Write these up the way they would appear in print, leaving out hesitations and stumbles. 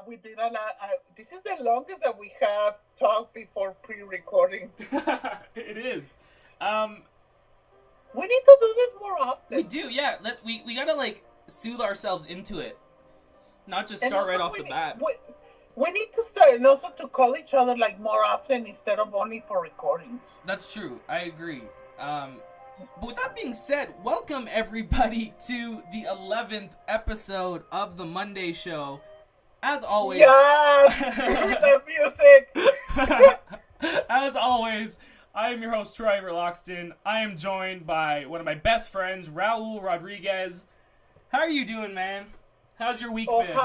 we did a lot. This is the longest that we have talked before pre-recording. It is. We need to do this more often. We do, yeah. We gotta like soothe ourselves into it, not just And start also right off the bat. We need to start and also to call each other like more often instead of only for recordings. That's true. I agree. But with that being said, welcome everybody to the 11th episode of the Monday Show. As always, yes, the music. As always, I am your host Troy Verloxton. I am joined by one of my best friends, Raul Rodriguez. How are you doing, man? How's your week been?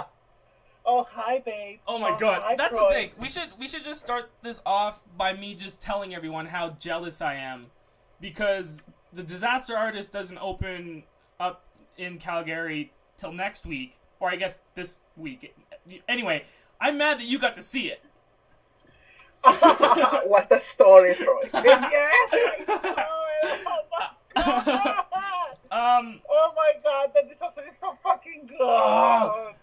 Hi, babe. Oh my God, hi, that's Troy. the thing. We should just start this off by me just telling everyone how jealous I am, because the Disaster Artist doesn't open up in Calgary till next week, or I guess this week. Anyway, I'm mad that you got to see it. What a story, Troy. Yes, I saw it. Oh my God. Oh my God, that Disaster is so fucking good.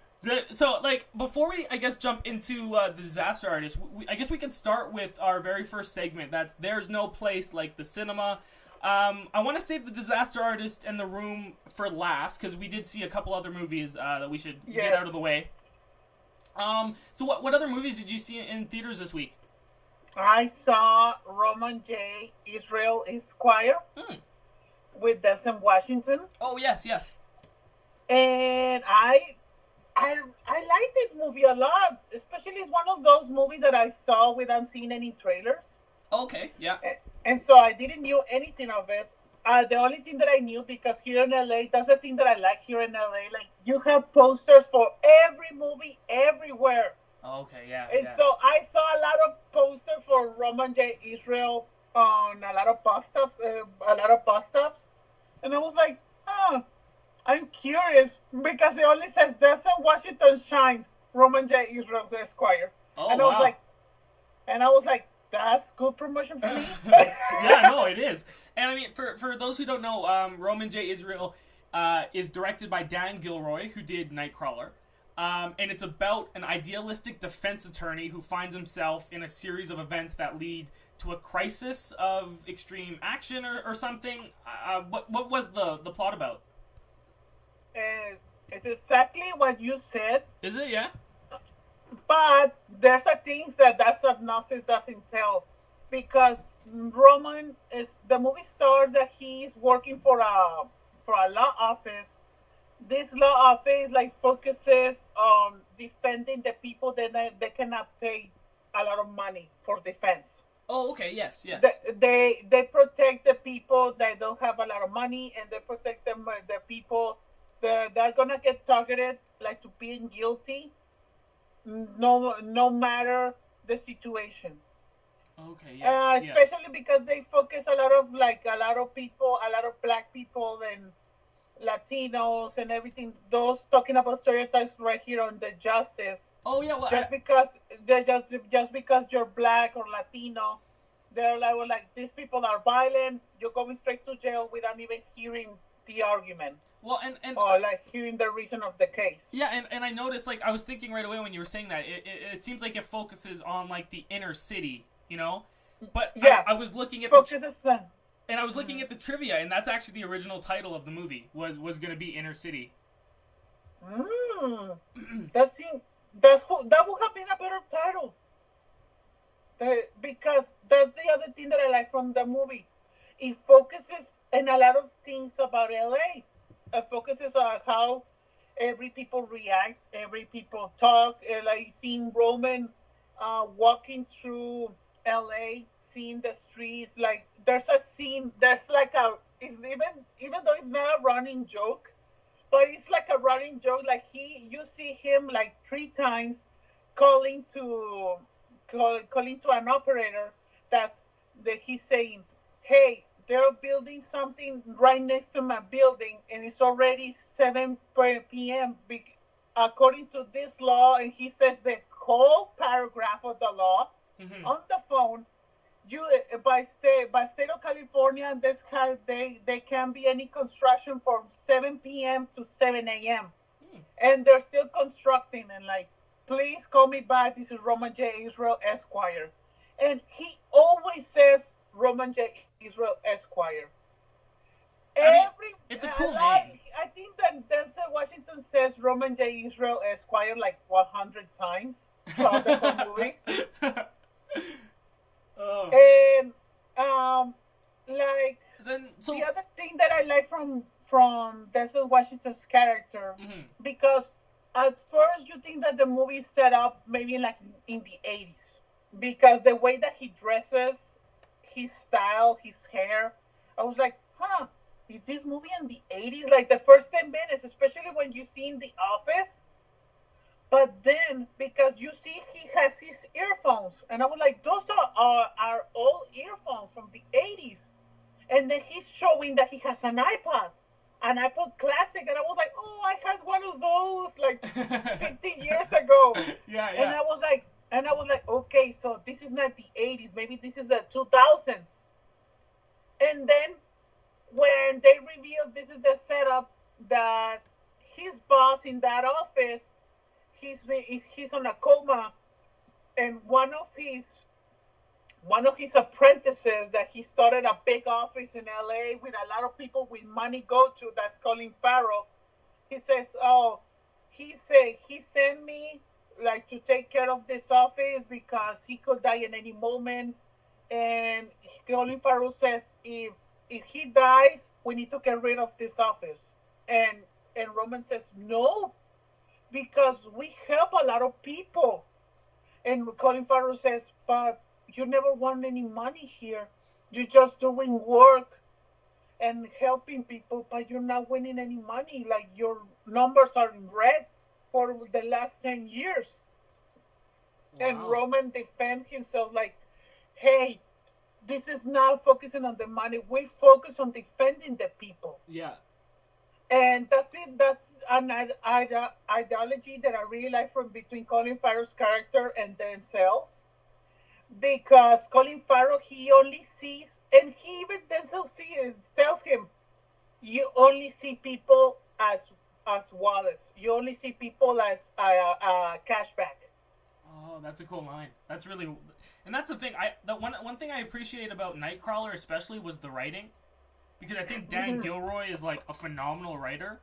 So, like, before we, I guess, jump into the Disaster Artist, I guess we can start with our very first segment. That's There's No Place Like the Cinema. I want to save the Disaster Artist and The Room for last, because we did see a couple other movies that we should get out of the way. So what other movies did you see in theaters this week? I saw Roman J. Israel Esquire with Denzel Washington. Oh, yes. And I like this movie a lot. Especially it's one of those movies that I saw without seeing any trailers. Okay, yeah. And so I didn't know anything of it. The only thing that I knew, because here in LA, that's the thing that I like here in LA. Like, you have posters for every movie everywhere. Okay, yeah. And so I saw a lot of posters for Roman J. Israel on a lot of bus stops. And I was like, I'm curious, because it only says Denzel Washington shines, Roman J. Israel Esquire. Oh, and I was like, that's good promotion for me. Yeah, no, it is. And I mean, for those who don't know, Roman J. Israel is directed by Dan Gilroy, who did Nightcrawler. And it's about an idealistic defense attorney who finds himself in a series of events that lead to a crisis of extreme action or something. What was the plot about? It's exactly what you said. Is it? Yeah. But there's a things that synopsis doesn't tell, because the movie stars that he's working for a law office. This law office focuses on defending the people that they cannot pay a lot of money for defense. Oh, okay, yes. They protect the people that don't have a lot of money, and they protect the people that are gonna get targeted, to being guilty, no matter the situation. Okay, yes. Especially because they focus a lot of people, a lot of black people and Latinos and everything. Those talking about stereotypes right here on the justice. Oh yeah, well, just because you're black or Latino, they're like these people are violent. You're going straight to jail without even hearing the argument. Well, and or hearing the reason of the case. Yeah, and I noticed, I was thinking right away when you were saying that, it seems like it focuses on, the inner city, you know? But yeah, I was looking at I was looking at the trivia, and that's actually the original title of the movie, was going to be Inner City. That would have been a better title. Because that's the other thing that I like from the movie. It focuses on a lot of things about LA. It focuses on how every people react, every people talk. Seeing Roman walking through LA, seeing the streets. There's a scene. It's even though it's not a running joke, but it's like a running joke. You see him 3 times calling to an operator that he's saying, hey, they're building something right next to my building, and it's already 7 p.m. According to this law, and he says the whole paragraph of the law on the phone. By state of California, they can't be any construction from 7 p.m. to 7 a.m. And they're still constructing, and please call me back. This is Roman J. Israel Esquire. And he always says Roman J. Israel Esquire. I mean, Every it's a cool lot, name. I think that Denzel Washington says Roman J. Israel Esquire like 100 times throughout the whole movie. Oh. And like So the other thing that I like from Denzel Washington's character, because at first you think that the movie is set up maybe like in the 80s, because the way that he dresses, his style, his hair, I was like, huh, is this movie in the 80s? Like the first 10 minutes, especially when you see in The Office. But then, because you see he has his earphones, and I was like, those are old earphones from the 80s. And then he's showing that he has an iPod Classic, and I was like, oh, I had one of those like 15 years ago. Yeah. And I was like, okay, so this is not the 80s, maybe this is the 2000s. And then when they revealed this is the setup, that his boss in that office, he's on a coma, and one of his apprentices that he started a big office in LA with a lot of people with money go to, that's Colin Farrell. He says, oh, he sent me like to take care of this office because he could die at any moment. And Colin Farrell says, if he dies, we need to get rid of this office. And Roman says, no, because we help a lot of people. And Colin Farrell says, but you never won any money here. You're just doing work and helping people, but you're not winning any money. Like, your numbers are in red for the last 10 years. Wow. And Roman defends himself like, hey, this is not focusing on the money. We focus on defending the people. Yeah. And that's it. That's an ideology that I really like from between Colin Farrell's character and Denzel's. Because Colin Farrell, he only sees, and he even Denzel tells him, you only see people as wallets. You only see people as cashback. Oh, that's a cool line. That's really, and that's the thing. One thing I appreciate about Nightcrawler especially was the writing, because I think Dan Gilroy is like a phenomenal writer.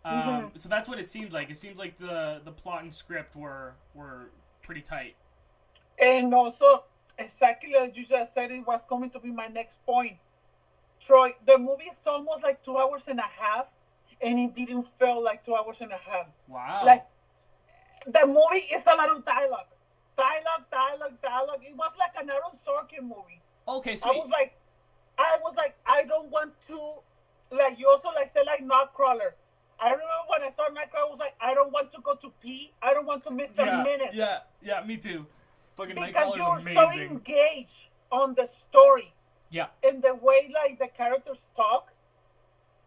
So that's what it seems like. It seems like the plot and script were pretty tight. And also, exactly like you just said, it was going to be my next point. Troy, the movie is almost like 2 hours and a half, and it didn't feel like 2 hours and a half. Wow. Like, the movie is a lot of dialogue. It was like an Aaron Sorkin movie. Okay, sweet. I was like, I don't want to, like, you also like said, like, Nightcrawler. I remember when I saw Nightcrawler, I was like, I don't want to go to pee. I don't want to miss a minute. Yeah, me too. Fucking because you're so engaged on the story. Yeah. And the way, like, the characters talk.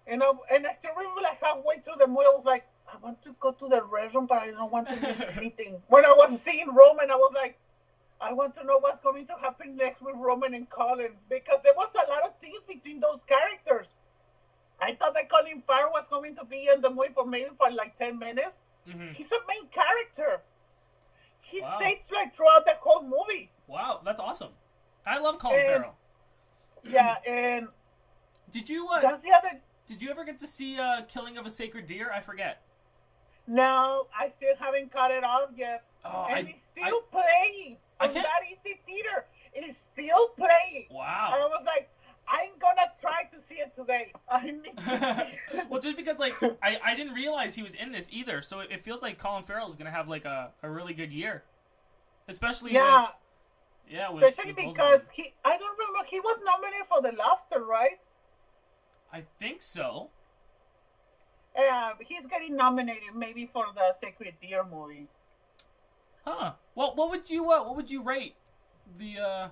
And I still remember, like, halfway through the movie, I was like, I want to go to the restroom, but I don't want to miss anything. When I was seeing Roman, I was like, I want to know what's going to happen next with Roman and Colin, because there was a lot of things between those characters. I thought that Colin Farrell was going to be in the movie for like 10 minutes. Mm-hmm. He's a main character. He stays like throughout the whole movie. Wow, that's awesome. I love Colin Farrell. Yeah, and did you ever get to see Killing of a Sacred Deer? I forget. No, I still haven't cut it off yet. Oh, and it's still playing on that indie theater. It is still playing. Wow. And I was like, I'm gonna try to see it today. I need to see it. Well, just because, like, I didn't realize he was in this either, so it feels like Colin Farrell is gonna have, like, a really good year. Especially especially because I don't remember, he was nominated for the Laughter, right? I think so. He's getting nominated maybe for the Sacred Deer movie. Huh. Well, what would you rate the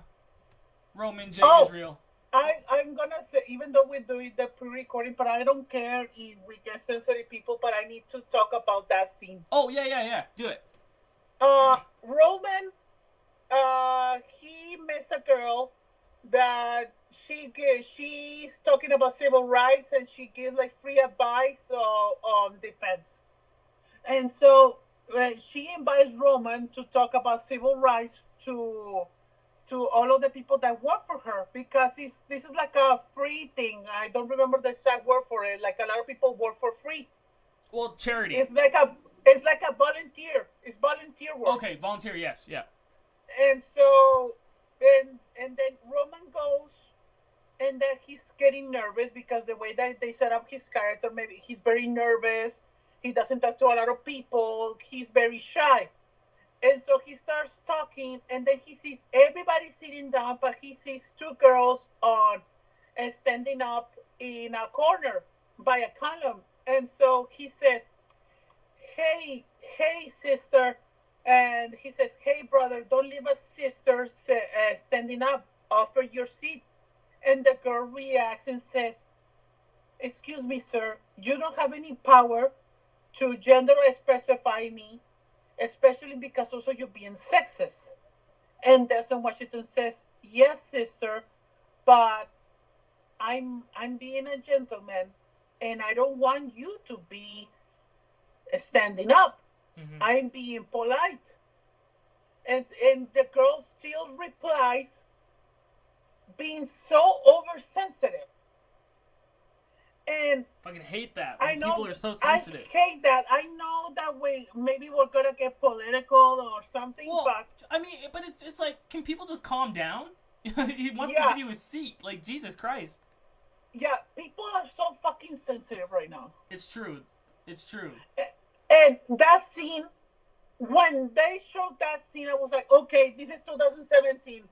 Roman J. Israel? I'm gonna say, even though we're doing the pre-recording, but I don't care if we get sensitive people, but I need to talk about that scene. Oh, yeah. Do it. Roman, he meets a girl that she's talking about civil rights, and she gives like free advice on defense. And so she invites Roman to talk about civil rights to all of the people that work for her because this is like a free thing. I don't remember the exact word for it. Like a lot of people work for free. Well, charity. It's like a volunteer. It's volunteer work. Okay, volunteer. Yes, yeah. And so and then Roman goes and then he's getting nervous because the way that they set up his character, maybe he's very nervous. He doesn't talk to a lot of people. He's very shy. And so he starts talking, and then he sees everybody sitting down, but he sees two girls on and standing up in a corner by a column. And so he says, hey, sister. And he says, hey, brother, don't leave us sisters standing up. Offer your seat. And the girl reacts and says, excuse me, sir, you don't have any power to gender specify me, especially because also you're being sexist. And Desmond Washington says, yes, sister, but I'm being a gentleman, and I don't want you to be standing up. Mm-hmm. I'm being polite. And the girl still replies, being so oversensitive. And fucking hate that when people are so sensitive. I hate that. I know that maybe we're gonna get political or something, well, but I mean, but it's like, can people just calm down? He wants to give you a seat. Like, Jesus Christ. Yeah, people are so fucking sensitive right now. It's true. It's true. And that scene, when they showed that scene, I was like, okay, this is 2017.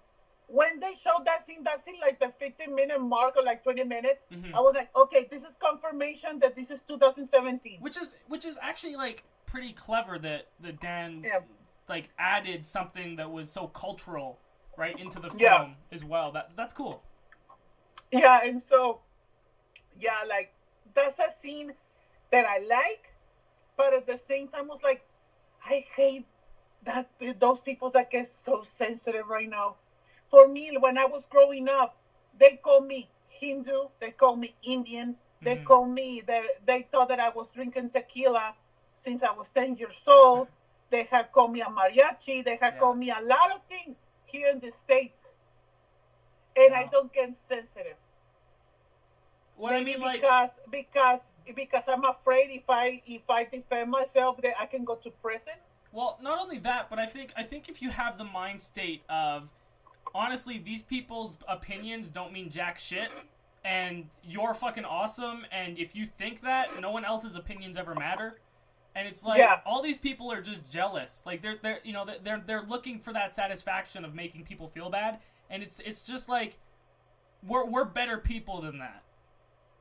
When they showed that scene like the 15-minute mark or like 20 minutes, mm-hmm. I was like, okay, this is confirmation that this is 2017. Which is actually like pretty clever that Dan like added something that was so cultural right into the film as well. That's cool. Yeah, and so like that's a scene that I like, but at the same time I was like, I hate that those people that get so sensitive right now. For me, when I was growing up, they called me Hindu, they called me Indian, they mm-hmm. called me, they thought that I was drinking tequila since I was 10 years old. They had called me a mariachi, they had called me a lot of things here in the States. And I don't get sensitive. What I mean, like, because I'm afraid if I defend myself, that I can go to prison. Well, not only that, but I think if you have the mind state of, honestly, these people's opinions don't mean jack shit, and you're fucking awesome, and if you think that, no one else's opinions ever matter, and it's like all these people are just jealous. Like they're looking for that satisfaction of making people feel bad, and it's just like we're better people than that,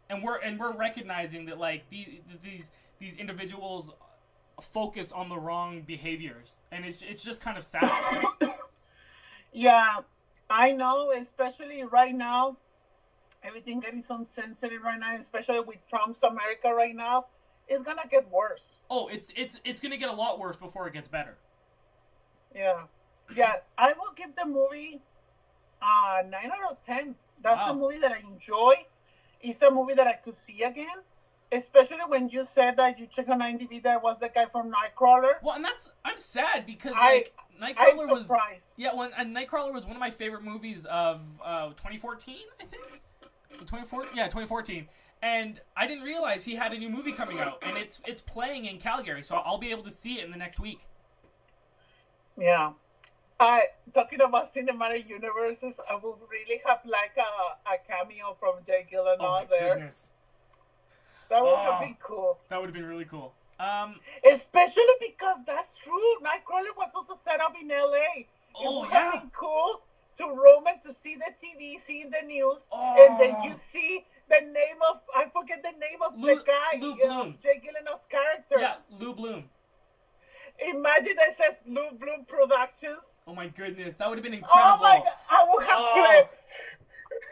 and we're recognizing that like these individuals focus on the wrong behaviors, and it's just kind of sad. Yeah. I know, especially right now, everything getting so sensitive right now, especially with Trump's America right now, it's gonna get worse. Oh, it's gonna get a lot worse before it gets better. Yeah, I will give the movie 9 out of 10. That's a movie that I enjoy. It's a movie that I could see again, especially when you said that you checked on IMDb that was the guy from Nightcrawler. Well, and I'm sad because Nightcrawler was Nightcrawler was one of my favorite movies of 2014, I think. 2014. And I didn't realize he had a new movie coming out, and it's playing in Calgary, so I'll be able to see it in the next week. Yeah. Talking about cinematic universes, I would really have like a cameo from Jake Gyllenhaal there. Goodness. That would have been cool. That would have been really cool. Especially because that's true. Nightcrawler was also set up in LA. It would have been cool to Roman to see the TV, see the news, and then you see the name of, I forget the name of the guy, Jake Gyllenhaal's character. Yeah, Lou Bloom. Imagine that says Lou Bloom Productions. Oh my goodness, that would have been incredible. Oh my God, I would have flipped.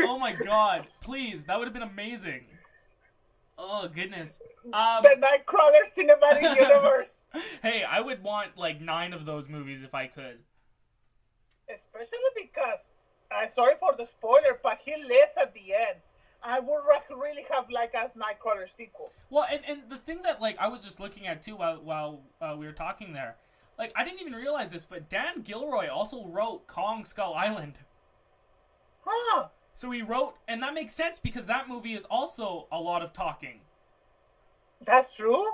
Oh my God, please, that would have been amazing. Oh, goodness. The Nightcrawler cinematic universe. Hey, I would want, like, 9 of those movies if I could. Especially because, sorry for the spoiler, but he lives at the end. I would really have like a Nightcrawler sequel. Well, and the thing that like I was just looking at too while we were talking there, like I didn't even realize this, but Dan Gilroy also wrote Kong Skull Island. Huh. So he wrote, and that makes sense because that movie is also a lot of talking. That's true.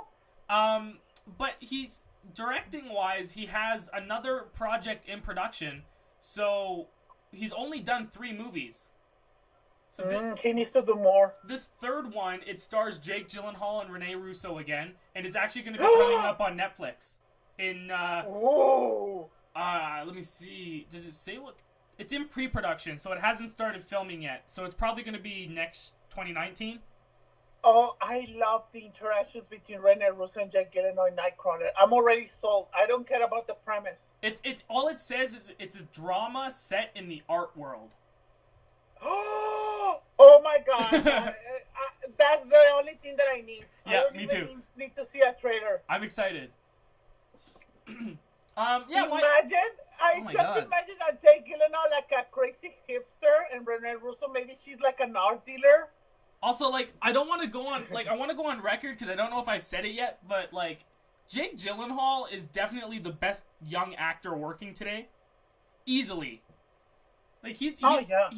But he's directing wise, he has another project in production, so he's only done 3 movies. So he needs to do more. This third one, it stars Jake Gyllenhaal and Rene Russo again, and it's actually going to be coming up on Netflix. Let me see. Does it say what? It's in pre-production, so it hasn't started filming yet. So it's probably going to be next 2019. Oh, I love the interactions between Rene Russo and Jake Gyllenhaal in Nightcrawler. I'm already sold. I don't care about the premise. It's all it says is it's a drama set in the art world. Oh my god. That's the only thing that I need. Yeah, I don't me even too. Need to see a trailer. I'm excited. Imagine a Jake Gyllenhaal like a crazy hipster and Rene Russo, maybe she's like an art dealer. Also, like, I don't want to go on, like, I want to go on record because I don't know if I've said it yet, but, like, Jake Gyllenhaal is definitely the best young actor working today. Easily. Like, he's like, I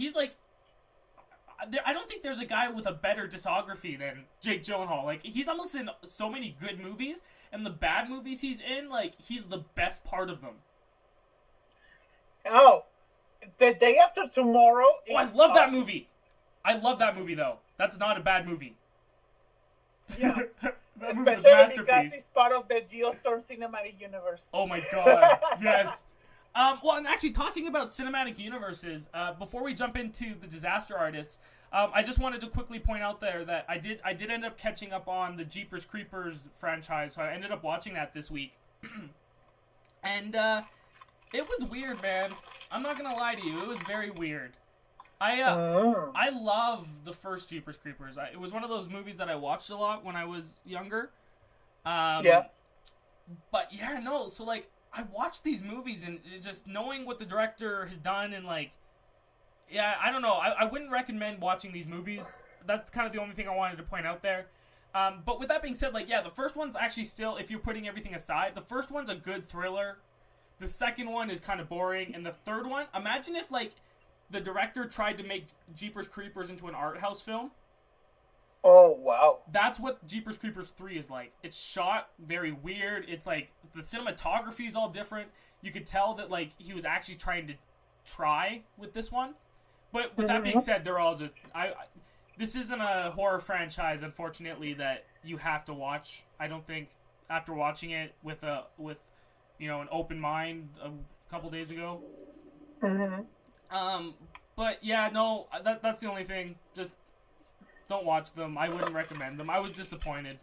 don't think there's a guy with a better discography than Jake Gyllenhaal. Like, he's almost in so many good movies, and the bad movies he's in, like, he's the best part of them. Oh, The Day After Tomorrow is I love that movie. I love that movie, though. That's not a bad movie. Yeah. Especially because it's part of the Geostorm cinematic universe. Oh my god, yes. Well, and actually talking about cinematic universes, before we jump into the Disaster Artist, I just wanted to quickly point out there that I did end up catching up on the Jeepers Creepers franchise, so I ended up watching that this week. And it was weird, man. I'm not gonna lie to you, it was very weird. I love the first Jeepers Creepers. It was one of those movies that I watched a lot when I was younger. Yeah. But yeah, no. So like, I watched these movies and just knowing what the director has done and like, yeah, I don't know. I wouldn't recommend watching these movies. That's kind of the only thing I wanted to point out there. But with that being said, like, yeah, the first one's actually still, if you're putting everything aside, the first one's a good thriller. The second one is kind of boring, and the third one, imagine if like the director tried to make Jeepers Creepers into an art house film. Oh, wow. That's what Jeepers Creepers 3 is like. It's shot very weird. It's like, the cinematography is all different. You could tell that, like, he was actually trying to try with this one. But with that being said, they're all just... this isn't a horror franchise, unfortunately, that you have to watch. I don't think, after watching it with you know, an open mind a couple days ago. But yeah, no, that's the only thing. Just don't watch them. I wouldn't recommend them. I was disappointed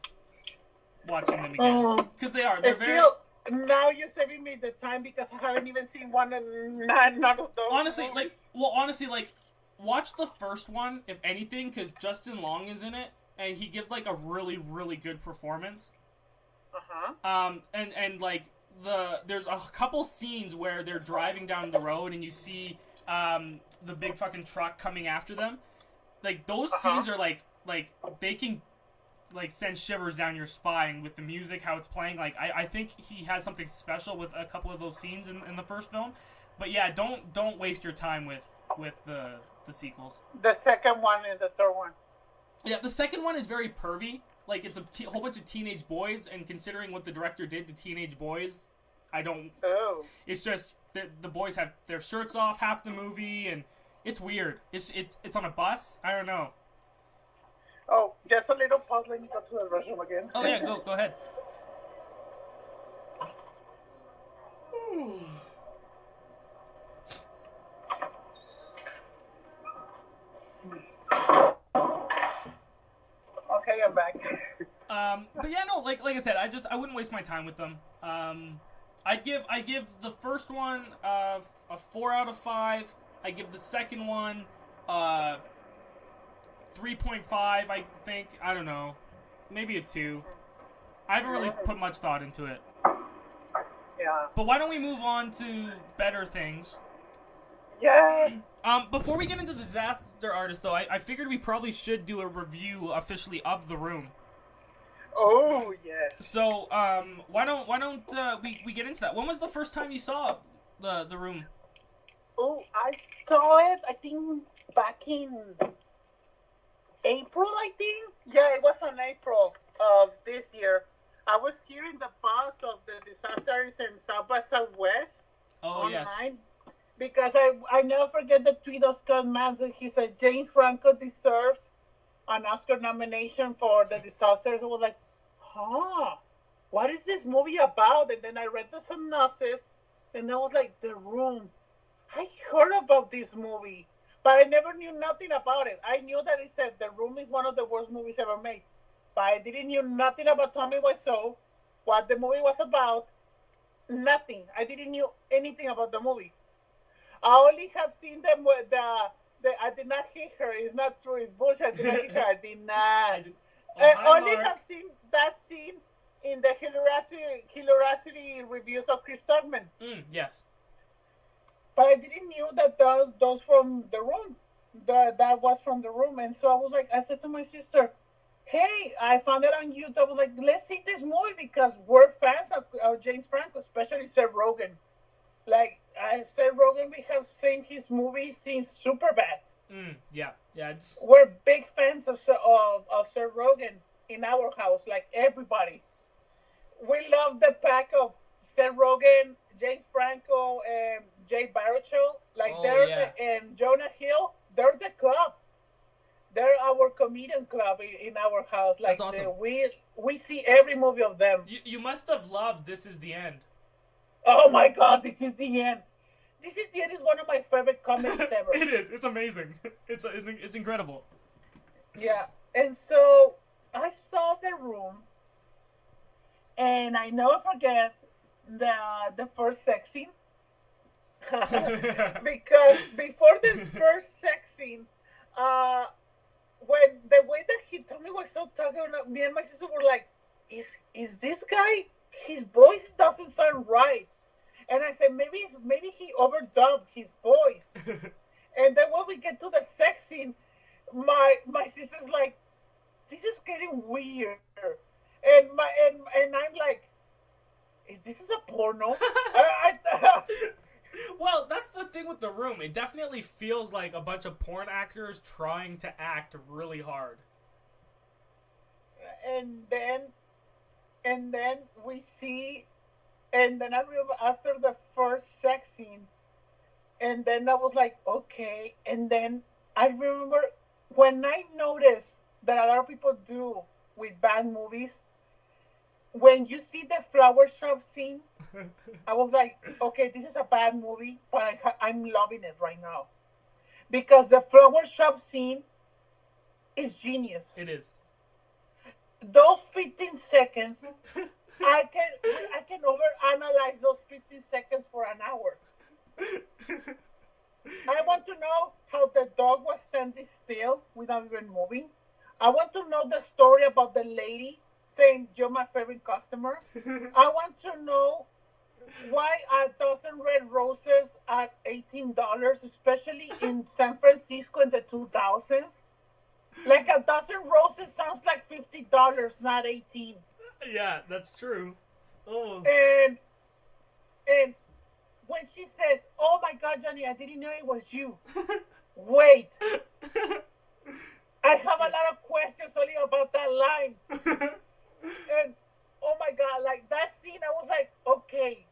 watching them again because they're very. Now you're saving me the time because I haven't even seen one and none of those. Honestly, watch the first one if anything, because Justin Long is in it and he gives like a really, really good performance. And like there's a couple scenes where they're driving down the road and you see the big fucking truck coming after them. Like, those scenes are like they can like send shivers down your spine with the music, how it's playing. Like, I think he has something special with a couple of those scenes in the first film. But yeah, don't waste your time with the sequels. The second one and the third one. Yeah, the second one is very pervy. Like, it's a whole bunch of teenage boys, and considering what the director did to teenage boys, I don't... Oh. It's just, the boys have their shirts off half the movie, and it's weird. It's on a bus? I don't know. Oh, just a little pause. Let me go to the restroom again. Oh, yeah, go ahead. Okay, I'm back. But yeah, no, like I said, I wouldn't waste my time with them. I give the first one a 4 out of 5. I give the second one 3.5. I think, I don't know, maybe a 2. I haven't really put much thought into it. Yeah. But why don't we move on to better things? Yeah. Before we get into the disaster artist, though, I figured we probably should do a review officially of The Room. Oh yes. So, why don't we get into that? When was the first time you saw the Room? Oh, I saw it. I think back in April. I think. Yeah, it was on April of this year. I was hearing the buzz of the disasters in South by Southwest online. Yes. Because I never forget the tweet of Scott Manson. He said James Franco deserves an Oscar nomination for the disasters. I was like, what is this movie about? And then I read the synopsis, and I was like, The Room. I heard about this movie, but I never knew nothing about it. I knew that it said The Room is one of the worst movies ever made, but I didn't know nothing about Tommy Wiseau, what the movie was about, nothing. I didn't know anything about the movie. I only have seen the I did not hit her. It's not true. It's bullshit. I did not hit her. I did not. I only have seen that scene in the hilarity reviews of Chris Tuckman. Yes. But I didn't know that those from The Room. That was from The Room. And so I was like, I said to my sister, hey, I found it on YouTube. I was like, let's see this movie because we're fans of James Franco, especially Seth Rogen. Like, Seth Rogen, we have seen his movies since Superbad. Yeah. We're big fans of Seth Rogen in our house, like everybody. We love the pack of Seth Rogen, James Franco, and Jay Baruchel. Like, and Jonah Hill, they're the club. They're our comedian club in our house. Like, that's awesome. We see every movie of them. You must have loved This Is the End. Oh my God, This Is the End. This Is the End is one of my favorite comedies ever. It is. It's amazing. It's incredible. Yeah. And so I saw The Room, and I never forget the first sex scene. Because before the first sex scene, when the way that he told me was so talking, me and my sister were like, is this guy? His voice doesn't sound right. And I said, maybe he overdubbed his voice. And then when we get to the sex scene, my sister's like, this is getting weird. And I'm like, this is a porno? Well, that's the thing with The Room. It definitely feels like a bunch of porn actors trying to act really hard. And then we see, and then I remember after the first sex scene, and then I was like, okay. And then I remember when I noticed that a lot of people do with bad movies, when you see the flower shop scene, I was like, okay, this is a bad movie, but I'm loving it right now. Because the flower shop scene is genius. It is. Those 15 seconds, I can overanalyze those 15 seconds for an hour. I want to know how the dog was standing still without even moving. I want to know the story about the lady saying, you're my favorite customer. I want to know why a dozen red roses are $18, especially in San Francisco in the 2000s. Like a dozen roses sounds like $50, not $18. Yeah, that's true. Oh. And when she says, "Oh my God, Johnny, I didn't know it was you." Wait, I have a lot of questions only about that line. And oh my God, like that scene, I was like, okay,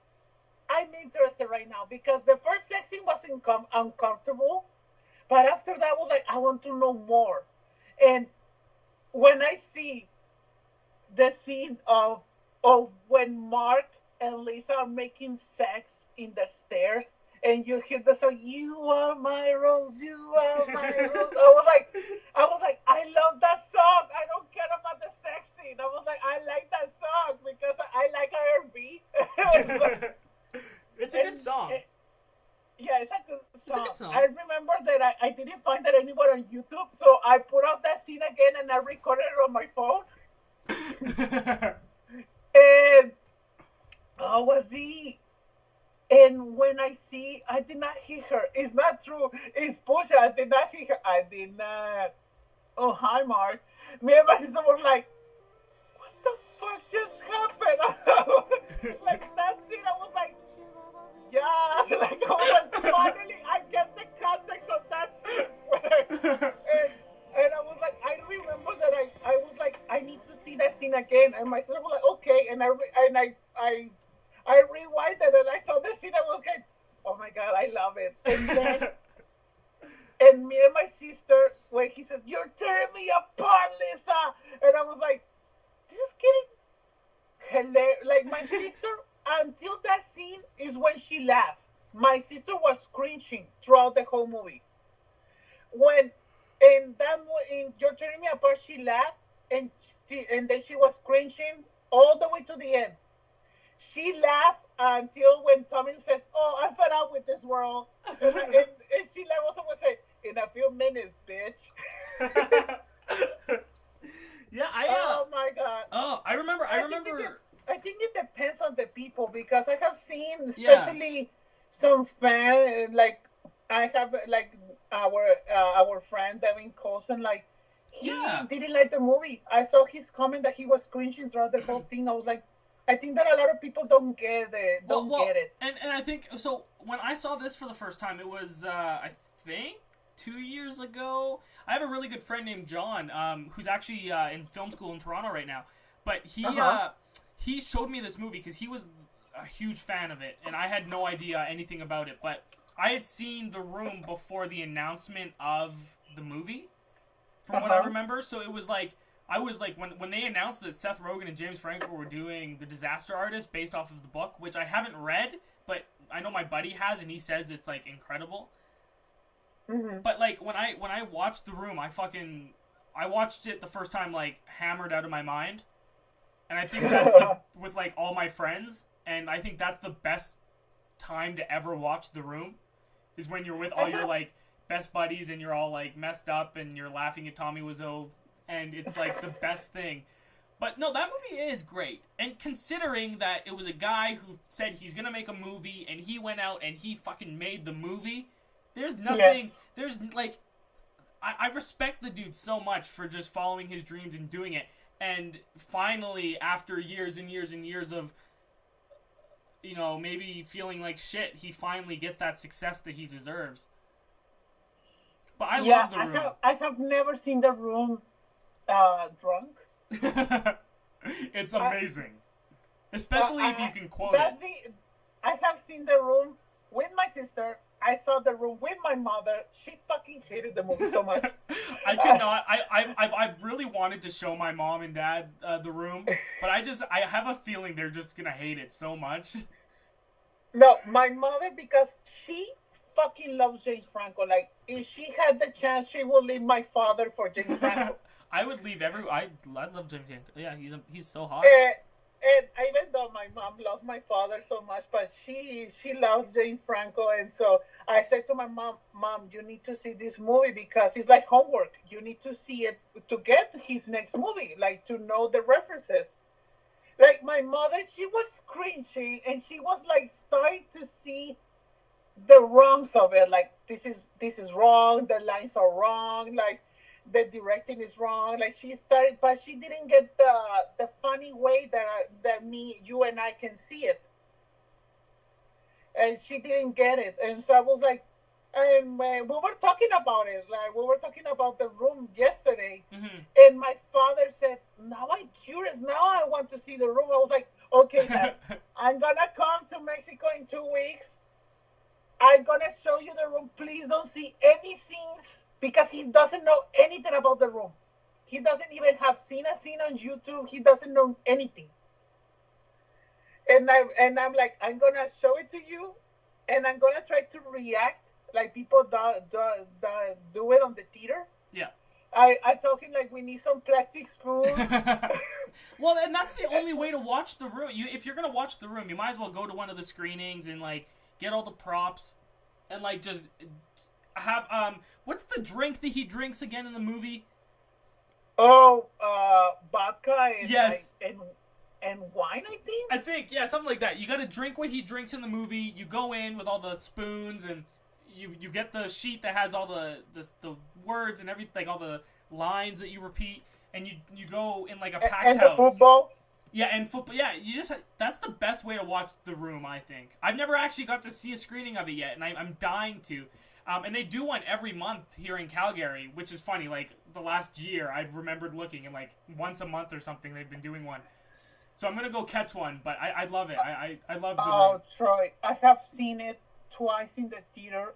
I'm interested right now because the first sex scene was uncomfortable, but after that, I was like, I want to know more. And when I see the scene of when Mark and Lisa are making sex in the stairs, and you hear the song, "You are my rose, you are my rose." I was like, I love that song. I don't care about the sex scene. I was like, I like that song because I like R&B. It's a good song. Yeah, it's a good song. It's a good song. I remember that I didn't find that anywhere on YouTube, so I put out that scene again and I recorded it on my phone. And And when I did not hit her. It's not true. It's bullshit. I did not hit her. I did not. Oh, hi, Mark. Me and my sister were like, what the fuck just happened? Like, that scene, I was like, yeah. Like, I was like, finally, I get the context of that scene. And I was like, I remember that I was like, I need to see that scene again. And my sister was like, okay. And I rewinded and I saw the scene. I was like, oh my God, I love it. And then, and me and my sister, when he said, you're tearing me apart, Lisa. And I was like, this is getting hilarious. Like, my sister, until that scene is when she laughed. My sister was cringing throughout the whole movie. When, in You're Tearing Me Apart, she laughed, and then she was cringing all the way to the end. She laughed until when Tommy says, oh, I'm fed up with this world. And she also would say, in a few minutes, bitch. Yeah, oh, my God. Oh, I remember. I think it depends on the people, because I have seen, especially some fans, like, I have, like, our friend, Devin Coulson, like, he didn't like the movie. I saw his comment that he was cringing throughout the whole thing. I was like, I think that a lot of people don't get it. Get it. And I think, so when I saw this for the first time, it was, I think, 2 years ago. I have a really good friend named John, who's actually in film school in Toronto right now. But he showed me this movie because he was a huge fan of it, and I had no idea anything about it. But I had seen The Room before the announcement of the movie, from what I remember. So it was like, I was like, when they announced that Seth Rogen and James Franco were doing The Disaster Artist based off of the book, which I haven't read, but I know my buddy has, and he says it's, like, incredible. Mm-hmm. But, like, when I watched The Room, I watched it the first time, like, hammered out of my mind. And I think that's with, like, all my friends, and I think that's the best time to ever watch The Room, is when you're with all your, like, best buddies, and you're all, like, messed up, and you're laughing at Tommy Wiseau, and it's, like, the best thing. But, no, that movie is great. And considering that it was a guy who said he's gonna make a movie, and he went out and he fucking made the movie, there's nothing, there's, like, I respect the dude so much for just following his dreams and doing it. And finally, after years and years and years of, you know, maybe feeling like shit, he finally gets that success that he deserves. But I love The Room. I have never seen The Room drunk. It's amazing. Especially if you can quote it. I have seen The Room with my sister. I saw The Room with my mother. She fucking hated the movie so much. I cannot. I've really wanted to show my mom and dad The Room, but I have a feeling they're just gonna hate it so much. No, my mother, because she fucking loves James Franco. Like, if she had the chance, she would leave my father for James Franco. I would leave I love James Franco. Yeah, he's so hot. And even though my mom loves my father so much, but she loves James Franco, and so I said to my mom, you need to see this movie because it's like homework. You need to see it to get his next movie, like to know the references. Like my mother, she was cringing, and she was like starting to see the wrongs of it. Like this is wrong. The lines are wrong. Like the directing is wrong. Like she started, but she didn't get the funny way that you and I can see it. And she didn't get it. And so I was like, and we were talking about it. Like we were talking about The Room yesterday. Mm-hmm. And my father said, now I'm curious. Now I want to see The Room. I was like, okay, Dad, I'm going to come to Mexico in 2 weeks. I'm going to show you The Room. Please don't see any scenes. Because he doesn't know anything about The Room. He doesn't even have seen a scene on YouTube. He doesn't know anything. And I'm like, I'm going to show it to you. And I'm going to try to react like people do it on the theater. Yeah. I told him, like, we need some plastic spoons. Well, and that's the only way to watch The Room. If you're going to watch The Room, you might as well go to one of the screenings and, like, get all the props. And, like, just have, what's the drink that he drinks again in the movie? Oh, vodka and, yes. like, and wine, I think. I think, yeah, something like that. You got to drink what he drinks in the movie. You go in with all the spoons, and you get the sheet that has all the words and everything, like all the lines that you repeat, and you go in like a packed And house. the football. Yeah, and football. Yeah, that's the best way to watch The Room, I think. I've never actually got to see a screening of it yet, and I'm dying to. And they do one every month here in Calgary, which is funny. Like, the last year, I've remembered looking, and like once a month or something, they've been doing one. So I'm gonna go catch one, but I love it. I love The Room. Oh, Troy, I have seen it twice in the theater.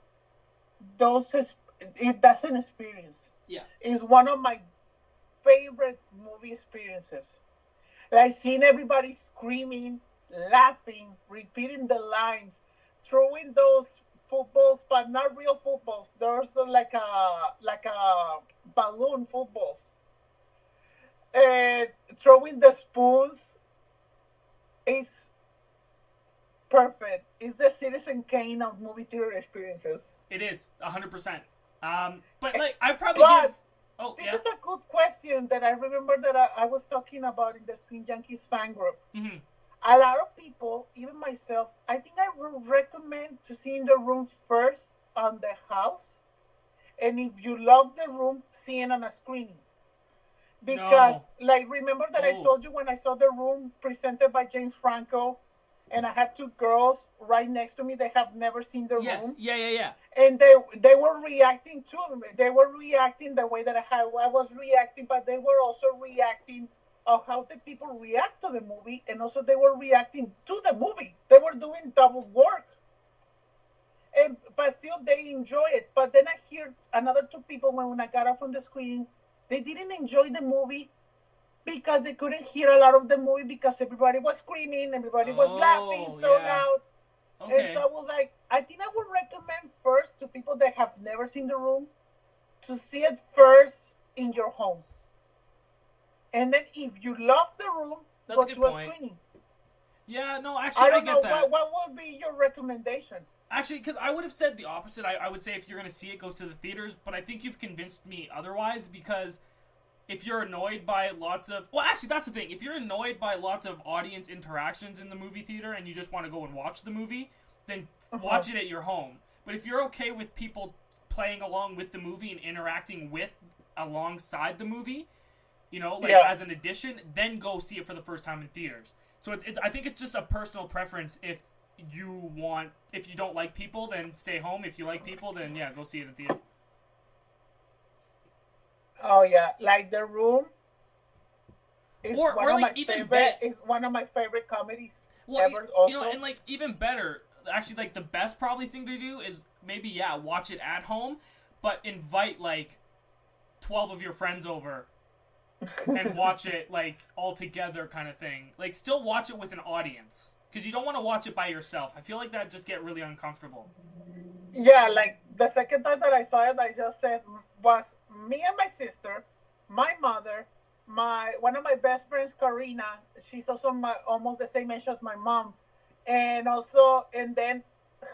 That's an experience. Yeah. It's one of my favorite movie experiences. Like seeing everybody screaming, laughing, repeating the lines, throwing those footballs, but not real footballs. There's like a balloon footballs, and throwing the spoons is perfect. It's the Citizen Kane of movie theater experiences. It is 100%. But like I probably give. Oh, this yeah. is a good question that I remember that I was talking about in the Screen Junkies fan group. Mm-hmm. A lot of people, even myself, I think I would recommend to see in The Room first on the house. And if you love The Room, seeing on a screening. Because, like, remember that I told you when I saw The Room presented by James Franco, and I had two girls right next to me that have never seen The Room. Yeah. And they were reacting to me. They were reacting the way that I was reacting, but they were also reacting of how the people react to the movie, and also they were reacting to the movie. They were doing double work. But still they enjoy it. But then I hear another two people when I got off from the screening, they didn't enjoy the movie because they couldn't hear a lot of the movie because everybody was screaming, everybody was laughing so loud. Okay. And so I was like, I think I would recommend first to people that have never seen The Room to see it first in your home. And then if you love The Room, go to a screening. Yeah, no, actually, I get that. What would be your recommendation? Actually, because I would have said the opposite. I would say if you're going to see it, goes to the theaters. But I think you've convinced me otherwise because if you're annoyed by lots of... Well, actually, that's the thing. If you're annoyed by lots of audience interactions in the movie theater and you just want to go and watch the movie, then watch it at your home. But if you're okay with people playing along with the movie and interacting alongside the movie, you know, like as an addition, then go see it for the first time in theaters. So it's I think it's just a personal preference. If you don't like people, then stay home. If you like people, then go see it in theater. Oh yeah, like The Room is or one of like my even favorite. Is one of my favorite comedies ever. Also, you know, and like even better, actually, like the best probably thing to do is maybe watch it at home, but invite like 12 of your friends over and watch it like all together, kind of thing. Like still watch it with an audience because you don't want to watch it by yourself. I feel like that just get really uncomfortable. Yeah, like the second time that I saw it, I just said was me and my sister, my mother, one of my best friends, Karina. She's also almost the same age as my mom, and then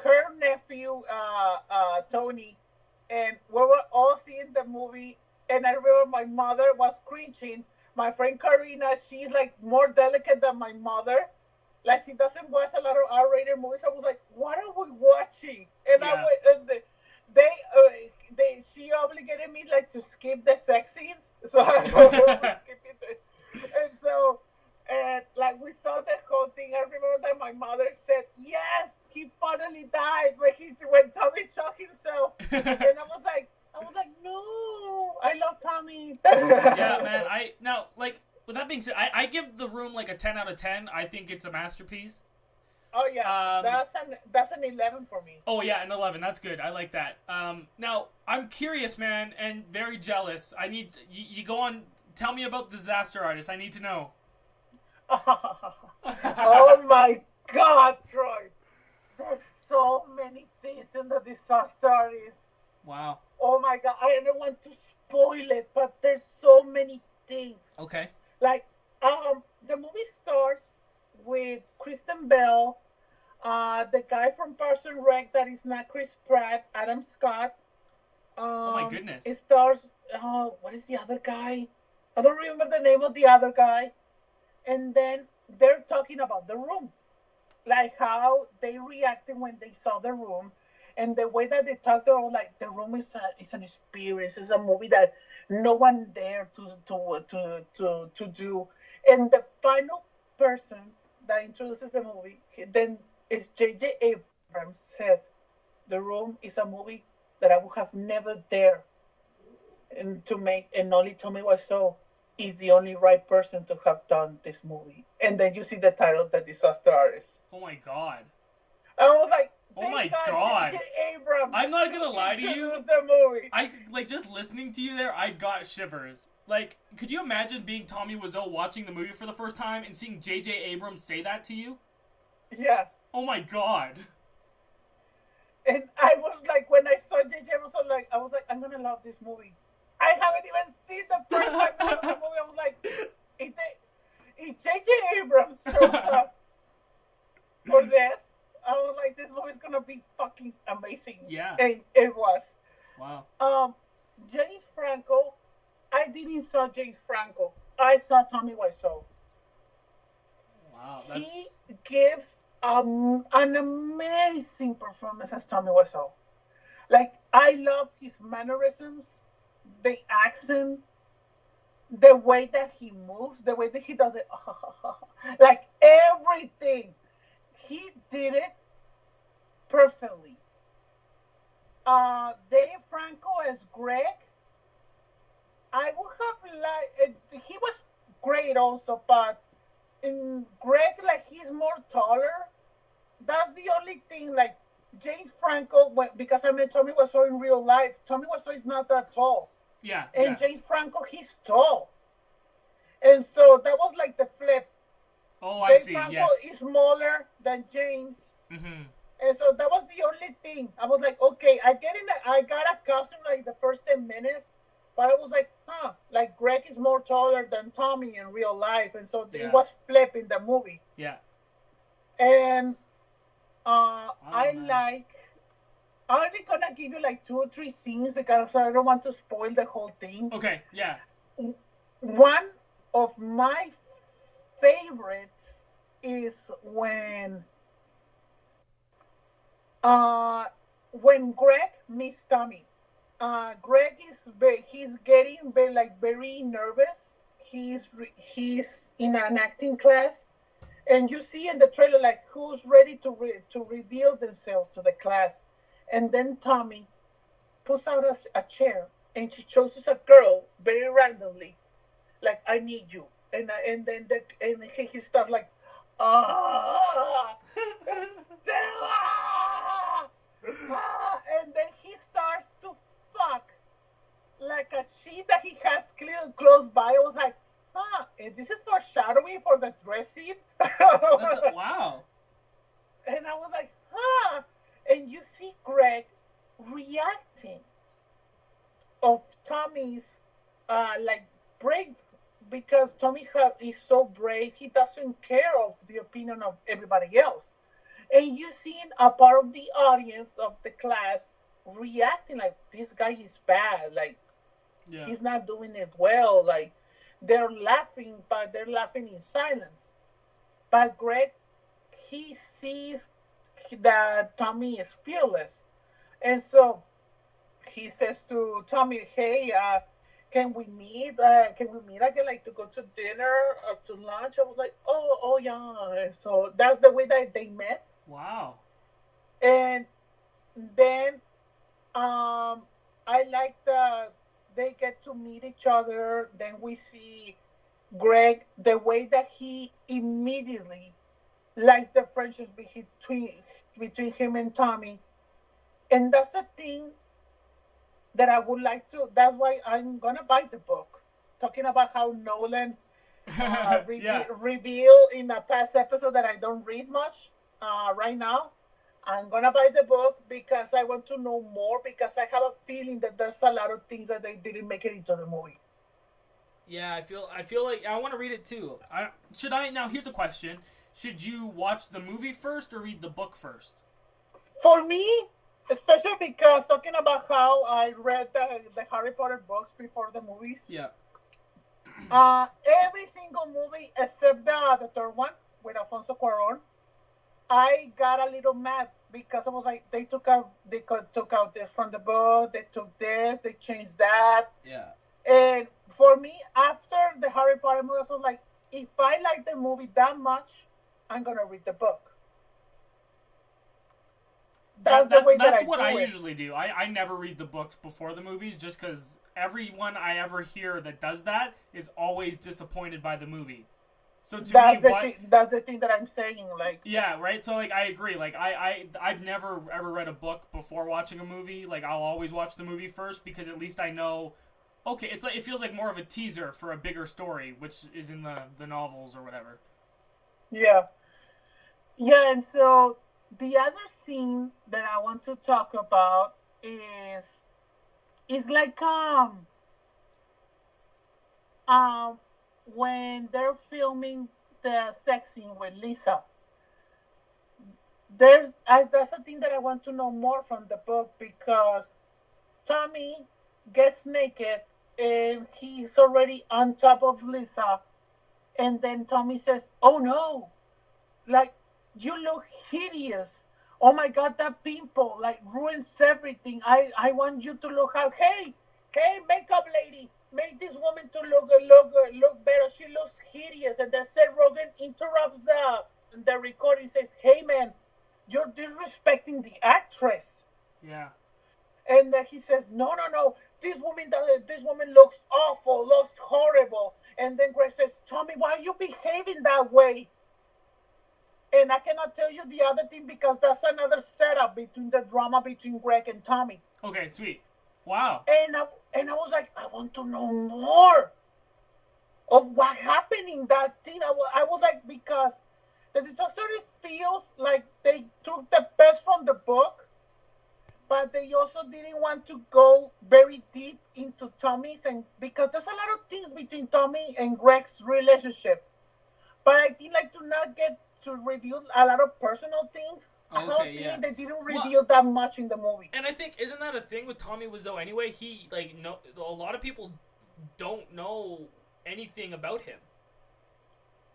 her nephew, Tony, and we were all seeing the movie. And I remember my mother was cringing. My friend Karina, she's like more delicate than my mother. Like she doesn't watch a lot of R-rated movies. I was like, "What are we watching?" And she obligated me like to skip the sex scenes, so I was skipping it. And like we saw the whole thing. I remember that my mother said, "Yes, he finally died when Tommy shot himself," and I was like, "No, I love Tommy." Yeah, man. With that being said, I give The Room like a 10 out of 10. I think it's a masterpiece. Oh yeah, that's an 11 for me. Oh yeah, an 11. That's good. I like that. Now I'm curious, man, and very jealous. I need you go on. Tell me about Disaster Artist. I need to know. Oh my God, Troy! There's so many things in the Disaster Artist. Wow. Oh my God, I don't want to spoil it, but there's so many things. Okay. Like, the movie starts with Kristen Bell, the guy from Parks and Rec that is not Chris Pratt, Adam Scott. Oh my goodness. It stars, what is the other guy? I don't remember the name of the other guy. And then they're talking about The Room, like how they reacted when they saw The Room, and the way that they talked about like The Room is an experience. It's a movie that no one dare to do. And the final person that introduces the movie then is J.J. Abrams says The Room is a movie that I would have never dared to make, and only Tommy Wiseau is the only right person to have done this movie. And then you see the title, The Disaster Artist. Oh my god. I was like, Oh my God, god. J.J. Abrams. I'm not gonna lie to you. Introduce the movie. I like just listening to you there. I got shivers. Like, could you imagine being Tommy Wiseau watching the movie for the first time and seeing J.J. Abrams say that to you? Yeah. Oh my god. And I was like, when I saw J.J. Abrams, I was like, I'm gonna love this movie. I haven't even seen the first 5 minutes of the movie. I was like, if J.J. Abrams shows up for this, I was like, this movie's gonna be fucking amazing. Yeah. And it was. Wow. James Franco, I didn't saw James Franco. I saw Tommy Wiseau. Wow. He gives an amazing performance as Tommy Wiseau. Like, I love his mannerisms, the accent, the way that he moves, the way that he does it. Like, everything. He did it perfectly. Dave Franco as Greg, I would have liked, he was great also, but in Greg, like, he's more taller. That's the only thing, like, James Franco, because I met Tommy Wiseau in real life, Tommy Wiseau is not that tall. Yeah. And James Franco, he's tall. And so that was like the flip. Oh, I James see, Franco yes. is smaller than James. Mm-hmm. And so that was the only thing. I was like, okay, I got accustomed like the first 10 minutes, but I was like, like Greg is more taller than Tommy in real life. And so it was flip in the movie. Yeah. And I'm only gonna give you like 2 or 3 scenes because I don't want to spoil the whole thing. Okay, yeah. One of my favorites is when Greg meets Tommy. Greg he's getting very nervous. He's in an acting class, and you see in the trailer like who's ready to reveal themselves to the class, and then Tommy pulls out a chair and she chooses a girl very randomly, like, I need you, and then he starts like, Stella, and then he starts to fuck like a sheet that he has close by. I was like, and this is foreshadowing for the dress scene. Wow. And I was like, and you see Greg reacting of Tommy's like brave, because Tommy is so brave, he doesn't care of the opinion of everybody else. And you see a part of the audience of the class reacting like, this guy is bad, like, he's not doing it well, like, they're laughing, but they're laughing in silence. But Greg, he sees that Tommy is fearless. And so he says to Tommy, hey, can we meet? Can we meet again, like to go to dinner or to lunch? I was like, oh yeah. And so that's the way that they met. Wow. And then I like that they get to meet each other. Then we see Greg, the way that he immediately likes the friendship between him and Tommy. And that's the thing that I would like to, that's why I'm going to buy the book. Talking about how Nolan revealed in a past episode that I don't read much right now. I'm going to buy the book because I want to know more, because I have a feeling that there's a lot of things that they didn't make it into the movie. Yeah, I feel like I want to read it too. Now here's a question. Should you watch the movie first or read the book first? For me, especially because talking about how I read the Harry Potter books before the movies. Yeah. Every single movie except the third one with Alfonso Cuarón, I got a little mad because I was like, took out this from the book, they took this, they changed that, Yeah. and for me, after the Harry Potter movie, I was like, if I like the movie that much, I'm gonna read the book. Yeah, That's the way that that's I what I do it. usually do. I never read the books before the movies just because everyone I ever hear that does that is always disappointed by the movie. So to me, That's the what? thing. That's the thing that I'm saying. Like, Yeah, right. So like, I agree. Like, I've never ever read a book before watching a movie. Like, I'll always watch the movie first because at least I know. Okay, it's like it feels like more of a teaser for a bigger story, which is in the novels or whatever. yeah, yeah. And so the other scene that I want to talk about is like um when they're filming the sex scene with Lisa. That's a thing that I want to know more from the book because Tommy gets naked and he's already on top of Lisa, and then Tommy says, "Oh no, like you look hideous. Oh my God, that pimple like ruins everything. I want you to look out. Hey, makeup lady, make this woman to look better. She looks hideous." And then Seth Rogen interrupts the recording, says, "Hey man, you're disrespecting the actress." Yeah. And he says, "No. This woman looks awful, looks horrible." And then Greg says, "Tommy, why are you behaving that way?" And I cannot tell you the other thing because that's another setup between the drama between Greg and Tommy. Okay. Sweet. Wow. And I was like, I want to know more of what happened in that thing. I was like, because the disaster feels like they took the best from the book, but they also didn't want to go very deep into Tommy's, and because there's a lot of things between Tommy and Greg's relationship. But I think like to not get to reveal a lot of personal things. I have a Okay. Yeah. feeling they didn't Well, reveal that much in the movie. and I think isn't that a thing with Tommy Wiseau anyway? He like no, a lot of people don't know anything about him.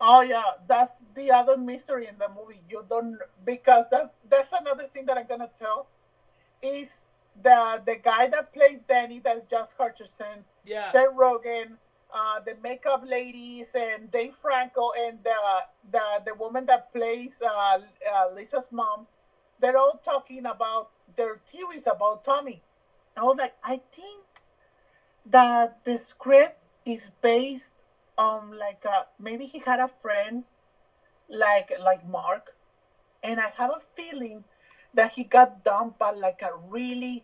Oh yeah, that's the other mystery in the movie. You don't, because that's another thing that I'm gonna tell is the guy that plays Danny, that's just Hutcherson, Yeah. Seth Rogen, the makeup ladies, and Dave Franco, and the woman that plays Lisa's mom. They're all talking about their theories about Tommy. I was like, I think that the script is based on like maybe he had a friend like Mark, and I have a feeling that he got dumped by like a really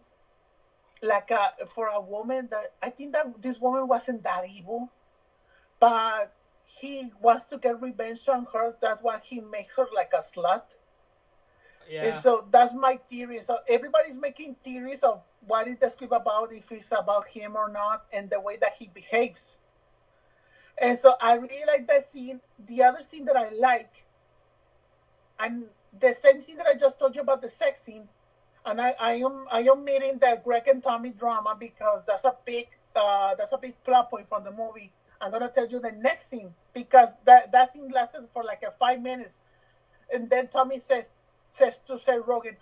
like a for a woman that I think that this woman wasn't that evil, but he wants to get revenge on her. That's why he makes her like a slut. And Yeah. so that's my theory. So everybody's making theories of what is the script about, if it's about him or not, and the way that he behaves. And so I really like that scene. The other scene that I like, and the same scene that I just told you about the sex scene, and I am meeting the Greg and Tommy drama because that's a big plot point from the movie. I'm gonna tell you the next scene because that scene lasted for like a 5 minutes, and then Tommy says to Seth Rogen,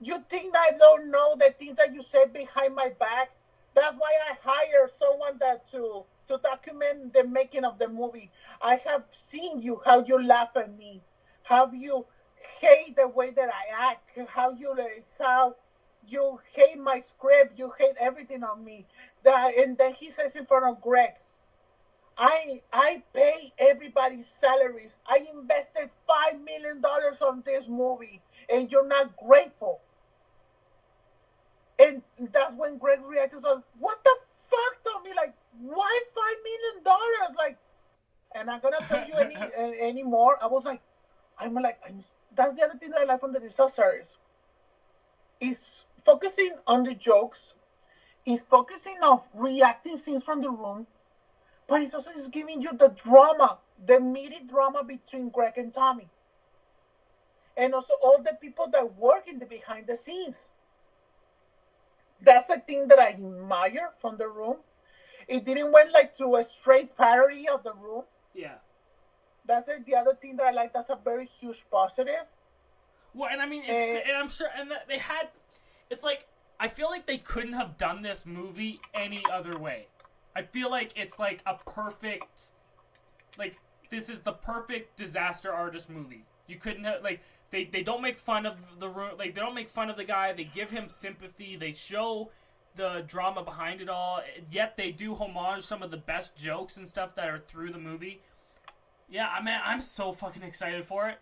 "You think I don't know the things that you said behind my back? That's why I hired someone that to document the making of the movie. I have seen you how you laugh at me, how you hate the way that I act, how you hate my script, you hate everything on me." And then he says in front of Greg, I pay everybody's salaries. I invested $5 million on this movie, and you're not grateful. And that's when Greg reacted like, "What the fuck, Tommy? Like, why $5 million? Like," and I'm gonna tell you any more. I was like, that's the other thing that I like from the disaster is focusing on the jokes, is focusing on reacting scenes from the room, but it's also just giving you the drama, the meaty drama between Greg and Tommy, and also all the people that work in the behind the scenes. That's a thing that I admire from the room. It didn't went like through a straight parody of The Room. Yeah. That's the other thing that I like. That's a very huge positive. Well, and I mean, and I'm sure, and they had. It's like I feel like they couldn't have done this movie any other way. I feel like it's like a perfect, like this is the perfect disaster artist movie. You couldn't have like they don't make fun of the room, like they don't make fun of the guy. They give him sympathy. They show the drama behind it all. Yet they do homage some of the best jokes and stuff that are through the movie. Yeah, I mean, I'm so fucking excited for it.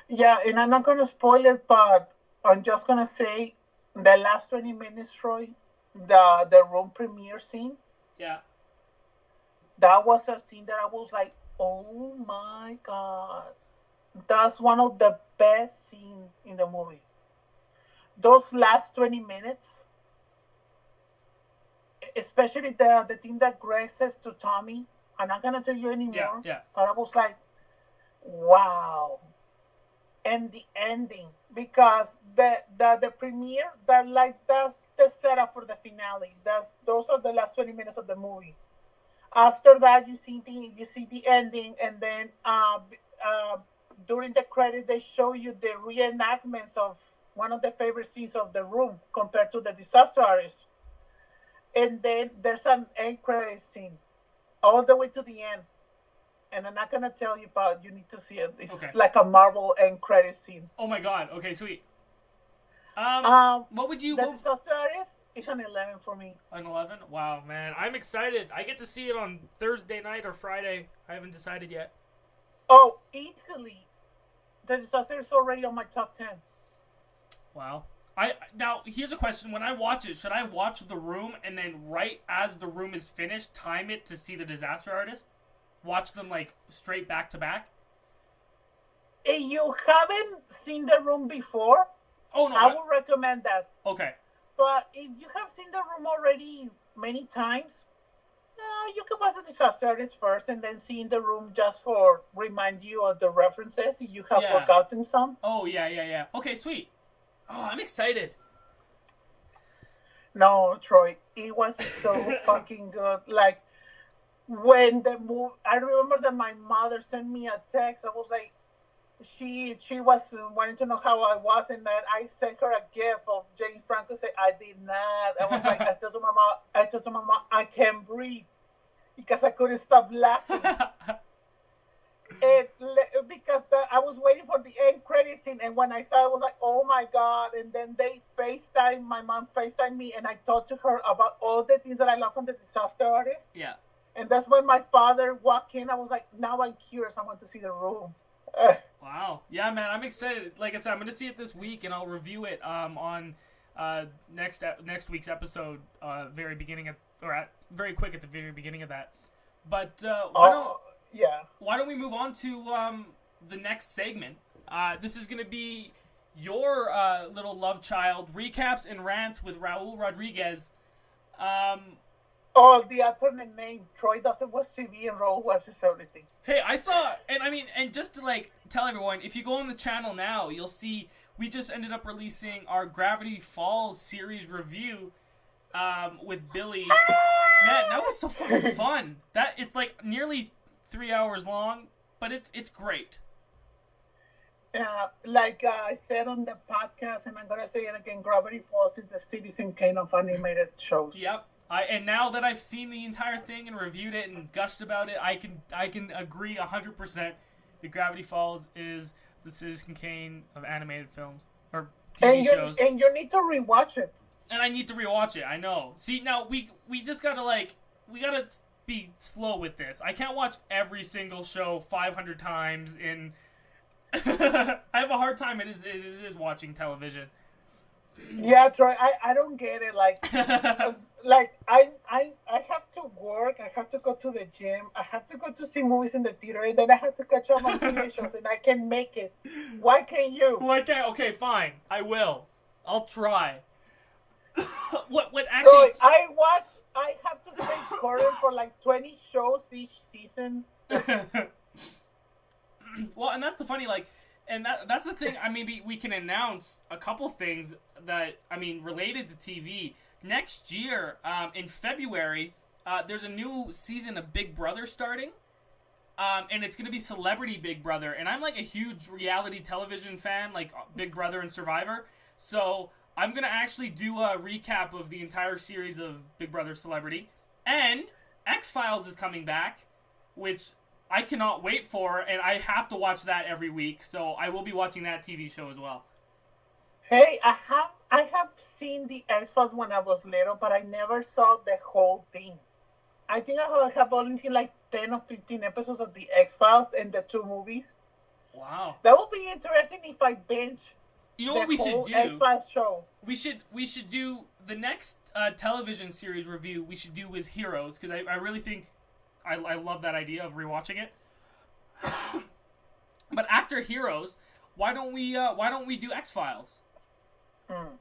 Yeah, and I'm not gonna spoil it, but I'm just gonna say the last 20 minutes, Troy, the Room premiere scene. Yeah. That was a scene that I was like, oh my god, that's one of the best scenes in the movie. Those last 20 minutes, especially the thing that Greg says to Tommy. I'm not gonna tell you anymore. Yeah. But I was like, wow. And the ending, because the premiere, that's the setup for the finale. Those are the last 20 minutes of the movie. After that, you see the ending, and then during the credits, they show you the reenactments of one of the favorite scenes of The Room compared to the Disaster Artist. And then there's an end credit scene all the way to the end. And I'm not going to tell you about. You need to see it. It's like a Marvel end credit scene. Oh my god. Okay, sweet. What would you... The Disaster Artist is an 11 for me. An 11? Wow, man. I'm excited. I get to see it on Thursday night or Friday. I haven't decided yet. Oh, easily. The Disaster is already on my top 10. Wow. Now, here's a question. When I watch it, should I watch The Room and then right as The Room is finished, time it to see The Disaster Artist? Watch them, like, straight back to back? If you haven't seen The Room before, oh no, I would recommend that. Okay. But if you have seen The Room already many times, you can watch The Disaster Artist first and then see The Room just for remind you of the references if you have forgotten some. Oh, yeah. Okay, sweet. Oh, I'm excited. No, Troy, it was so fucking good. Like, when the movie, I remember that my mother sent me a text. I was like, she was wanting to know how I was, and then I sent her a gift of James Franco. Say I did not. I was like, I told my mom, I can't breathe because I couldn't stop laughing. And because I was waiting for the end credit scene, and when I saw it, I was like, oh my god. And then my mom FaceTimed me, and I talked to her about all the things that I love from The Disaster Artist. Yeah. And that's when my father walked in. I was like, now I'm curious. I want to see The Room. Wow. Yeah, man, I'm excited. Like I said, I'm going to see it this week, and I'll review it on next week's episode, very quick at the very beginning of that. But why don't we move on to the next segment? This is going to be your little love child recaps and rants with Raul Rodriguez. The alternate name. Troy doesn't watch TV and Raul watches everything. Hey, I saw, and just to like tell everyone, if you go on the channel now, you'll see we just ended up releasing our Gravity Falls series review with Billy. Man, that was so fucking fun. It's like nearly 3 hours long, but it's great. Like I said on the podcast, and I'm gonna say it again, Gravity Falls is the Citizen Kane of animated shows. Yep. And now that I've seen the entire thing and reviewed it and gushed about it, I can agree 100% that Gravity Falls is the Citizen Kane of animated films or TV shows. And you need to rewatch it. And I need to rewatch it. I know. See, now we just gotta we gotta be slow with this. I can't watch every single show 500 times in. I have a hard time. It is watching television. Yeah, Troy, I don't get it. Like I have to work. I have to go to the gym. I have to go to see movies in the theater, and then I have to catch up on TV shows, and I can make it. Why can't you? Why can't? Okay, fine. I will. I'll try. What actually? Troy, I have to stay current for like 20 shows each season. Well, and that's the funny, and that's the thing. I mean, we can announce a couple things that, related to TV. next year, in February, there's a new season of Big Brother starting. And it's going to be Celebrity Big Brother. And I'm like a huge reality television fan, like Big Brother and Survivor. So I'm going to actually do a recap of the entire series of Big Brother Celebrity. And X-Files is coming back, which I cannot wait for. And I have to watch that every week. So I will be watching that TV show as well. Hey, I have seen the X-Files when I was little, but I never saw the whole thing. I think I have only seen like 10 or 15 episodes of the X-Files and the 2 movies. Wow. That would be interesting if I binge what we should do? X-Files show. We should do the next television series review we should do is Heroes, because I really think I love that idea of rewatching it. But after Heroes, why don't we do X-Files?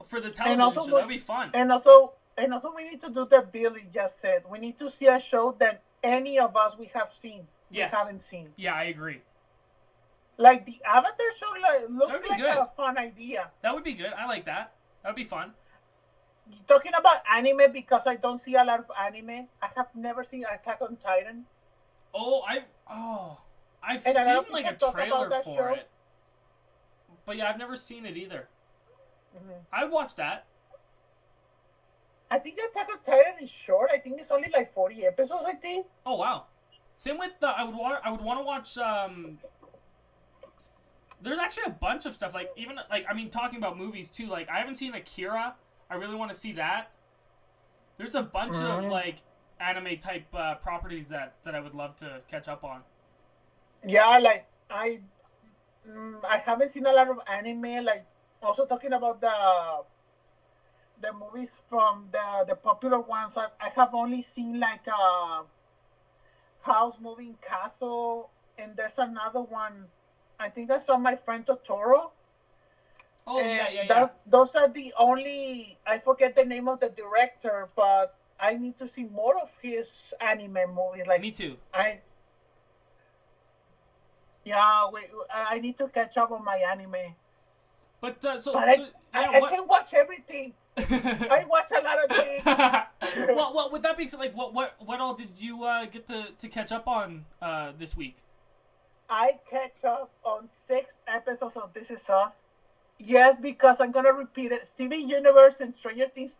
For the television show? That'd be fun. And also we need to do the Billy just said. We need to see a show that any of us we have seen. Yes. We haven't seen. Yeah, I agree. Like the Avatar show looks like good. A fun idea. That would be good. I like that. That would be fun. Talking about anime, because I don't see a lot of anime. I have never seen Attack on Titan. I've seen like a trailer for it. But yeah, I've never seen it either. Mm-hmm. I'd watch that. I think Attack on Titan is short. I think it's only like 40 episodes, I think. Oh, wow. Same with, I would want to watch, there's actually a bunch of stuff, like, even, like, I mean, talking about movies, too, like, I haven't seen Akira. I really want to see that. There's a bunch of, like, anime-type properties that I would love to catch up on. Yeah, like, I haven't seen a lot of anime, like, also talking about the movies from the popular ones. I have only seen like House Moving Castle, and there's another one. I think I saw My Friend Totoro. Oh, yeah. Those are the only. I forget the name of the director, but I need to see more of his anime movies. Like me too. I need to catch up on my anime. But I can watch everything. I watch a lot of things. Well, with that being said, like, what all did you get to catch up on this week? I catch up on 6 episodes of This Is Us. Yes, because I'm gonna repeat it. Steven Universe and Stranger Things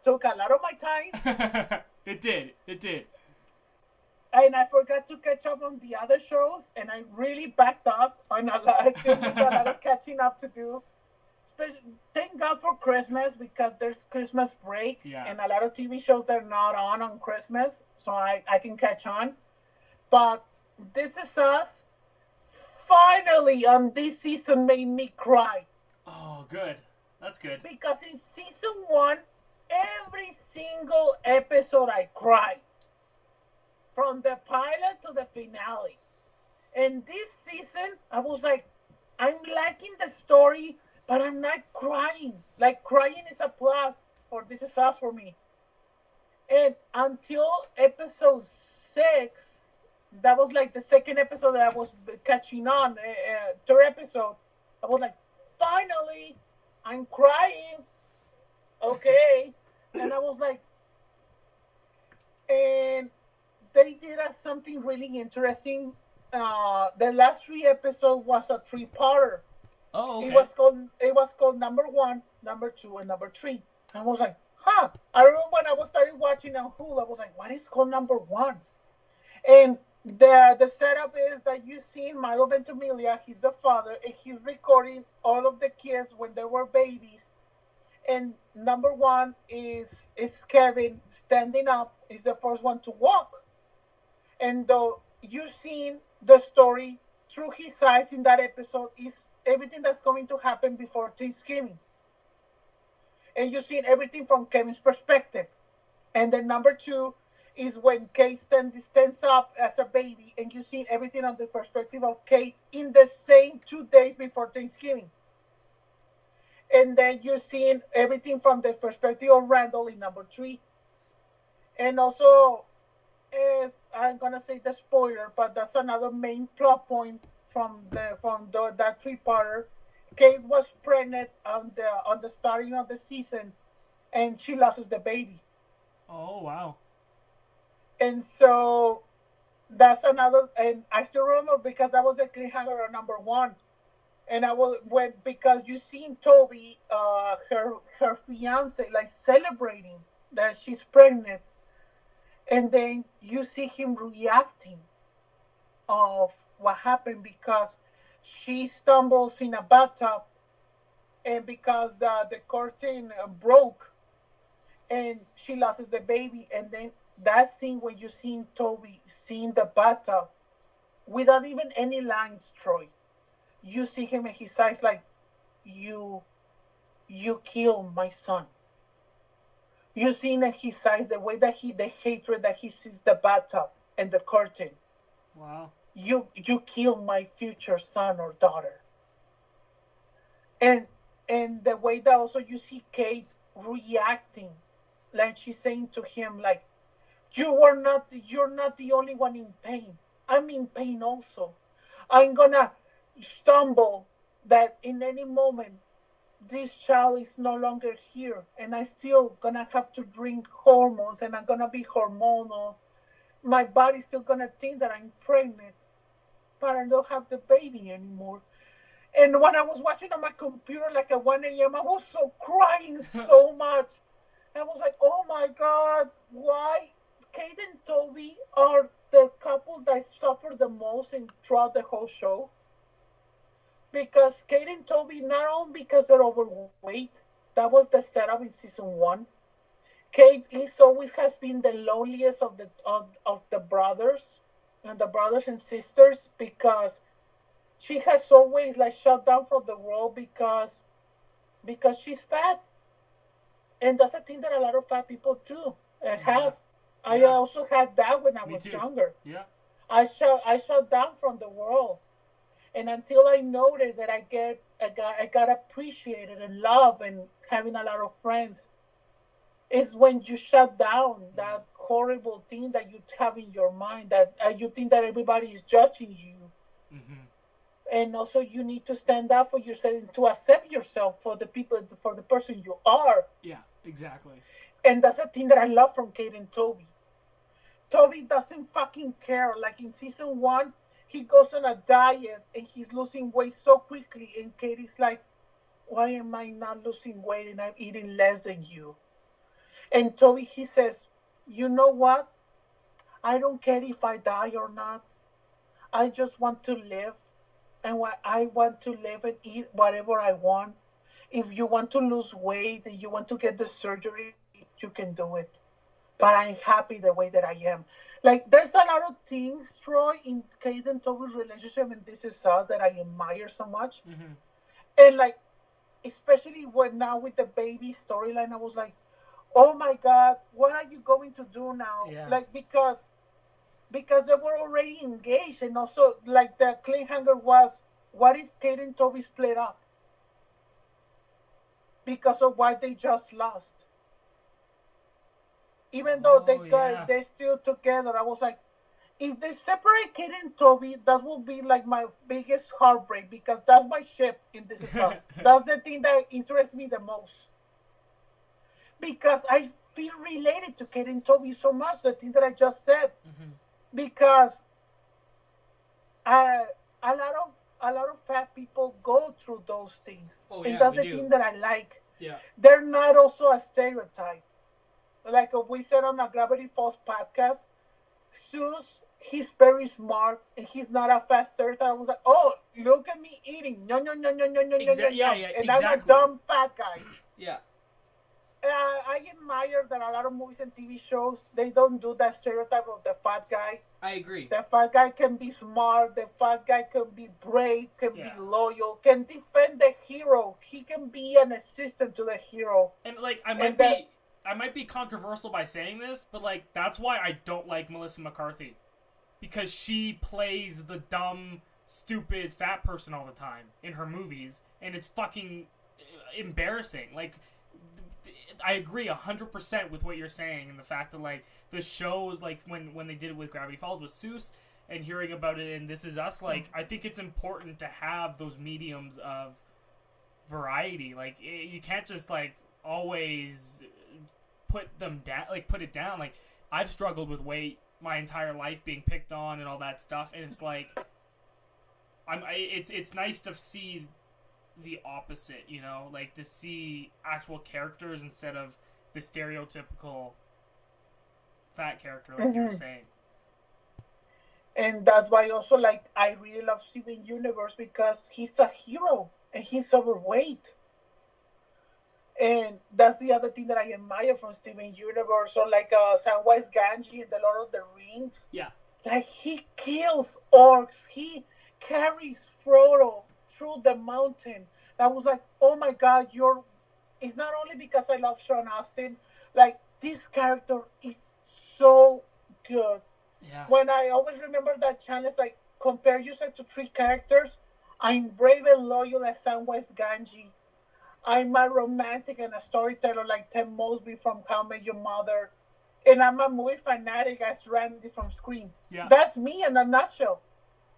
took a lot of my time. It did. And I forgot to catch up on the other shows, and I really backed up on a lot. I still got a lot of catching up to do. Thank God for Christmas, because there's Christmas break, and a lot of TV shows that are not on Christmas, so I can catch on. But This Is Us, finally on this season, made me cry. Oh, good. That's good. Because in season 1, every single episode I cried. From the pilot to the finale. And this season, I was like, I'm liking the story, but I'm not crying. Like, crying is a plus for This Is Us for me. And until episode 6, that was like the second episode that I was catching on, third episode, I was like, finally, I'm crying. Okay. And I was like, and they did something really interesting. The last 3 episodes was a 3-parter. Oh, okay. It was called number 1, number 2, and number 3. I was like, huh. I remember when I was started watching on Hulu, I was like, what is called number 1? And the setup is that you see Milo Ventimiglia, he's the father, and he's recording all of the kids when they were babies. And number 1 is Kevin standing up, is the first one to walk. And though you've seen the story through his eyes in that episode, is everything that's going to happen before Thanksgiving. And you've seen everything from Kevin's perspective. And then number 2 is when Kate stands up as a baby, and you've seen everything on the perspective of Kate in the same 2 days before Thanksgiving. And then you're seeing everything from the perspective of Randall in number 3. And also, I'm gonna say the spoiler, but that's another main plot point from that 3-parter. Kate was pregnant on the starting of the season, and she loses the baby. Oh, wow. And so that's another, and I still remember because that was a cliffhanger number one. And I was when because you seen Toby, her fiance, like celebrating that she's pregnant, and then you see him reacting of what happened because she stumbles in a bathtub, and because the curtain broke, and she loses the baby, and then that scene when you seen Toby seeing the bathtub without even any lines, Troy. You see him in his eyes like, you killed my son. You see in his eyes the way that the hatred that he sees the bathtub and the curtain. Wow. You killed my future son or daughter. And the way that also you see Kate reacting, like she's saying to him, like, you're not the only one in pain. I'm in pain also. I'm gonna stumble that in any moment this child is no longer here, and I still gonna have to drink hormones, and I'm gonna be hormonal. My body's still gonna think that I'm pregnant, but I don't have the baby anymore. And when I was watching on my computer, like at 1 a.m., I was so crying so much. I was like, oh my God, why? Kate and Toby are the couple that suffer the most throughout the whole show. Because Kate and Toby, not only because they're overweight, that was the setup in season one. Kate is always has been the loneliest of the brothers and the brothers and sisters because she has always like shut down from the world because she's fat, and that's a thing that a lot of fat people do have. Yeah. I also had that when I was younger. Yeah, I shut down from the world. And until I noticed that I got appreciated and loved and having a lot of friends, is when you shut down that horrible thing that you have in your mind that you think that everybody is judging you. Mm-hmm. And also you need to stand up for yourself and to accept yourself for the person you are. Yeah, exactly. And that's a thing that I love from Kate and Toby. Toby doesn't fucking care. Like in season one, he goes on a diet and he's losing weight so quickly. And Katie's like, why am I not losing weight and I'm eating less than you? And Toby, he says, you know what? I don't care if I die or not. I just want to live. And I want to live and eat whatever I want. If you want to lose weight and you want to get the surgery, you can do it. But I'm happy the way that I am. Like, there's a lot of things, Troy, in Kate and Toby's relationship, and This Is Us, that I admire so much. Mm-hmm. And, like, especially when now with the baby storyline, I was like, oh, my God, what are you going to do now? Yeah. Like, because they were already engaged. And also, like, the cliffhanger was, what if Kate and Toby split up? Because of what they just lost. Even though they're still together, I was like, if they separate Kate and Toby, that will be like my biggest heartbreak because that's my ship in This Is Us. That's the thing that interests me the most. Because I feel related to Kate and Toby so much, the thing that I just said. Mm-hmm. Because a lot of fat people go through those things. Oh, and that's the thing that I like. Yeah. They're not also a stereotype. Like we said on a Gravity Falls podcast, Zeus, he's very smart and he's not a fat stereotype. I was like, oh, look at me eating. No. And exactly. I'm a dumb fat guy. Yeah. I admire that a lot of movies and TV shows, they don't do that stereotype of the fat guy. I agree. The fat guy can be smart. The fat guy can be brave, can be loyal, can defend the hero. He can be an assistant to the hero. And, like, I might be controversial by saying this, but, like, that's why I don't like Melissa McCarthy. Because she plays the dumb, stupid, fat person all the time in her movies, and it's fucking embarrassing. Like, I agree 100% with what you're saying, and the fact that, like, the shows, like, when they did it with Gravity Falls with Seuss, and hearing about it in This Is Us, like, I think it's important to have those mediums of variety. Like, you can't just, like, always put them down, like put it down. Like I've struggled with weight my entire life, being picked on and all that stuff, and it's like it's nice to see the opposite, you know, like to see actual characters instead of the stereotypical fat character, like you were saying. And that's why also, like, I really love Steven Universe because he's a hero and he's overweight. And that's the other thing that I admire from Steven Universe, or like Samwise Gamgee in The Lord of the Rings. Yeah. Like, he kills orcs. He carries Frodo through the mountain. I was like, oh my God, it's not only because I love Sean Astin. Like, this character is so good. Yeah. When I always remember that challenge, like, compare yourself to 3 characters. I'm brave and loyal as Samwise Gamgee. I'm a romantic and a storyteller like Ted Mosby from How I Met Your Mother. And I'm a movie fanatic as Randy from Scream. Yeah. That's me in a nutshell.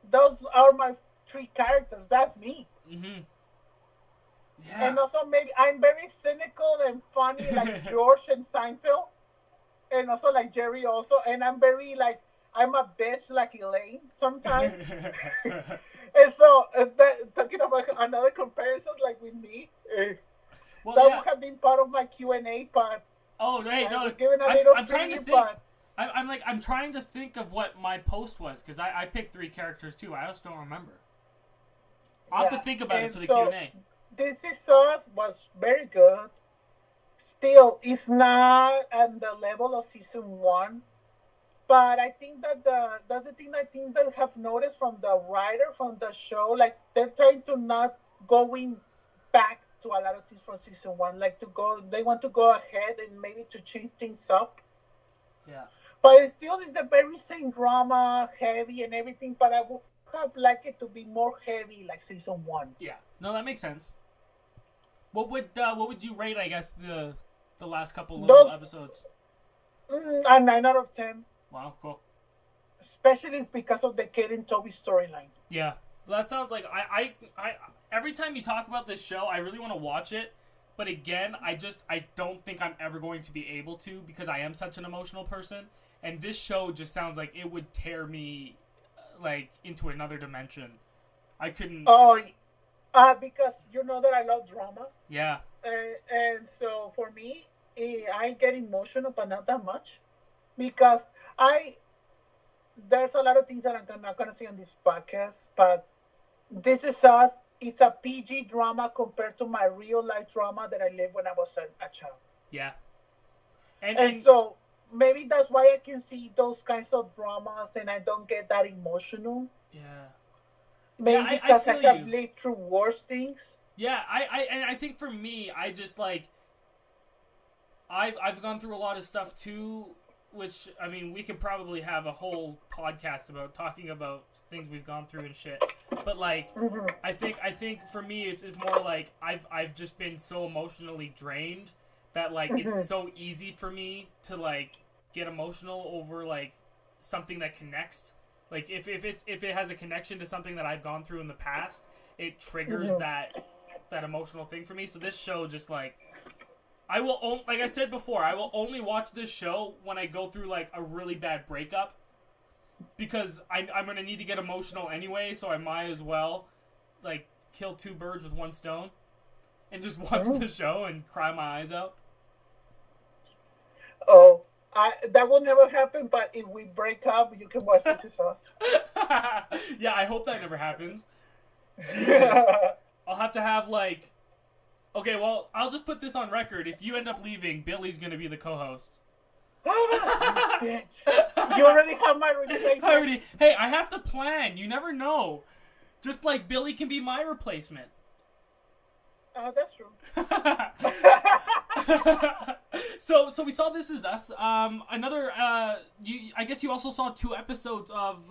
Those are my 3 characters. That's me. Mm-hmm. Yeah. And also, maybe I'm very cynical and funny like George and Seinfeld. And also like Jerry also. And I'm very like, I'm a bitch like Elaine sometimes. And so, talking about another comparison, like with me, well, that yeah. would have been part of my Q&A part. Oh, hey, no, I'm trying to think. I'm trying to think of what my post was, because I picked 3 characters too. I just don't remember. I'll have to think about it for the Q&A. This Is Us was very good. Still, it's not at the level of season 1. But I think that that's the thing I think that I have noticed from the writer from the show. Like, they're trying to not going back to a lot of things from season 1. Like, they want to go ahead and maybe to change things up. Yeah. But it still is the very same drama, heavy and everything. But I would have liked it to be more heavy, like season 1. Yeah. No, that makes sense. What would you rate, I guess, the last couple little episodes? A 9 out of 10. Wow, cool. Especially because of the Kate and Toby storyline. Yeah, well, that sounds like I every time you talk about this show, I really want to watch it, but again, I don't think I'm ever going to be able to because I am such an emotional person, and this show just sounds like it would tear me like into another dimension. I couldn't. Oh, because you know that I love drama. Yeah. And so for me, I get emotional, but not that much. Because there's a lot of things that I'm not going to say on this podcast, but This Is Us is a PG drama compared to my real life drama that I lived when I was a child. Yeah. And so maybe that's why I can see those kinds of dramas and I don't get that emotional. Yeah. Maybe because I have lived through worse things. Yeah, I think for me, I just like, I've gone through a lot of stuff too, which, I mean, we could probably have a whole podcast about talking about things we've gone through and shit. But like, I think for me, it's more like I've just been so emotionally drained that like it's so easy for me to like get emotional over like something that connects. Like if it has a connection to something that I've gone through in the past, it triggers that emotional thing for me. So this show just like, like I said before, I will only watch this show when I go through like a really bad breakup, because I'm gonna need to get emotional anyway. So I might as well like kill 2 birds with 1 stone and just watch the show and cry my eyes out. Oh, that will never happen. But if we break up, you can watch This Is Us. Yeah, I hope that never happens. Jesus. I'll have to have like. Okay, well, I'll just put this on record. If you end up leaving, Billy's gonna be the co-host. Bitch. You already have my replacement. Hey, I have to plan. You never know. Just like Billy can be my replacement. Oh, that's true. So we saw This Is Us. Another. I guess you also saw 2 episodes of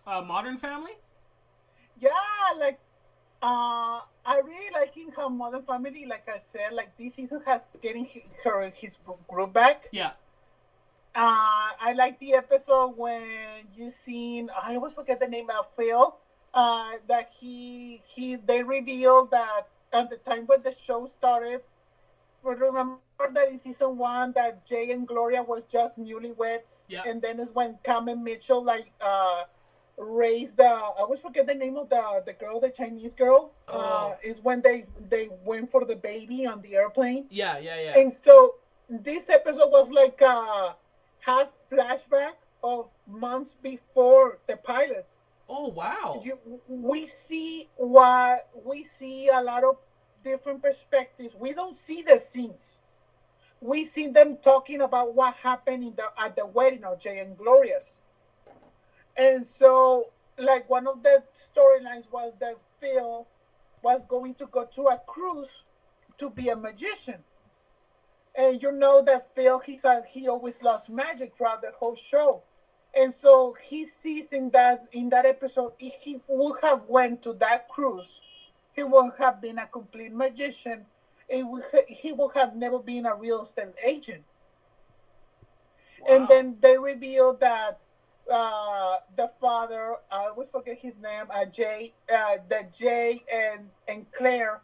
Modern Family. Yeah, like. I really liking how Modern Family, like I said, like this season has getting his group back. Yeah. I like the episode when you seen, I always forget the name of Phil, that they revealed that at the time when the show started, remember that in season one that Jay and Gloria was just newlyweds, Yeah. and then is when Cam and Mitchell like raised the, I always forget the name of the girl, the Chinese girl. Is when they went for the baby on the airplane. Yeah, yeah, yeah. And so this episode was like a half flashback of months before the pilot. Oh, wow. We see a lot of different perspectives. We don't see the scenes. We see them talking about what happened at the wedding of Jay and Gloria's. And so, like, one of the storylines was that Phil was going to go to a cruise to be a magician. And you know that Phil, he always lost magic throughout the whole show. And so he sees in that episode, if he would have went to that cruise, he would have been a complete magician. He would have never been a real estate agent. Wow. And then they revealed that the father, I always forget his name, Jay, that Jay and Claire,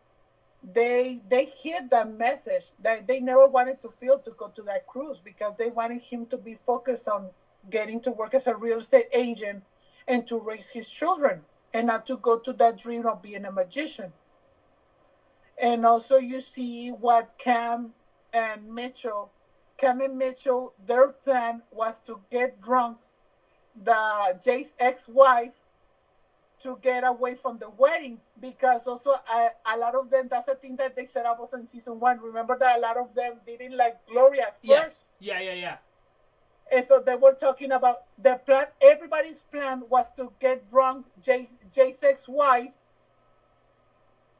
they hid that message that they never wanted to Phil to go to that cruise because they wanted him to be focused on getting to work as a real estate agent and to raise his children and not to go to that dream of being a magician. And also you see what Cam and Mitchell, their plan was to get drunk, Jay's ex-wife, to get away from the wedding, because also a lot of them, that's a thing that they set up also in season one. Remember that a lot of them didn't like Gloria at first? Yes. Yeah. And so they were talking about their plan. Everybody's plan was to get drunk Jay's ex-wife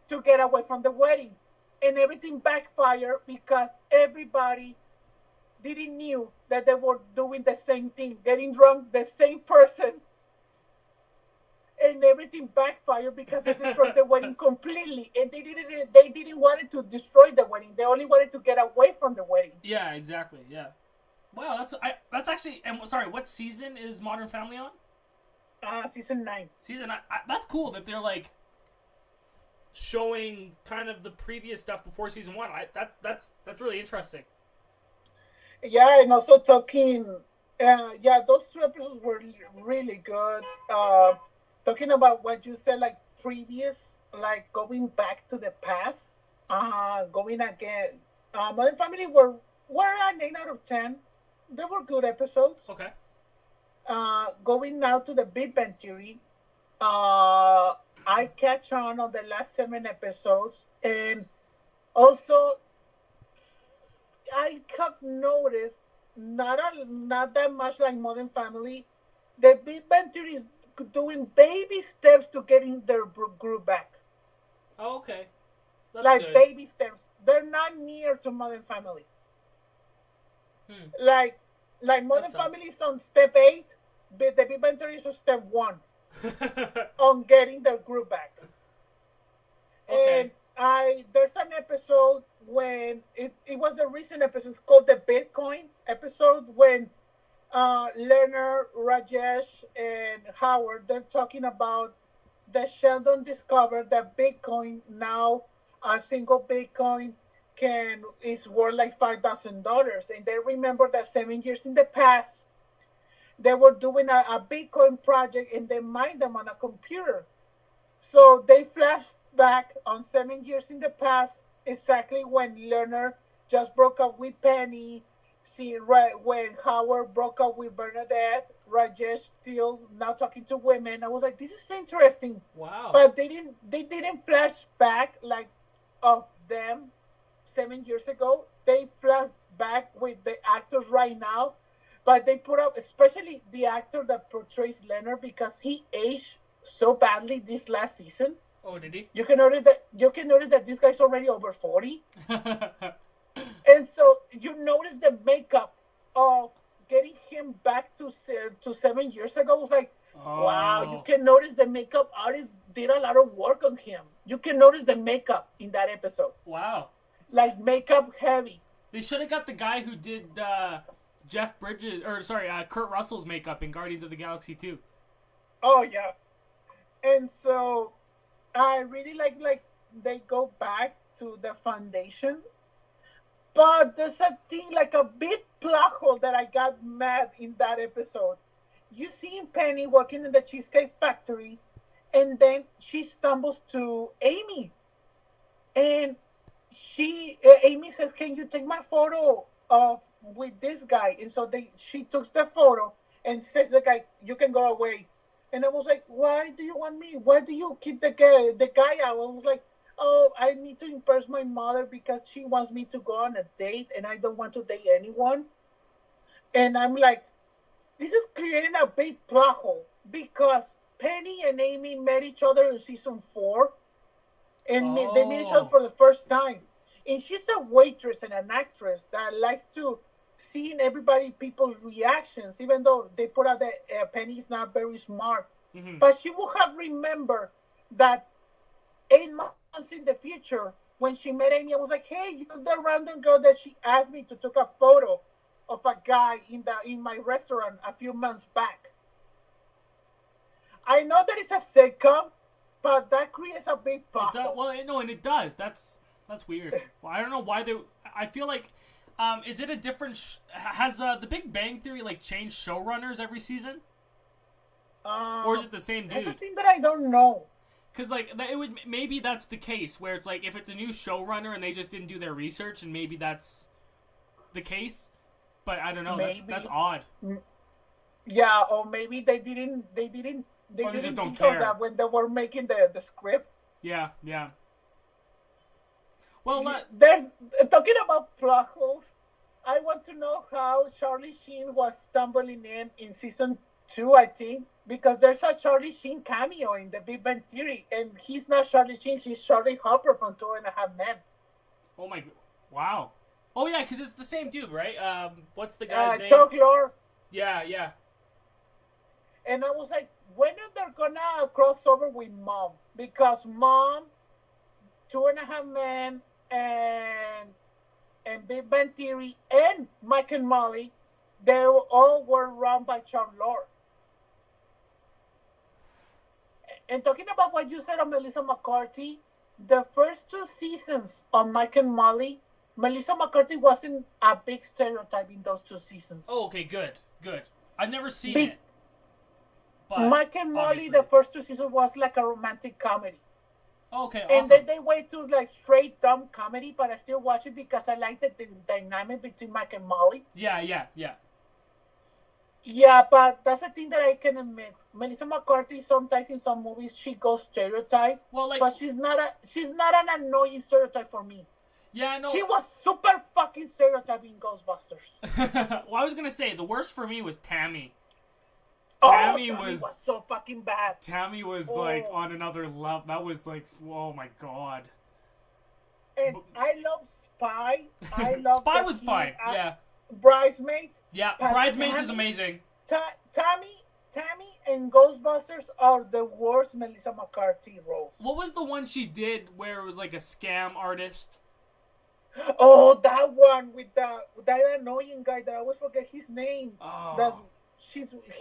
to get away from the wedding. And everything backfired because everybody didn't knew that they were doing the same thing, getting drunk, the same person. And everything backfired because they destroyed the wedding completely. And they didn't want to destroy the wedding. They only wanted to get away from the wedding. Yeah, exactly. Yeah. Wow, that's actually. And sorry, what season is Modern Family on? Season 9. Season 9. That's cool that they're like showing kind of the previous stuff before season 1. That's really interesting. Yeah, and also talking. Those 2 episodes were really good. Talking about what you said, like previous, like going back to the past, going again. Modern Family were an 8 out of 10. They were good episodes. Okay. Going now to the Big Bang Theory, I catch on the last 7 episodes, and also I have noticed not that much like Modern Family. The Big Bang Theory is doing baby steps to getting their group back. Oh, okay. That's like good. Baby steps. They're not near to Modern Family. Like Modern Family is on step 8, but the Big Bang Theory is on step 1 on getting their group back. Okay. And there's an episode when it was a recent episode, it's called the Bitcoin episode, when Leonard, Rajesh, and Howard, they're talking about that Sheldon discovered that Bitcoin now, a single Bitcoin is worth like $5,000. And they remember that 7 years in the past, they were doing a Bitcoin project and they mined them on a computer. So they flash back on 7 years in the past, exactly when Leonard just broke up with Penny, when Howard broke up with Bernadette, Rajesh still now talking to women. I was like, this is interesting. Wow. But they didn't flash back like of them 7 years ago. They flash back with the actors right now, but they put up, especially the actor that portrays Leonard, because he aged so badly this last season. Oh, did he? You can notice that this guy's already over 40. And so you notice the makeup of getting him back to 7 years ago. It was like, wow, you can notice the makeup artist did a lot of work on him. You can notice the makeup in that episode. Wow. Like makeup heavy. They should have got the guy who did Kurt Russell's makeup in Guardians of the Galaxy 2. Oh, yeah. And so I really like they go back to the foundation. But there's a thing, like a big plot hole that I got mad in that episode. You see Penny working in the Cheesecake Factory, and then she stumbles to Amy. And Amy says, "Can you take my photo of with this guy?" And so she took the photo and says, "The guy, you can go away." And I was like, "Why do you want me? Why do you keep the guy out?" I was like, "Oh, I need to impress my mother because she wants me to go on a date, and I don't want to date anyone." And I'm like, this is creating a big plot hole because Penny and Amy met each other in season 4, and they meet each other for the first time. And she's a waitress and an actress that likes to seeing people's reactions, even though they put out that Penny's not very smart. Mm-hmm. But she would have remembered that 8 months in the future, when she met Amy, I was like, "Hey, you're the random girl that she asked me to take a photo of a guy in my restaurant a few months back." I know that it's a sitcom, but that creates a big problem. Well, no, and it does. That's weird. Well, I don't know why they. I feel like, is it a different? Has the Big Bang Theory like changed showrunners every season, or is it the same dude? That's a thing that I don't know. Because like maybe that's the case where it's like if it's a new showrunner and they just didn't do their research, and maybe that's the case. But I don't know. That's odd. Yeah, or maybe they didn't just don't think care of that when they were making the script. Yeah. Well, there's talking about plot holes. I want to know how Charlie Sheen was stumbling in season 2, I think, because there's a Charlie Sheen cameo in the Big Bang Theory, and he's not Charlie Sheen, he's Charlie Hopper from 2.5 Men. Oh my, wow. Oh yeah, because it's the same dude, right? What's the guy's name? Chuck Lorre. Yeah. And I was like, when are they gonna cross over with Mom? Because Mom, 2.5 Men, and Big Bang Theory, and Mike and Molly, they all were run by Chuck Lorre. And talking about what you said on Melissa McCarthy, the first 2 seasons on Mike and Molly, Melissa McCarthy wasn't a big stereotype in those 2 seasons. Oh, okay, good. I've never seen it. Mike and Molly, the first 2 seasons was like a romantic comedy. Oh, okay, awesome. And then they went to like straight dumb comedy, but I still watch it because I like the dynamic between Mike and Molly. Yeah. Yeah, but that's a thing that I can admit. Melissa McCarthy, sometimes in some movies, she goes stereotype. Well, like, but she's not an annoying stereotype for me. Yeah, no. She was super fucking stereotyping Ghostbusters. Well, I was gonna say the worst for me was Tammy. Tammy was so fucking bad. Tammy was like on another level. That was like, oh my god. And I love Spy. Spy was fine. Yeah. Bridesmaids. Yeah, Bridesmaids is amazing. Tammy and Ghostbusters are the worst Melissa McCarthy roles. What was the one she did where it was like a scam artist? Oh, that one with that annoying guy that I always forget his name. Oh.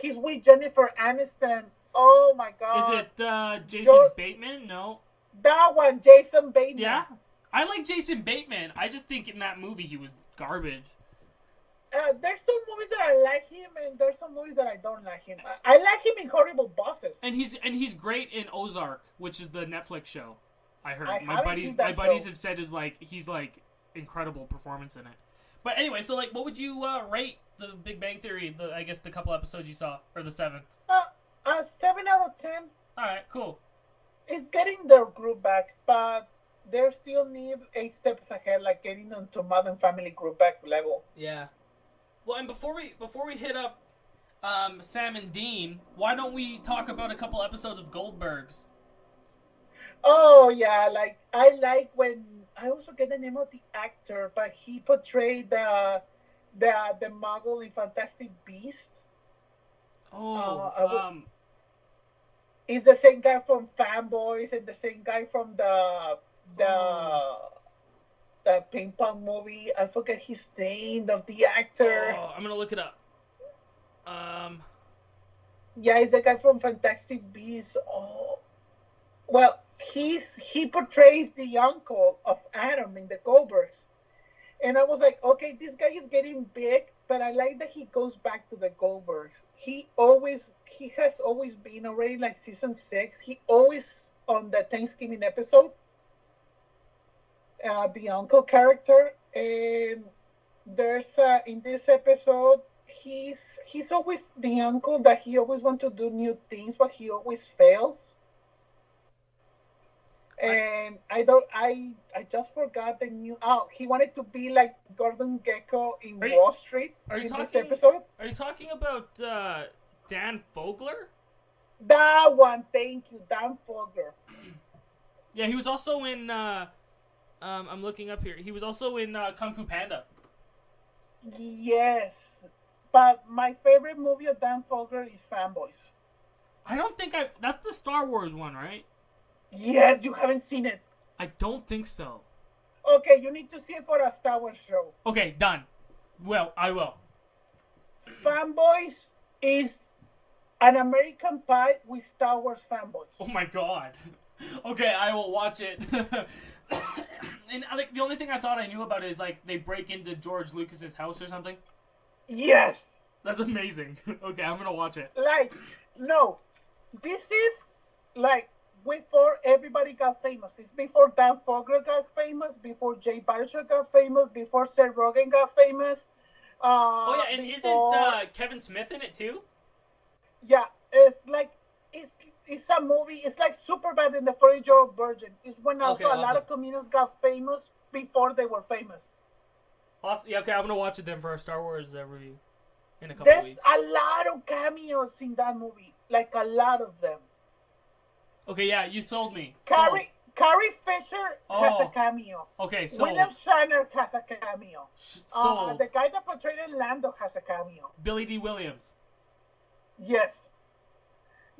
He's with Jennifer Aniston. Oh my god. Is it Jason Bateman? No. That one, Jason Bateman. Yeah. I like Jason Bateman. I just think in that movie he was garbage. There's some movies that I like him, and there's some movies that I don't like him. I like him in Horrible Bosses. And he's great in Ozark, which is the Netflix show. I heard my buddies have said he's like incredible performance in it. But anyway, so like, what would you rate the Big Bang Theory? I guess the couple episodes you saw, or the 7. 7 out of 10. All right, cool. It's getting their group back, but they still need 8 steps ahead, like getting onto Modern Family group back level. Yeah. Well, and before we hit up Sam and Dean, why don't we talk about a couple episodes of Goldbergs? Oh yeah, like I like when I also get the name of the actor, but he portrayed the Muggle in Fantastic Beasts. Oh, it's the same guy from Fanboys and the same guy from the ping pong movie. I forget his name of the actor. Oh, I'm gonna look it up. Yeah, he's the guy from Fantastic Beasts. Oh, well, he portrays the uncle of Adam in the Goldbergs, And I was like, okay, this guy is getting big, but I like that he goes back to the Goldbergs. He has always been already like season 6. He always on the Thanksgiving episode, the uncle character, and there's in this episode he's always the uncle that he always wants to do new things, but he always fails. And I just forgot the new. Oh, he wanted to be like Gordon Gekko in Wall Street this episode. Are you talking about Dan Fogler? That one, thank you, Dan Fogler. Yeah, he was also in. I'm looking up here. He was also in Kung Fu Panda. Yes, but my favorite movie of Dan Fogler is Fanboys. I don't think that's the Star Wars one, right? Yes, you haven't seen it. I don't think so. Okay, you need to see it for a Star Wars show. Okay, done. Well, I will. Fanboys is an American Pie with Star Wars fanboys. Oh my god. Okay, I will watch it. And like the only thing I thought I knew about it is like they break into George Lucas's house or something. Yes. That's amazing. Okay, I'm gonna watch it. Like, no, this is like before everybody got famous. It's before Dan Fogler got famous, before Jay Baruchel got famous, before Seth Rogen got famous. Oh yeah, and isn't Kevin Smith in it too? Yeah, it's like it's a movie. It's like Superbad in the 40-Year-Old Virgin. It's when also a lot of comedians got famous before they were famous. Awesome. Yeah, okay, I'm gonna watch it then for our Star Wars review in a couple weeks. There's a lot of cameos in that movie, like a lot of them. Okay, yeah, you sold me. Carrie Fisher has a cameo. Okay, sold. William Shatner has a cameo. Sold. The guy that portrayed Lando has a cameo. Billy D. Williams. Yes.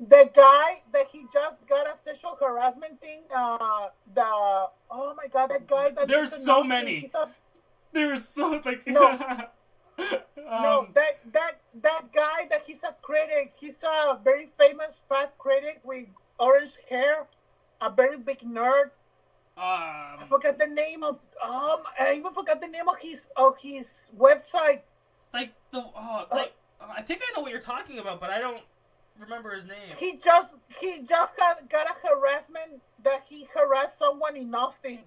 The guy that he just got a sexual harassment thing, oh my god, that guy that there's so many. There's so like no, no, that guy that he's a critic. He's a very famous fat critic with orange hair, a very big nerd. I forgot the name of. I even forgot the name of his website. Like I think I know what you're talking about, but I don't remember his name. He just got a harassment that he harassed someone in Austin.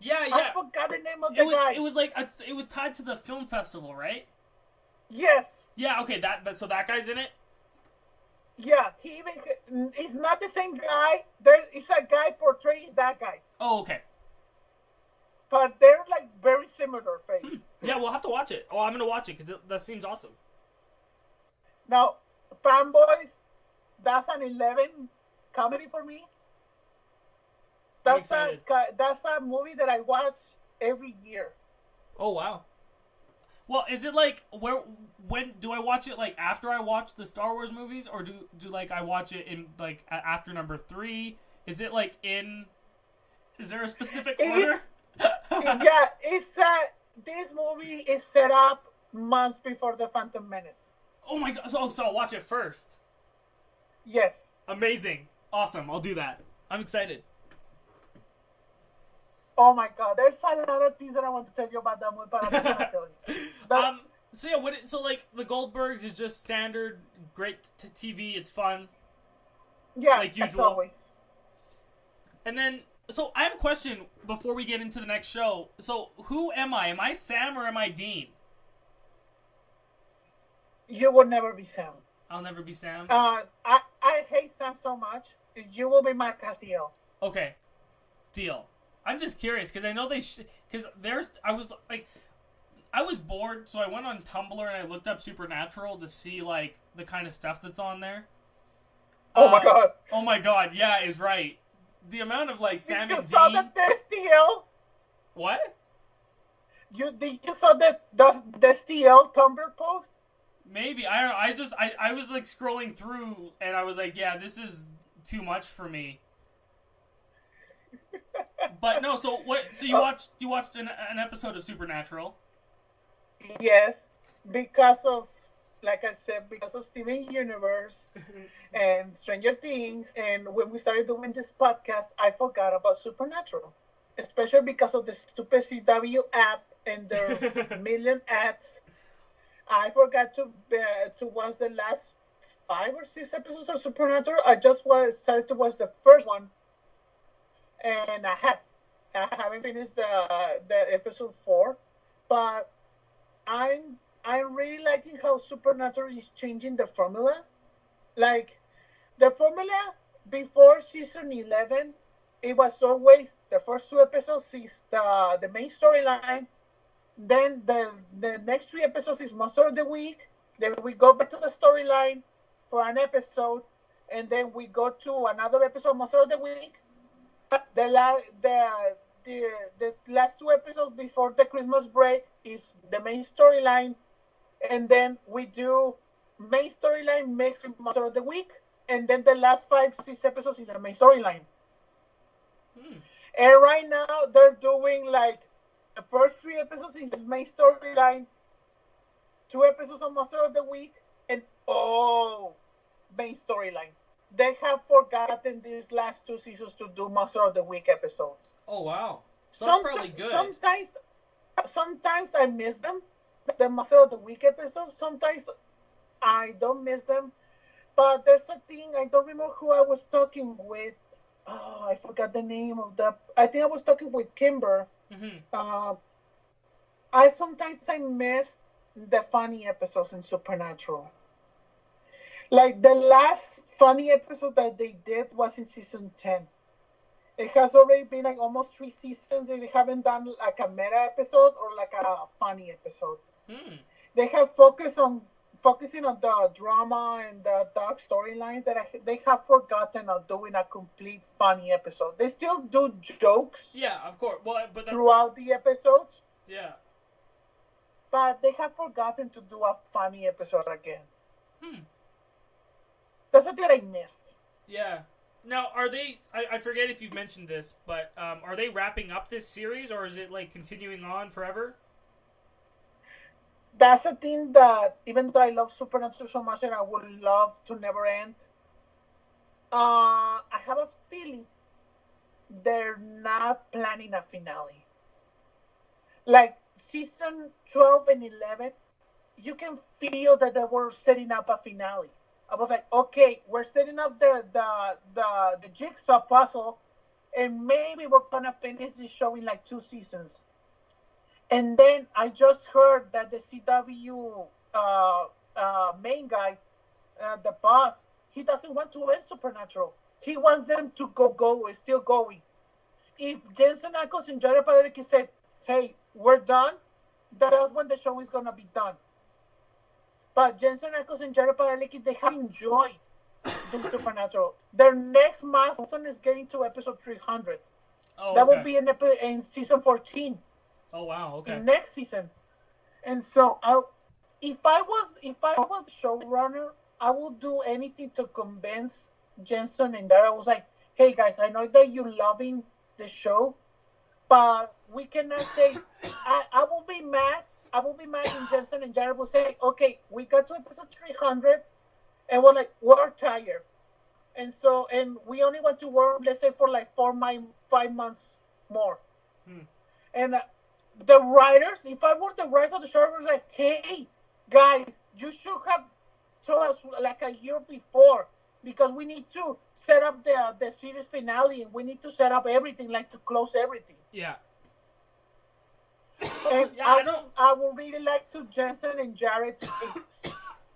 Yeah. I forgot the name of the guy. It was like it was tied to the film festival, right? Yes. Yeah. Okay. So that guy's in it. Yeah. He's not the same guy. It's a guy portraying that guy. Oh, okay. But they're like very similar face. Yeah, we'll have to watch it. Oh, I'm gonna watch it because that seems awesome. Now, Fanboys, that's an 11 comedy for me. That's a movie that I watch every year. Oh wow. Well, is it like when do I watch it? Like after I watch the Star Wars movies, or do like I watch it in like after number 3? Is it like in? Is there a specific order? Yeah, it's that this movie is set up months before the Phantom Menace. Oh my god! So I'll watch it first. Yes. Amazing! Awesome! I'll do that. I'm excited. Oh my god! There's a lot of things that I want to tell you about that movie, but I'm not gonna tell you. So yeah, so like the Goldbergs is just standard, great TV. It's fun. Yeah, like usual. As always. And then, so I have a question before we get into the next show. So who am I? Am I Sam or am I Dean? You will never be Sam. I'll never be Sam. I hate Sam so much. You will be Mike Castiel. Okay, deal. I'm just curious because I know I was bored, so I went on Tumblr and I looked up Supernatural to see like the kind of stuff that's on there. Oh my god! Oh my god! Yeah, is right. The amount of like Sam and Dean. You saw the STL? What? You saw the STL Tumblr post? Maybe I was like scrolling through and I was like, yeah, this is too much for me. But no, so what? So you watched an episode of Supernatural? Yes, because of, like I said, because of Steven Universe and Stranger Things, and when we started doing this podcast, I forgot about Supernatural. especially because of the stupid CW app and their million ads. I forgot to watch the last 5 or 6 episodes of Supernatural. I just started to watch the first one, and I haven't finished the episode 4, but I'm really liking how Supernatural is changing the formula. Like the formula before season 11, it was always the first 2 episodes is the main storyline. Then the next 3 episodes is Monster of the Week. Then we go back to the storyline for an episode, and then we go to another episode of Monster of the Week. The the last 2 episodes before the Christmas break is the main storyline, and then we do main storyline mixed with Monster of the Week, and then the last 5, 6 episodes is the main storyline. Hmm. And right now they're doing like the first 3 episodes is main storyline, 2 episodes of Monster of the Week, and all main storyline. They have forgotten these last 2 seasons to do Monster of the Week episodes. Oh wow, so that's probably good. Sometimes I miss them, the Monster of the Week episodes. Sometimes I don't miss them. But there's a thing, I don't remember who I was talking with. Oh, I forgot the name of the. I think I was talking with Kimber. Mm-hmm. I miss the funny episodes in Supernatural. Like the last funny episode that they did was in season 10. It has already been like almost 3 seasons. They haven't done like a meta episode or like a funny episode. Hmm. They have focusing on the drama and the dark storylines they have forgotten of doing a complete funny episode. They still do jokes. Yeah, of course. Well, but throughout the episodes. Yeah. But they have forgotten to do a funny episode again. Hmm. That's a thing I missed. Yeah. Now, are they? I forget if you've mentioned this, but are they wrapping up this series, or is it like continuing on forever? That's a thing that, even though I love Supernatural so much and I would love to never end, I have a feeling they're not planning a finale. Like season 12 and 11, you can feel that they were setting up a finale. I was like, okay, we're setting up the jigsaw puzzle, and maybe we're gonna finish this show in like 2 seasons. And then I just heard that the CW main guy, the boss, he doesn't want to end Supernatural. He wants them to go, still going. If Jensen Ackles and Jared Padalecki said, hey, we're done, that's when the show is gonna be done. But Jensen Ackles and Jared Padalecki, they have enjoyed doing Supernatural. Their next milestone is getting to episode 300. Oh, that okay. will be in season 14. Oh wow! Okay. In next season, and so if I was the showrunner, I would do anything to convince Jensen and Dara. I was like, hey guys, I know that you're loving the show, but we cannot say. I will be mad. I will be mad, and Jensen and Jared will say, okay, we got to episode 300, and we're like, we're tired. And we only want to work, let's say, for like 5 months more. And the writers, if I were the writers of the show, I was like, hey, guys, you should have told us like a year before, because we need to set up the series finale, and we need to set up everything, like to close everything. Yeah. And yeah, I would really like to Jensen and Jared to say,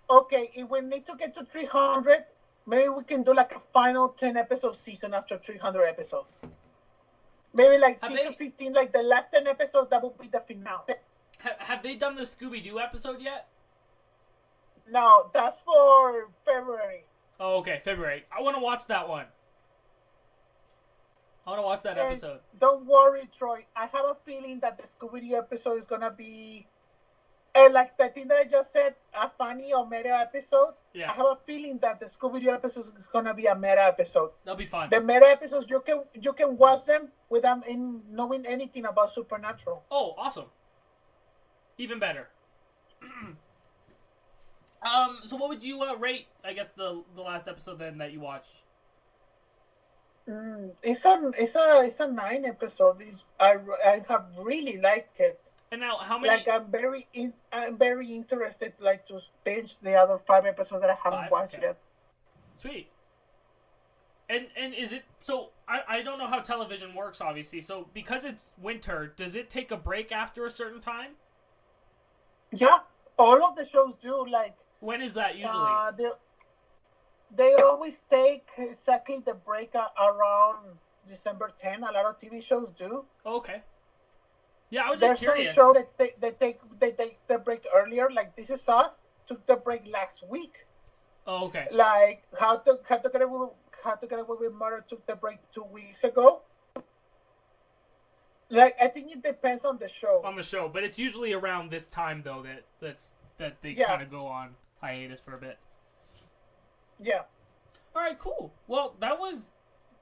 okay, if we need to get to 300, maybe we can do like a final 10 episode season after 300 episodes. Maybe like season 15, like the last 10 episodes, that will be the finale. Have they done the Scooby-Doo episode yet? No, that's for February. Oh, okay, February. I want to watch that one. I want to watch that episode. Don't worry, Troy. I have a feeling that the Scooby-Doo episode is going to be, like the thing that I just said, a funny or meta episode. Yeah. I have a feeling that the Scooby-Doo episode is going to be a meta episode. That'll be fun. The meta episodes, you can watch them without knowing anything about Supernatural. Oh, awesome. Even better. So what would you rate, I guess, the last episode then that you watched? It's a 9 episode. I have really liked it. And now, how many? Like I'm very interested, like, to binge the other 5 episodes that I haven't Five? watched Okay. yet. Sweet. And is it so? I don't know how television works, obviously. So because it's winter, does it take a break after a certain time? Yeah, all of the shows do. Like, When is that usually? they always take exactly the break around December 10. A lot of TV shows do. Oh, okay. Yeah, I was There's just curious. some shows that take the break earlier. Like This Is Us took the break last week. Oh, okay. Like How to Get Away with Murder took the break 2 weeks ago. Like, I think it depends on the show. On the show, but it's usually around this time though that they Yeah. kind of go on hiatus for a bit. Yeah. All right, cool. Well, that was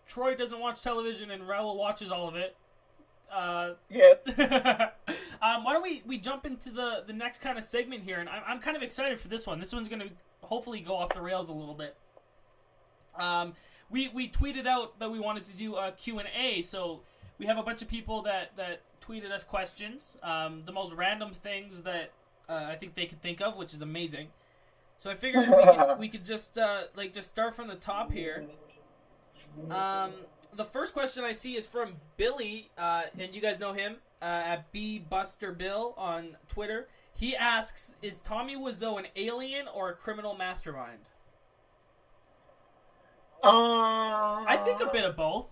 Troy doesn't watch television and Raul watches all of it. Yes. Why don't we jump into the next kind of segment here, and I'm kind of excited for this one. This one's gonna hopefully go off the rails a little bit. We tweeted out that we wanted to do a Q&A, so we have a bunch of people that tweeted us questions, the most random things that I think they could think of, which is amazing. So I figured we could just just start from the top here. The first question I see is from Billy, and you guys know him at BBusterBill on Twitter. He asks, is Tommy Wiseau an alien or a criminal mastermind? I think a bit of both.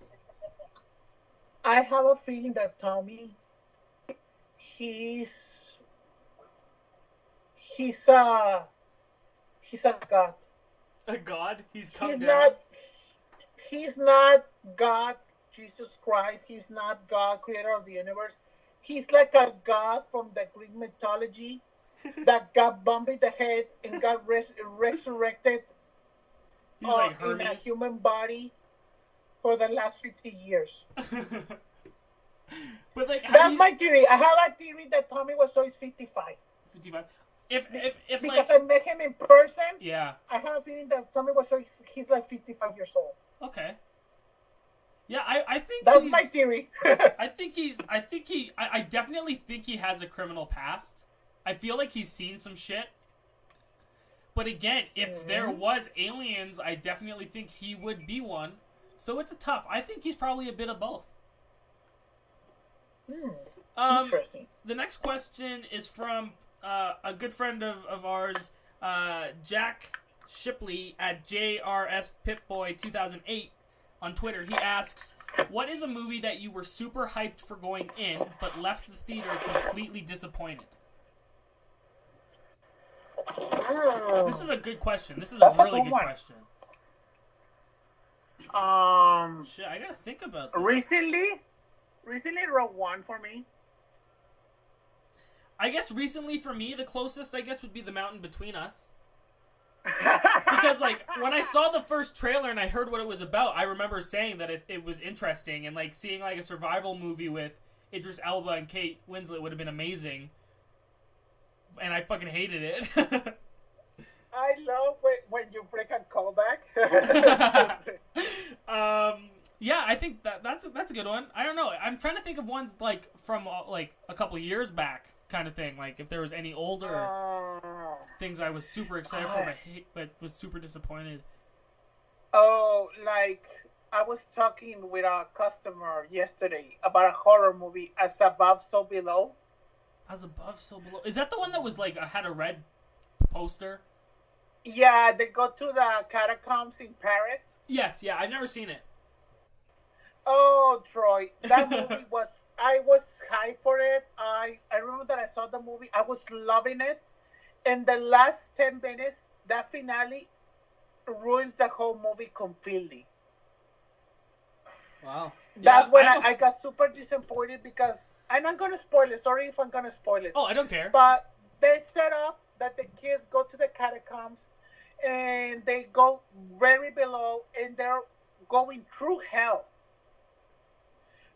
I have a feeling that Tommy, he's a god. A god? He's come He's down. He's not God, Jesus Christ. He's not God, creator of the universe. He's like a god from the Greek mythology that got bumped in the head and got resurrected He's like in a Hermes. human body for the last 50 years. But like, That's my theory. I have a theory that Tommy Wiseau is 55. 55. If Because like, I met him in person, yeah. I have a feeling that Tommy Wiseau, he's like 55 years old. Okay. Yeah, I think That's he's, my theory. I definitely think he has a criminal past. I feel like he's seen some shit. But again, if there was aliens, I definitely think he would be one. So it's a tough. I think he's probably a bit of both. Interesting. The next question is from a good friend of ours, Jack Shipley at JRSPipboy2008 on Twitter. He asks, what is a movie that you were super hyped for going in, but left the theater completely disappointed? This is a good question. This is That's a a really good good one. question. Shit, I gotta think about this. Recently wrote one for me. I guess recently for me, the closest I guess would be The Mountain Between Us. Because like when I saw the first trailer and I heard what it was about, I remember saying that it was interesting, and like seeing like a survival movie with Idris Elba and Kate Winslet would have been amazing. And I fucking hated it. I love when you break a callback. Yeah, I think that's a good one. I don't know. I'm trying to think of ones like from like a couple years back, kind of thing. Like if there was any older things I was super excited for, but was super disappointed. Oh, like I was talking with a customer yesterday about a horror movie, As Above, So Below. As Above, So Below. Is that the one that was like had a red poster? Yeah, they go to the catacombs in Paris. Yes, yeah. I've never seen it. Oh, Troy, that movie I was hyped for it. I remember that I saw the movie. I was loving it. And the last 10 minutes, that finale ruins the whole movie completely. Wow. That's when I got super disappointed because I'm not going to spoil it. Sorry if I'm going to spoil it. Oh, I don't care. But they set up that the kids go to the catacombs and they go very below and they're going through hell.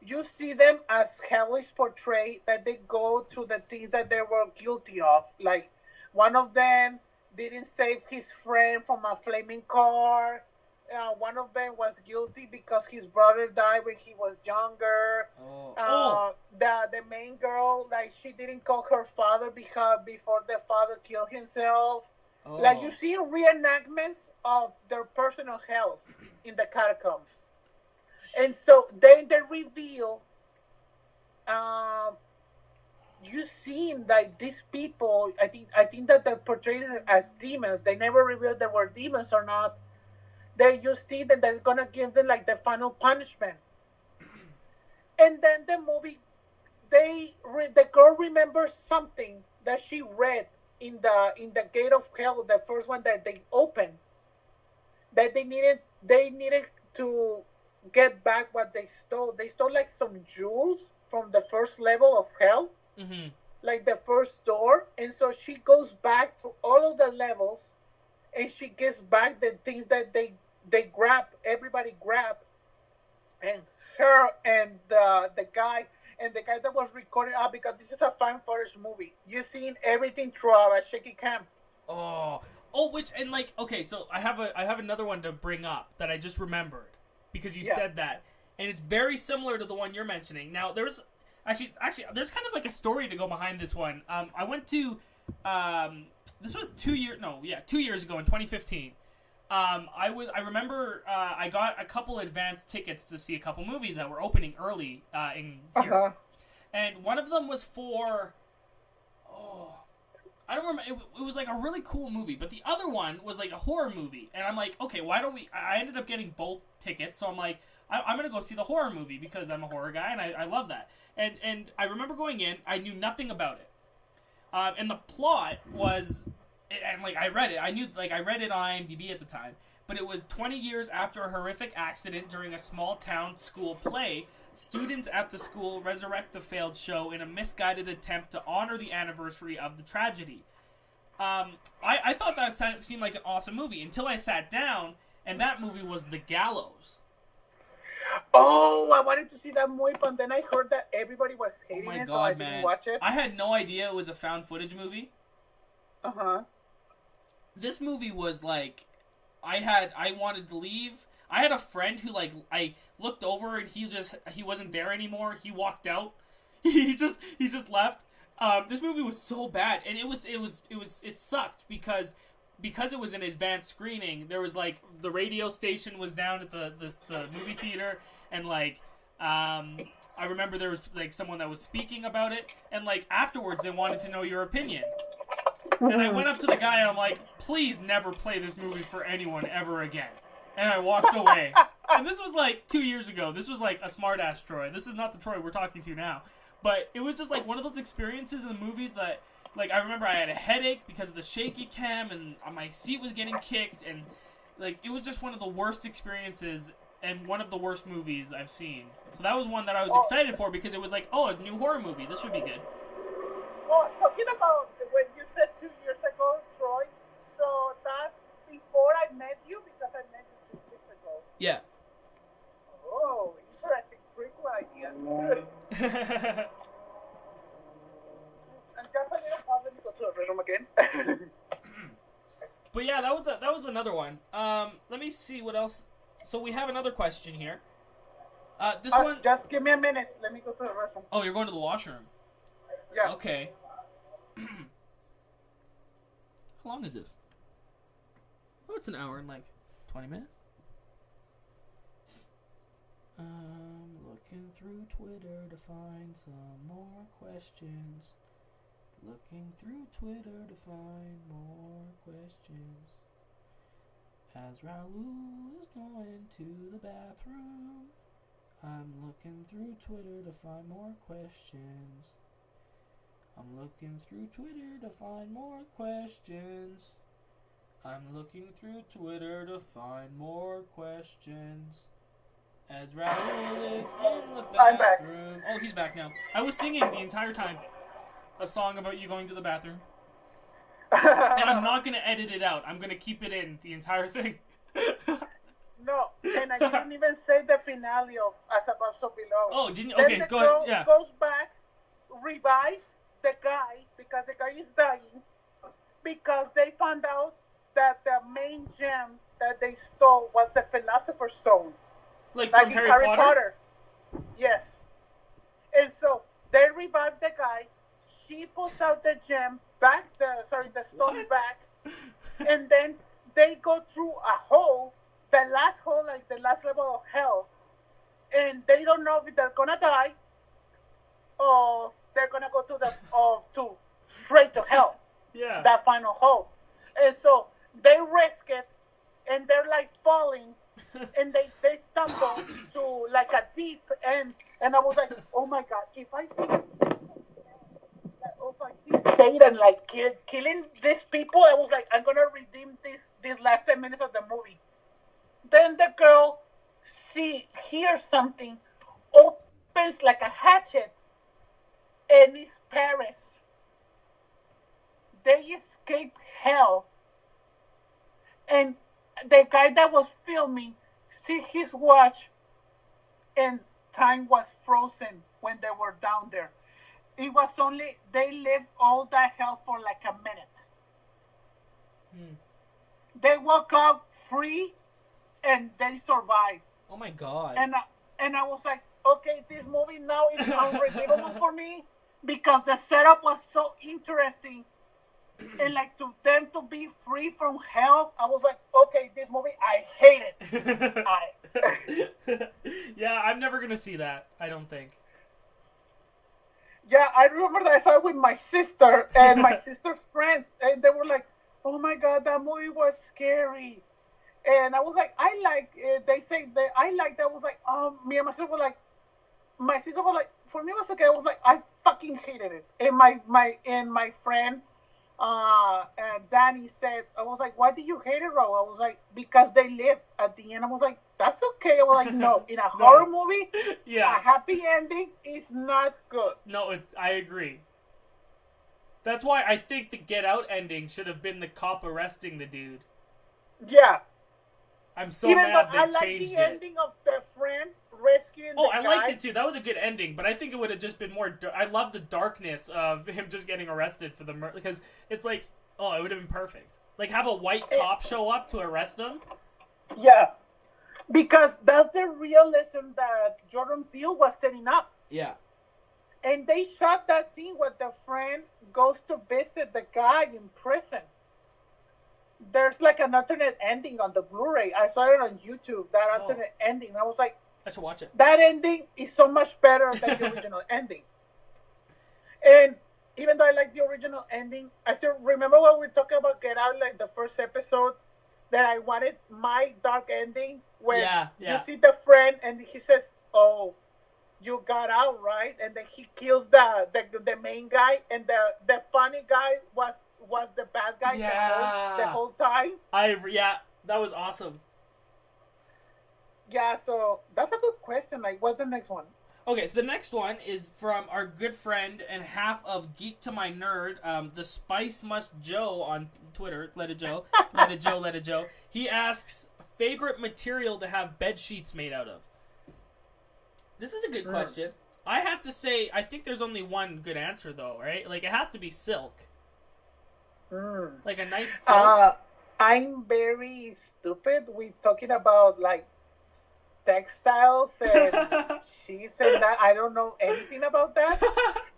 You see them as hell is portrayed, that they go through the things that they were guilty of. Like one of them didn't save his friend from a flaming car. One of them was guilty because his brother died when he was younger. The main girl, like, she didn't call her father because before the father killed himself. Like, you see reenactments of their personal hells in the catacombs. And so then they reveal, you seen like these people. I think that they portrayed them as demons. They never revealed they were demons or not. They just see that they're gonna give them like the final punishment. And then the movie, the girl remembers something that she read in the gate of hell, the first one that they opened. That they needed to get back what they stole. They stole like some jewels from the first level of hell, Mm-hmm. like the first door. And so she goes back through all of the levels, and she gets back the things that they grab. Everybody grabbed, and her and the guy that was recording because this is a fan footage movie. You seen everything through a shaky cam. Which and like okay, so I have another one to bring up that I just remembered because you said that, and it's very similar to the one you're mentioning. Now there's actually there's kind of like a story to go behind this one. I went to this was 2 years ago in 2015. I remember I got a couple advance tickets to see a couple movies that were opening early in here, and one of them was for I don't remember. It was like a really cool movie, but the other one was like a horror movie, and I'm like, okay, why don't we? I ended up getting both tickets, so I'm like, I'm gonna go see the horror movie because I'm a horror guy and I love that. And I remember going in, I knew nothing about it, and the plot was. And like I read it, I read it on IMDb at the time, but it was 20 years after a horrific accident during a small town school play. Students at the school resurrect the failed show in a misguided attempt to honor the anniversary of the tragedy. I thought that seemed like an awesome movie until I sat down, and that movie was The Gallows. Oh, I wanted to see that movie, but then I heard that everybody was hating it, so I didn't watch it. I had no idea it was a found footage movie. This movie was like, I wanted to leave. I had a friend who like I looked over and he wasn't there anymore. He walked out. he just left. This movie was so bad, and it sucked because it was an advanced screening. There was like the radio station was down at the movie theater, and like I remember there was like someone that was speaking about it, and like afterwards they wanted to know your opinion. And I went up to the guy and I'm like, please never play this movie for anyone ever again. And I walked away. And this was like 2 years ago. This was like a smart-ass Troy. This is not the Troy we're talking to now. But it was just like one of those experiences in the movies that, like, I remember I had a headache because of the shaky cam and my seat was getting kicked. And, like, it was just one of the worst experiences and one of the worst movies I've seen. So that was one that I was excited for because it was like, oh, a new horror movie. This should be good. Well, talking about when you said 2 years ago, Troy, so that's before I met you because I met you 2 years ago. Yeah. Oh, interesting. Prequel idea. And just a little pause. Let me go to the room again. But yeah, that was another one. Let me see what else. So we have another question here. This one. Just give me a minute. Let me go to the restroom. Oh, you're going to the washroom. Yeah. Okay. How long is this? Oh, it's an hour and like 20 minutes. Looking through Twitter to find some more questions. Looking through Twitter to find more questions. As Raul is going to the bathroom, I'm looking through Twitter to find more questions. I'm looking through Twitter to find more questions. I'm looking through Twitter to find more questions. As Raul is in the bathroom. I'm back. Oh, he's back now. I was singing the entire time a song about you going to the bathroom. And I'm not going to edit it out. I'm going to keep it in, the entire thing. No, and I didn't even say the finale of As Above So Below. Oh, didn't you? Then Okay, the go girl ahead. Yeah. goes back, revives the guy because the guy is dying because they found out that the main gem that they stole was the Philosopher's Stone, Like like from in Harry Potter? Yes. And so they revive the guy. She pulls out the gem back, the stone What? back, and then they go through a hole, like the last level of hell, and they don't know if they're gonna die or they're gonna go to straight to hell, Yeah. that final hole. And so they risk it, and they're like falling, and they stumble to like a deep end, and I was like, oh my god, if I see Satan like killing these people, I was like, I'm gonna redeem these last 10 minutes of the movie. Then the girl hears something, opens like a hatchet, and it's Paris. They escape hell, and the guy that was filming see his watch, and time was frozen when they were down there. It was only they lived all that hell for like a minute. They woke up free, and they survived. Oh my god. And I was like, okay, this movie now is unredeemable for me because the setup was so interesting. And like to them to be free from hell, I was like, okay, this movie, I hate it. Yeah, I'm never gonna see that, I don't think. Yeah, I remember that I saw it with my sister and my sister's friends, and they were like, oh my god, that movie was scary. And I was like, I like it. They say that I like that. I was like, me and my sister were like, my sister was like, for me it was okay. I was like, I fucking hated it. And my friend, Danny said, I was like, why did you hate it, Raul? I was like, because they live at the end. I was like, that's okay. I was like, no, in a horror movie, Yeah. a happy ending is not good. No, I agree. That's why I think the Get Out ending should have been the cop arresting the dude. Yeah. I'm so Even mad though they I like changed the it. ending of the friend rescuing the guy. I liked it too. That was a good ending, but I think it would have just been more. I love the darkness of him just getting arrested for the murder, because it's like, it would have been perfect. Like, have a white cop show up to arrest him. Yeah, because that's the realism that Jordan Peele was setting up. Yeah. And they shot that scene where the friend goes to visit the guy in prison. There's like an alternate ending on the Blu-ray. I saw it on YouTube, that alternate ending. I was like, I should watch it. That ending is so much better than the original ending. And even though I like the original ending, I still remember when we talked about Get Out, like the first episode, that I wanted my dark ending when you see the friend and he says, oh, you got out, right? And then he kills the main guy, and the funny guy was the bad guy the whole time. That was awesome. Yeah, so that's a good question. Like, what's the next one? Okay, so the next one is from our good friend and half of Geek to My Nerd, the Spice Must Joe on Twitter. Let it Joe. Let it Joe, let it Joe. He asks, favorite material to have bed sheets made out of? This is a good question. I have to say, I think there's only one good answer, though, right? Like, it has to be silk. Like a nice silk. I'm very stupid with talking about, like, textiles and sheets and that. I don't know anything about that.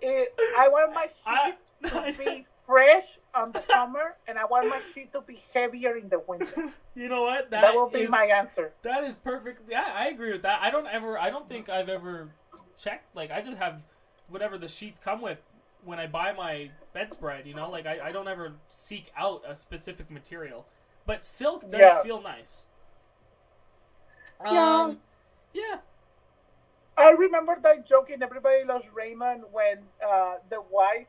I want my sheet to be fresh on the summer, and I want my sheet to be heavier in the winter. You know what? That will be my answer. That is perfect. Yeah, I agree with that. I don't think I've ever checked. Like, I just have whatever the sheets come with when I buy my bedspread, you know? Like, I don't ever seek out a specific material. But silk does feel nice. Yeah. Yeah. I remember that joke in Everybody Loves Raymond when the wife,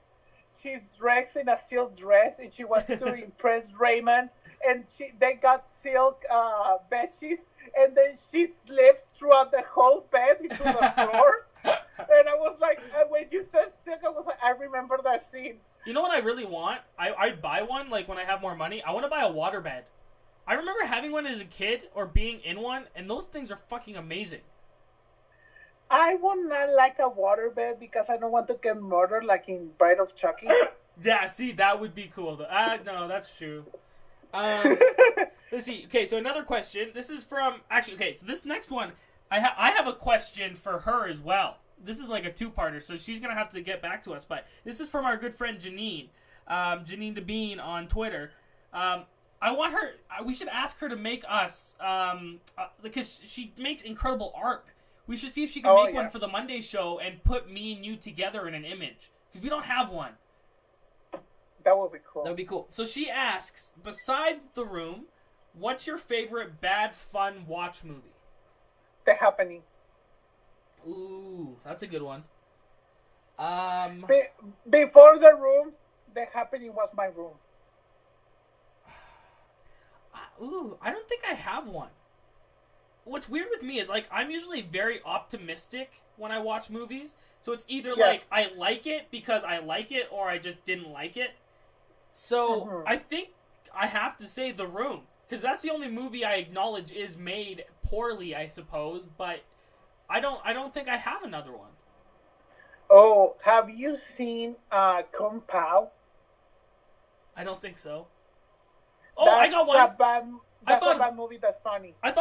she's dressed in a silk dress and she wants to impress Raymond, and they got silk bed sheets, and then she slips throughout the whole bed into the floor. And I was like, when you said silk, I was like, I remember that scene. You know what I really want? I'd buy one, like, when I have more money. I want to buy a waterbed. I remember having one as a kid or being in one, and those things are fucking amazing. I would not like a waterbed because I don't want to get murdered like in Bride of Chucky. Yeah, see, that would be cool. No, that's true. Let's see. Okay, so another question. This is from actually. Okay, so this next one, I have a question for her as well. This is like a two-parter, so she's gonna have to get back to us. But this is from our good friend Janine, Janine DeBean on Twitter. I want her. We should ask her to make us because she makes incredible art. We should see if she can make one for the Monday show and put me and you together in an image because we don't have one. That would be cool. That would be cool. So she asks, besides The Room, what's your favorite bad fun watch movie? The Happening. Ooh, that's a good one. Before The Room, The Happening was my room. Ooh, I don't think I have one. What's weird with me is, like, I'm usually very optimistic when I watch movies. So it's either, like, I like it because I like it or I just didn't like it. So I think I have to say The Room. Because that's the only movie I acknowledge is made poorly, I suppose. But I don't think I have another one. Oh, have you seen Kung Pao? I don't think so. Oh, I got one. That's a bad movie that's funny. I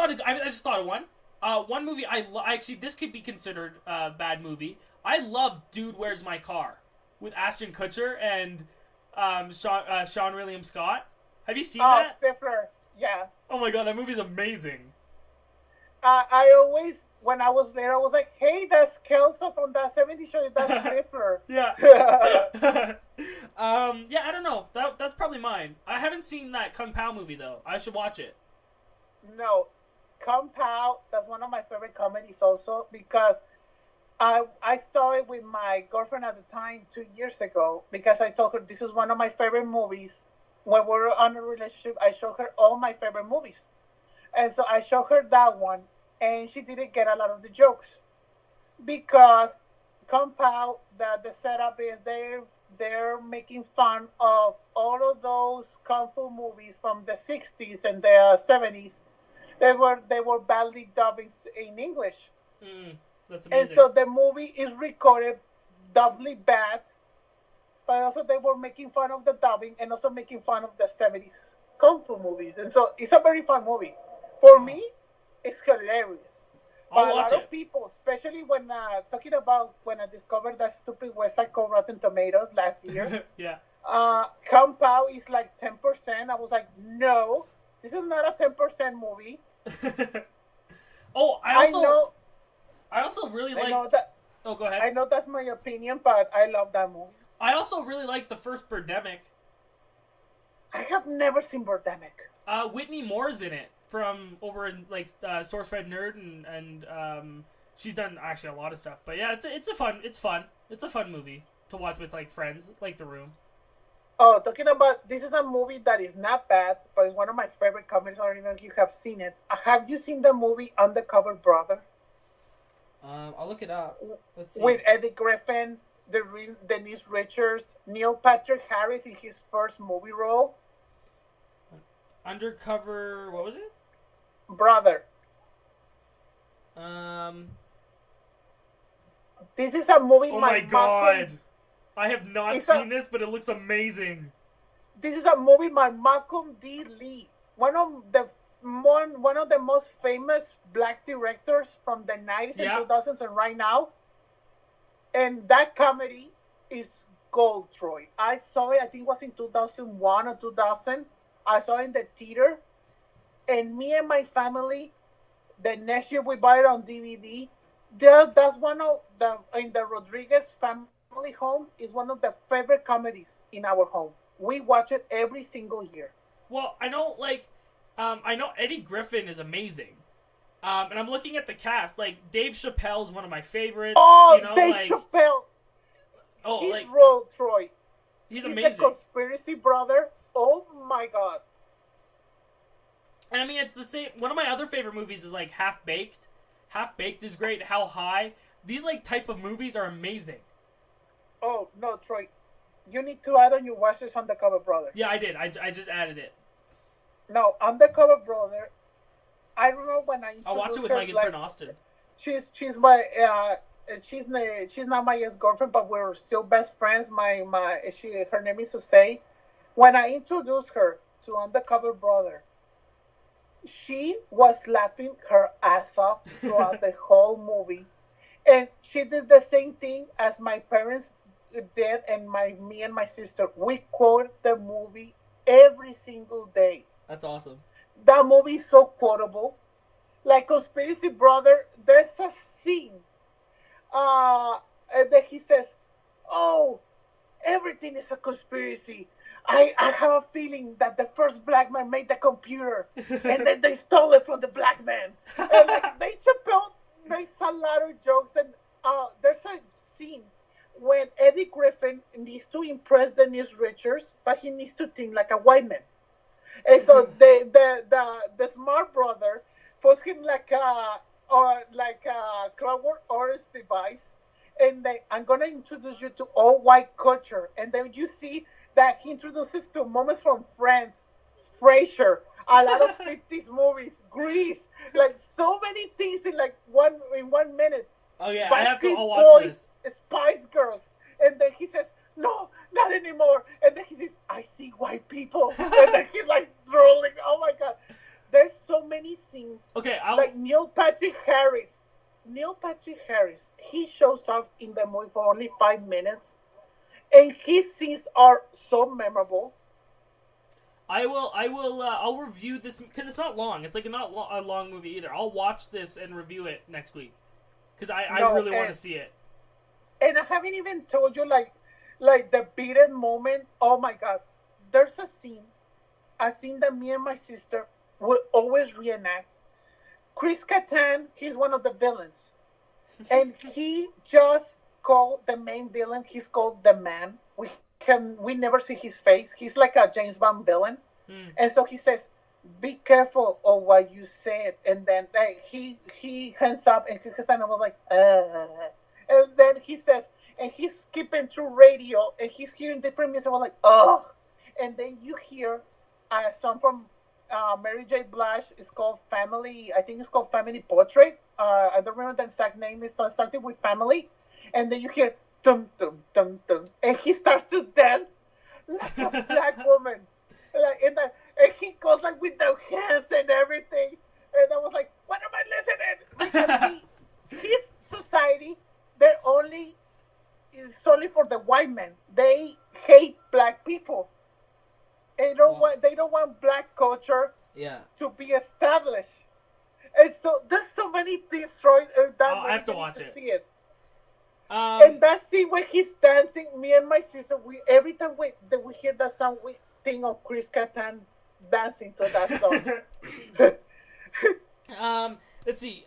just thought of one. One movie actually, this could be considered a bad movie. I love Dude, Where's My Car? With Ashton Kutcher and Sean William Scott. Have you seen that? Oh, Stifler. Yeah. Oh my god, that movie's amazing. I always, when I was there, I was like, hey, that's Kelso from that 70s show. That's Stifler. Yeah. Yeah, I don't know. That's probably mine. I haven't seen that Kung Pao movie, though. I should watch it. No. Kung Pao, that's one of my favorite comedies also, because I saw it with my girlfriend at the time 2 years ago, because I told her this is one of my favorite movies. When we were on a relationship, I showed her all my favorite movies. And so I showed her that one, and she didn't get a lot of the jokes. Because Kung Pao, the setup is they're making fun of all of those kung fu movies from the 60s and the 70s. They were badly dubbed in English. That's amazing. And so the movie is recorded doubly bad, but also they were making fun of the dubbing and also making fun of the 70s kung fu movies. And so it's a very fun movie. For me, it's hilarious. But a lot of people, especially when talking about when I discovered that stupid West Side Code Rotten Tomatoes last year. Yeah. Kung Pao is like 10%. I was like, no, this is not a 10% movie. Oh, I also really like. Oh, go ahead. I know that's my opinion, but I love that movie. I also really like the first Birdemic. I have never seen Birdemic. Whitney Moore's in it from over in like SourceFed Nerd, and she's done actually a lot of stuff. But yeah, it's a fun movie to watch with like friends, like The Room. Oh, talking about, this is a movie that is not bad, but it's one of my favorite comedies. I don't know if you have seen it. Have you seen the movie Undercover Brother? I'll look it up. Let's see. With Eddie Griffin, Denise Richards, Neil Patrick Harris in his first movie role. Undercover, what was it? Brother. This is a movie. Oh my god! I have not seen this, but it looks amazing. This is a movie by Malcolm D. Lee, one of the most famous black directors from the 90s and 2000s and right now. And that comedy is gold, Troy. I saw it, I think it was in 2001 or 2000. I saw it in the theater. And me and my family, the next year we bought it on DVD. That's one of in the Rodriguez family home is one of the favorite comedies in our home. We watch it every single year. Well, I know Eddie Griffin is amazing. And I'm looking at the cast. Like, Dave Chappelle's one of my favorites. Oh, Dave Chappelle. Oh, his role, Troy. He's amazing. The conspiracy brother. Oh my god. And I mean, it's the same. One of my other favorite movies is like Half Baked. Half Baked is great. How High. These like type of movies are amazing. Oh no, Troy. You need to add on your watch this Undercover Brother. Yeah, I did. I just added it. No, Undercover Brother. I remember when I introduced I'll watch it with my good friend Austin. She's not my ex-girlfriend, but we're still best friends. Her name is Susay. When I introduced her, to Undercover Brother, she was laughing her ass off throughout the whole movie, and she did the same thing as my parents did, and me and my sister. We quote the movie every single day. That's awesome. That movie is so quotable. Like Conspiracy Brother, there's a scene that he says, "Oh, everything is a conspiracy. I have a feeling that the first black man made the computer, and then they stole it from the black man." And like Dave Chappelle makes a lot of jokes, and there's a scene when Eddie Griffin needs to impress Denise Richards, but he needs to think like a white man. And so the smart brother puts him like a Clockwork Orange device, and I'm gonna introduce you to all white culture, and then you see that he introduces to moments from Friends, Frasier, a lot of 50s movies, Grease, like so many things in like one minute. Oh yeah, I have to Backstreet all watch Boys, this. Spice Girls, and then he says, "No, not anymore." And then he says, "I see white people," and then he's like drooling. Oh my god, there's so many scenes. Okay, like Neil Patrick Harris. He shows up in the movie for only 5 minutes, and his scenes are so memorable. I'll review this because it's not long. It's like not a long movie either. I'll watch this and review it next week because I really want to see it. And I haven't even told you like the beaten moment. Oh my god, there's a scene that me and my sister will always reenact. Chris Kattan, he's one of the villains, and he just called the main villain. He's called the Man. We never see his face. He's like a James Bond villain, and so he says, "Be careful of what you said." And then he hands up, and Kattan was like, and then he says, and he's skipping through radio, and he's hearing different music. I was like, "Ugh!" And then you hear a song from Mary J. Blige. It's called Family. I think it's called Family Portrait. I don't remember the exact name. It's something with family. And then you hear dum dum dum dum, and he starts to dance like a black woman, and he goes like with the hands and everything. And I was like, "What am I listening?" Because his society, it's only for the white men. They hate black people. They don't want black culture to be established. And so there's so many things, Troy. I have to watch it. See it. And that scene when he's dancing, me and my sister, every time we hear that song, we think of Chris Kattan dancing to that song. Let's see.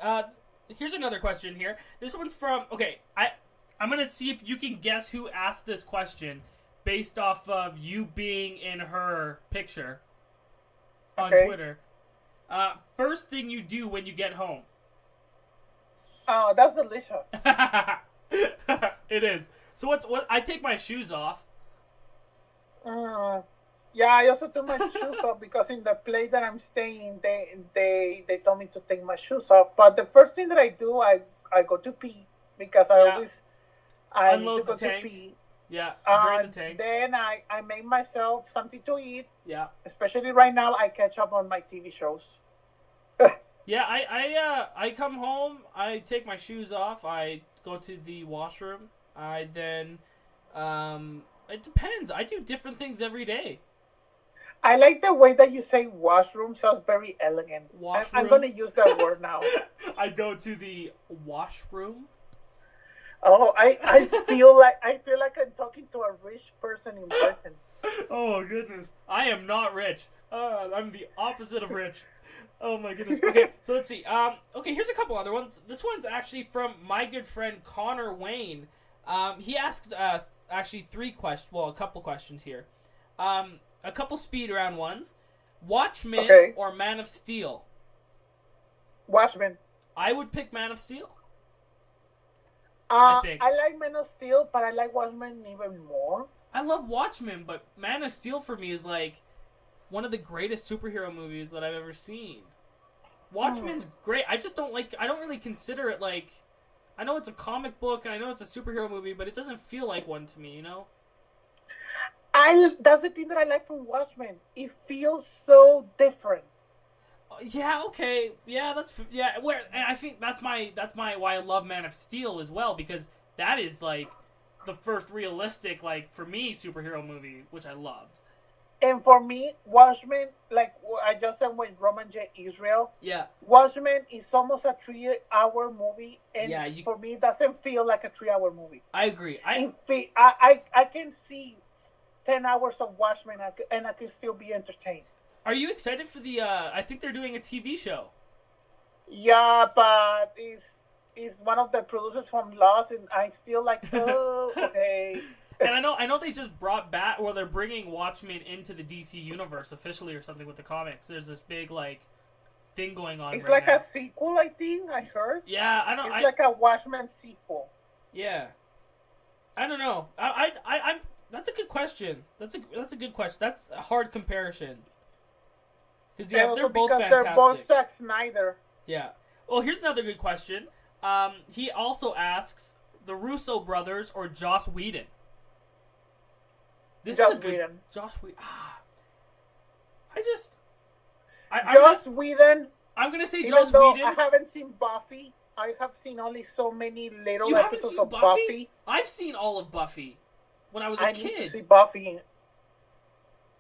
Here's another question here. This one's from... Okay, I'm going to see if you can guess who asked this question based off of you being in her picture on Twitter. First thing you do when you get home. Oh, that's delicious. It is. So what? I take my shoes off. Yeah, I also took my shoes off because in the place that I'm staying, they told me to take my shoes off. But the first thing that I do, I go to pee because I unload need to go the tank. To pee. Yeah, drain the tank. Then I make myself something to eat. Yeah. Especially right now, I catch up on my TV shows. Yeah, I come home, I take my shoes off, I go to the washroom, I then, it depends. I do different things every day. I like the way that you say washroom. Sounds very elegant. Washroom. I'm going to use that word now. I go to the washroom. Oh, I feel like I'm talking to a rich person in Britain. Oh goodness, I am not rich. I'm the opposite of rich. Oh my goodness. Okay, so let's see. Okay, here's a couple other ones. This one's actually from my good friend Connor Wayne. He asked actually a couple questions here. A couple speed round ones. Watchmen or Man of Steel? Watchmen. I would pick Man of Steel. I like Man of Steel, but I like Watchmen even more. I love Watchmen, but Man of Steel for me is like one of the greatest superhero movies that I've ever seen. Watchmen's great. I don't really consider it like... I know it's a comic book, and I know it's a superhero movie, but it doesn't feel like one to me, you know? That's the thing that I like from Watchmen. It feels so different. Yeah, okay, yeah, and I think that's my why I love Man of Steel as well, because that is like the first realistic, like, for me, superhero movie, which I loved. And for me, Watchmen, like I just said with Roman J. Israel, Yeah, Watchmen is almost a 3 hour movie, and yeah, for me, it doesn't feel like a 3 hour movie. I agree. I can see 10 hours of Watchmen, and I can still be entertained. Are you excited for the? I think they're doing a TV show. Yeah, but is one of the producers from Lost, and I still like, oh, okay. And I know they just brought back, or they're bringing Watchmen into the DC universe officially or something with the comics. There's this big like thing going on. It's right like now. a sequel, I think. I heard. Yeah, I don't. It's like a Watchmen sequel. Yeah, I don't know. I'm. That's a good question. That's a good question. That's a hard comparison. Because they're both fantastic. They're both Zack Snyder. Yeah. Well, here's another good question. He also asks the Russo brothers or Joss Whedon. This is a good Whedon. Joss Whedon. Joss Whedon. I'm gonna say even Joss though Whedon. I haven't seen Buffy. I have seen only so many little You haven't episodes seen of Buffy. I've seen all of Buffy when I was a I kid. need to see Buffy.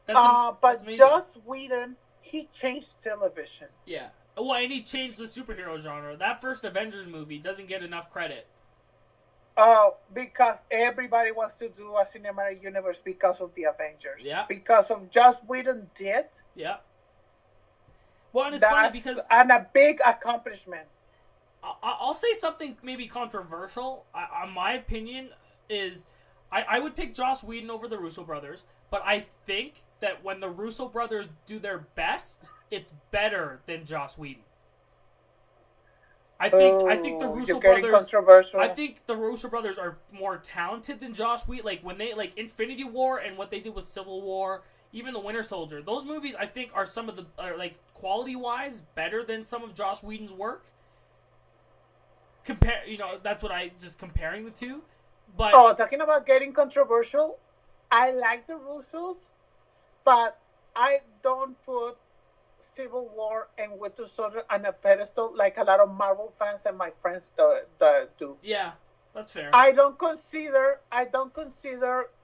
But that's amazing. Joss Whedon, he changed television. Yeah. Well, and he changed the superhero genre. That first Avengers movie doesn't get enough credit. Because everybody wants to do a cinematic universe because of the Avengers. Yeah. Because of Joss Whedon did. Yeah. Well, and it's funny because a big accomplishment. I'll say something maybe controversial. My opinion is I would pick Joss Whedon over the Russo brothers, but I think that when the Russo brothers do their best, it's better than Joss Whedon. I think the Russo brothers. Controversial. I think the Russo brothers are more talented than Joss Whedon. Like when they Infinity War and what they did with Civil War, even the Winter Soldier. Those movies I think are some of the quality wise better than some of Joss Whedon's work. That's what comparing the two. But talking about getting controversial, I like the Russos, but I don't put Civil War and Winter Soldier on a pedestal like a lot of Marvel fans and my friends do. Yeah, that's fair. I don't consider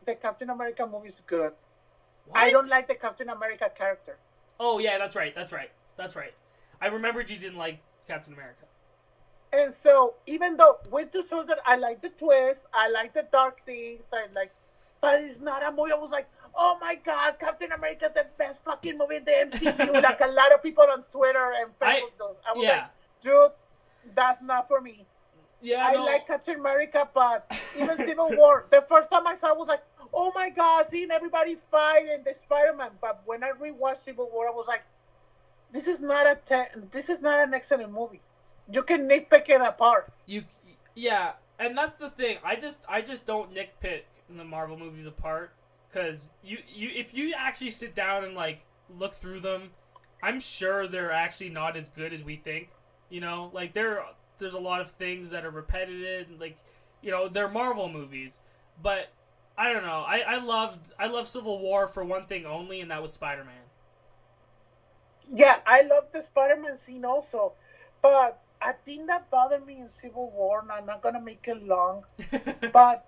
the Captain America movies good. What? I don't like the Captain America character. Oh yeah, that's right. I remembered you didn't like Captain America. And so, even though Winter Soldier, I like the twist, I like the dark things, but it's not a movie. I was like, oh my God, Captain America, the best fucking movie in the MCU. Like a lot of people on Twitter and Facebook do. I was like, dude, that's not for me. Yeah, I like Captain America, but even Civil War, the first time I saw it, I was like, oh my God, seeing everybody fight and the Spider-Man. But when I rewatched Civil War, I was like, this is not an excellent movie. You can nitpick it apart. Yeah, and that's the thing. I just don't nitpick the Marvel movies apart, because if you actually sit down and look through them, I'm sure they're actually not as good as we think. There's a lot of things that are repetitive, they're Marvel movies, but I don't know. I loved Civil War for one thing only, and that was Spider-Man. Yeah, I love the Spider-Man scene also, but I think that bothered me in Civil War, and I'm not going to make it long, but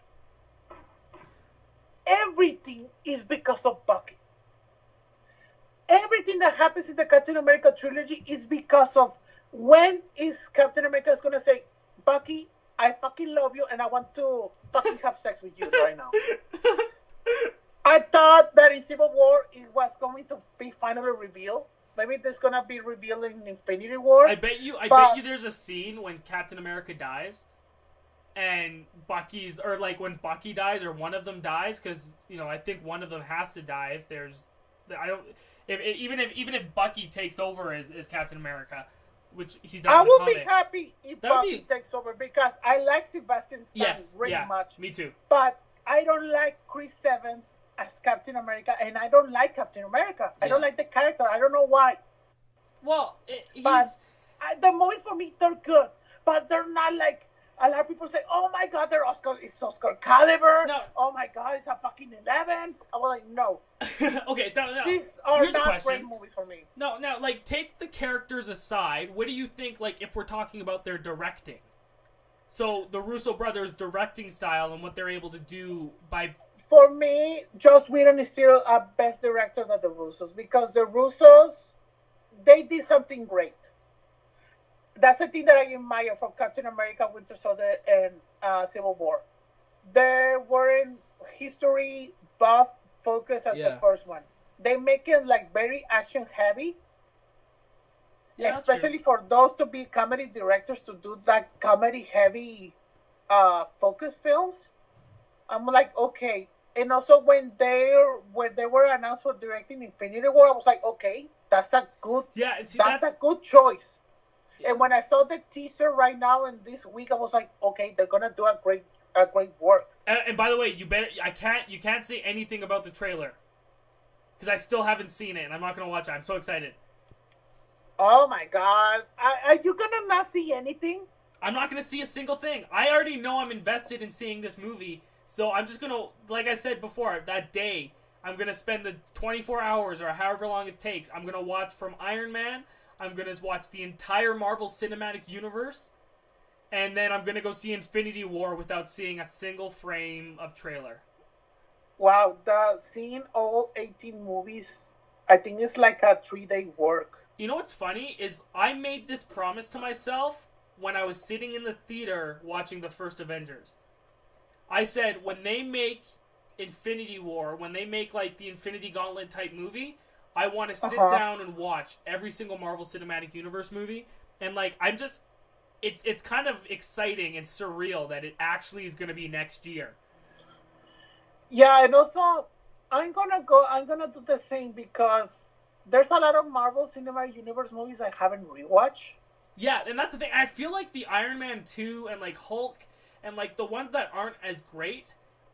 everything is because of Bucky. Everything that happens in the Captain America trilogy is because of when is Captain America going to say, Bucky, I fucking love you, and I want to fucking have sex with you right now. I thought that in Civil War, it was going to be finally revealed. Maybe there's gonna be revealed in Infinity War. I bet you there's a scene when Captain America dies, and when Bucky dies or one of them dies, because I think one of them has to die even if Bucky takes over as Captain America, which he's done. I in the will comics. be happy if Bucky takes over, because I like Sebastian Stan really much. Me too. But I don't like Chris Evans as Captain America, and I don't like Captain America. I don't like the character. I don't know why. Well, the movies for me, they're good, but they're not like a lot of people say, "Oh my God, their Oscar is Oscar caliber." No. Oh my God, it's a fucking 11. I was like, no. Okay, so no, These are here's a not question. great movies for me. No, like take the characters aside. What do you think? Like, if we're talking about their directing, so the Russo brothers' directing style and what they're able to do by. For me, Joss Whedon is still a best director than the Russos because the Russos, they did something great. That's the thing that I admire from Captain America, Winter Soldier, and Civil War. They weren't history buff focused as the first one. They make it like very action heavy. Yeah, especially for those to be comedy directors to do that comedy heavy focus films. I'm like, okay. And also when they were announced for directing Infinity War, I was like, okay, that's a good that's a good choice. And when I saw the teaser right now and this week, I was like, okay, they're gonna do a great work. And by the way, you can't say anything about the trailer because I still haven't seen it and I'm not gonna watch it. I'm so excited. Oh my God, are you gonna not see anything? I'm not gonna see a single thing. I already know I'm invested in seeing this movie, so I'm just gonna, like I said before, that day I'm gonna spend the 24 hours or however long it takes. I'm gonna watch from Iron Man. I'm going to watch the entire Marvel Cinematic Universe, and then I'm going to go see Infinity War without seeing a single frame of trailer. Wow, seeing all 18 movies, I think it's like a 3-day work. You know what's funny is I made this promise to myself when I was sitting in the theater watching the first Avengers. I said, when they make Infinity War, when they make like the Infinity Gauntlet type movie, I want to sit down and watch every single Marvel Cinematic Universe movie, and like it's kind of exciting and surreal that it actually is going to be next year. Yeah, and also I'm gonna do the same because there's a lot of Marvel Cinematic Universe movies I haven't rewatched. Yeah, and that's the thing. I feel like the Iron Man 2 and like Hulk and like the ones that aren't as great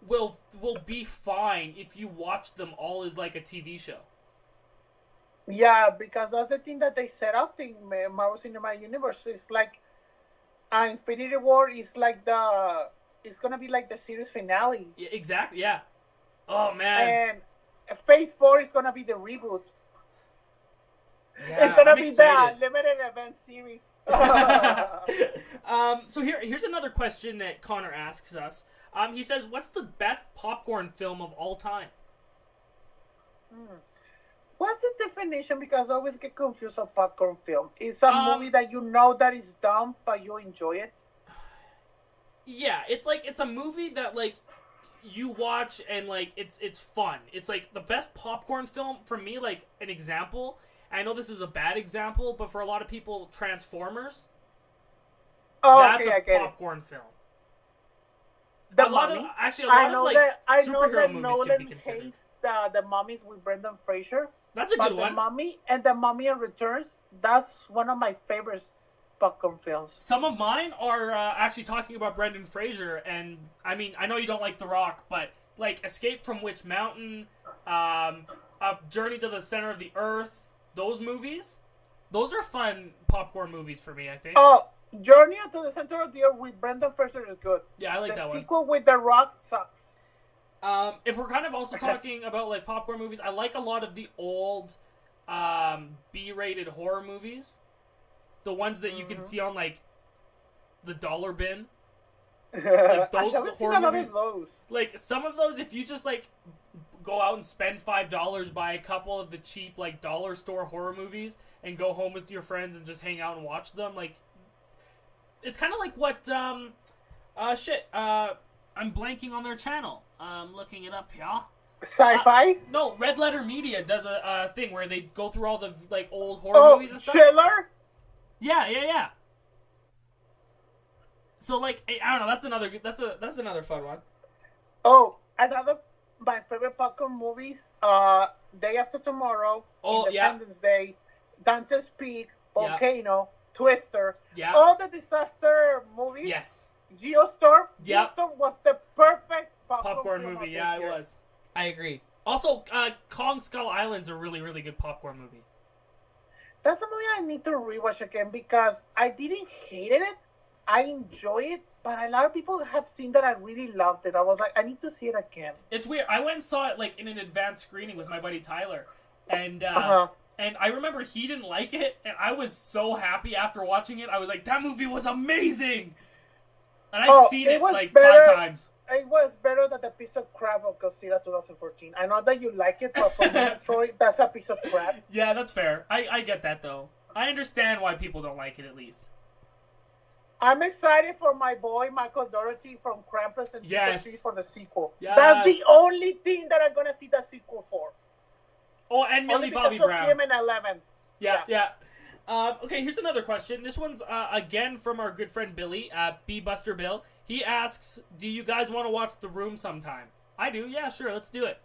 will be fine if you watch them all as like a TV show. Yeah, because that's the thing that they set up in Marvel Cinematic Universe. It's like Infinity War is like it's gonna be like the series finale. Yeah, exactly. Yeah. Oh man. And Phase 4 is gonna be the reboot. Yeah, it's gonna I'm be excited. the limited event series. So here's another question that Connor asks us. He says, "What's the best popcorn film of all time?" What's the definition? Because I always get confused on popcorn film. It's a movie that you know that is dumb, but you enjoy it. Yeah, it's a movie that like you watch and like it's fun. It's like the best popcorn film for me. Like an example, I know this is a bad example, but for a lot of people, Transformers. Oh, that's okay, a popcorn film. The a lot Mummy. of I know that Nolan hates the Mummies with Brendan Fraser. That's a good one. The Mummy and Returns. That's one of my favorite popcorn films. Some of mine are actually talking about Brendan Fraser, and I mean, I know you don't like The Rock, but like Escape from Witch Mountain, A Journey to the Center of the Earth, those movies, those are fun popcorn movies for me, I think. Oh, Journey to the Center of the Earth with Brendan Fraser is good. Yeah, I like that one. The sequel with The Rock sucks. If we're kind of also talking about like popcorn movies, I like a lot of the old B-rated horror movies. The ones that you can see on like the dollar bin. Like those horror movies. Like some of those, if you just like go out and spend $5, buy a couple of the cheap like dollar store horror movies, and go home with your friends and just hang out and watch them, like it's kind of like what I'm blanking on their channel. Looking it up here. Sci-fi? No, Red Letter Media does a thing where they go through all the like old horror movies and stuff. Chiller? Yeah. So like I don't know, that's another fun one. Oh, my favorite popcorn movies, Day After Tomorrow, Independence Day, Dante's Peak, Volcano, Twister, all the disaster movies. Yes. Geostorm. Geostorm was the perfect popcorn movie. Yeah, it was. I agree. Also, Kong Skull Island's a really, really good popcorn movie. That's a movie I need to rewatch again because I didn't hate it, I enjoy it, but a lot of people have seen that I really loved it. I was like, I need to see it again. It's weird. I went and saw it like in an advanced screening with my buddy Tyler, and Uh-huh. and I remember he didn't like it, and I was so happy after watching it. I was like, that movie was amazing, and I've seen it was like better. 5 times. It was better than the piece of crap of Godzilla 2014. I know that you like it, but for me, Troy, that's a piece of crap. Yeah, that's fair. I get that though. I understand why people don't like it at least. I'm excited for my boy Michael Dougherty from Krampus and Yes. Trick or Treat for the sequel. Yes. That's the only thing that I'm gonna see the sequel for. Oh, and Millie Only Bobbie because of Brown. him and 11. Yeah. Okay, here's another question. This one's again from our good friend Billy, B Buster Bill. He asks, "Do you guys want to watch The Room sometime?" I do. Yeah, sure. Let's do it.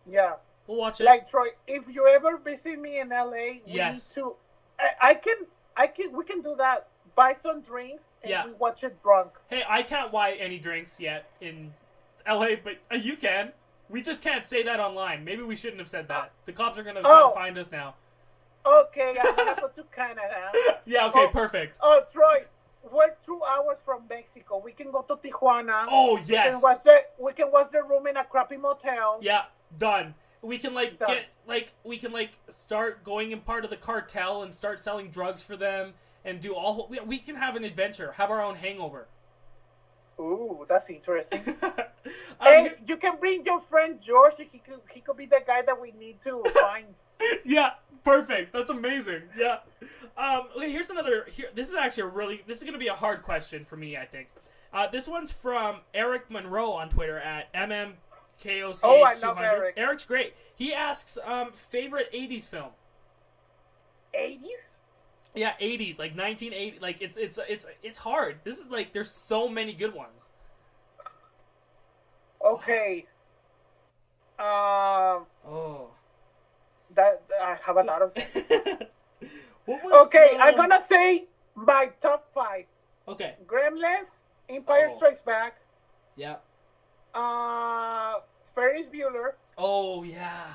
Yeah. We'll watch it. Like Troy, if you ever visit me in LA, we Yes. need to. We can do that. Buy some drinks and Yeah. we watch it drunk. Hey, I can't buy any drinks yet in LA, but you can. We just can't say that online. Maybe we shouldn't have said that. The cops are gonna try to find us now. Okay, I'm gonna go to Canada. Yeah. Okay. Perfect. Oh, Troy, we're 2 hours from Mexico. We can go to Tijuana. Oh yes. We can watch the Room in a crappy motel. Yeah. Done. We can Done. start going in part of the cartel and start selling drugs for them and do all. We can have an adventure. Have our own hangover. Ooh, that's interesting. Um, Hey, you can bring your friend George. He could be the guy that we need to find. Yeah, perfect. That's amazing. Yeah. Okay, here's another. This is actually this is going to be a hard question for me, I think. This one's from Eric Monroe on Twitter at MMKOCH200. Oh, I love Eric. Eric's great. He asks, favorite 80s film. 80s? Yeah, 80s, like 1980. Like it's hard. This is like there's so many good ones. Okay. Oh. That I have a lot of them. What was, Okay, I'm gonna say my top 5. Okay. Gremlins, Empire Strikes Back, Yeah. Ferris Bueller, Oh yeah.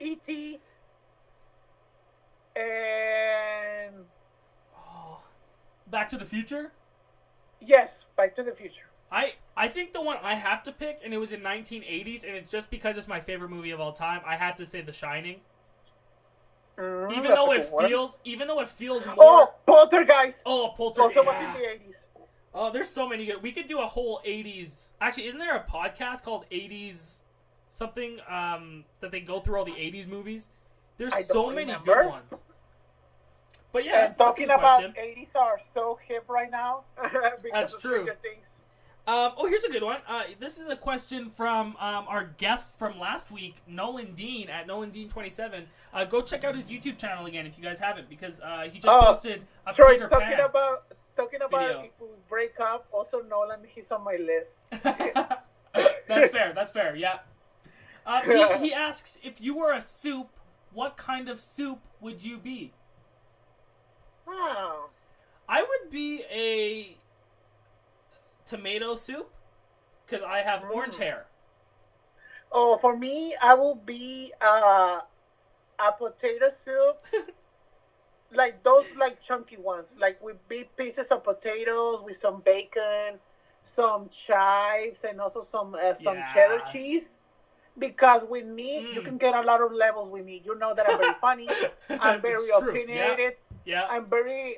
E.T., and Oh. Back to the Future? yes, Back to the Future. I think the one I have to pick, and it was in 1980s, and it's just because it's my favorite movie of all time. I had to say The Shining. Even though it feels more. Oh, Poltergeist. Oh, Poltergeist. Also was in the 80s. Oh, there's so many good. We could do a whole 80s. Actually, isn't there a podcast called 80s something that they go through all the 80s movies? There's so many good ones. But yeah, and talking about 80s are so hip right now. That's true. Things. Here's a good one. This is a question from our guest from last week, Nolan Dean at NolanDean27. Go check out his YouTube channel again if you guys haven't, because he just posted a Peter Pan talking about video. if we break up. Also, Nolan, he's on my list. That's fair. Yeah. He asks, if you were a soup, what kind of soup would you be? Oh. I would be a tomato soup because I have orange hair. Oh, for me, I will be a potato soup, like those chunky ones, like with big pieces of potatoes with some bacon, some chives, and also some cheddar cheese. Because with me, you can get a lot of levels with me. You know that I'm very funny. I'm very opinionated. Yeah. I'm very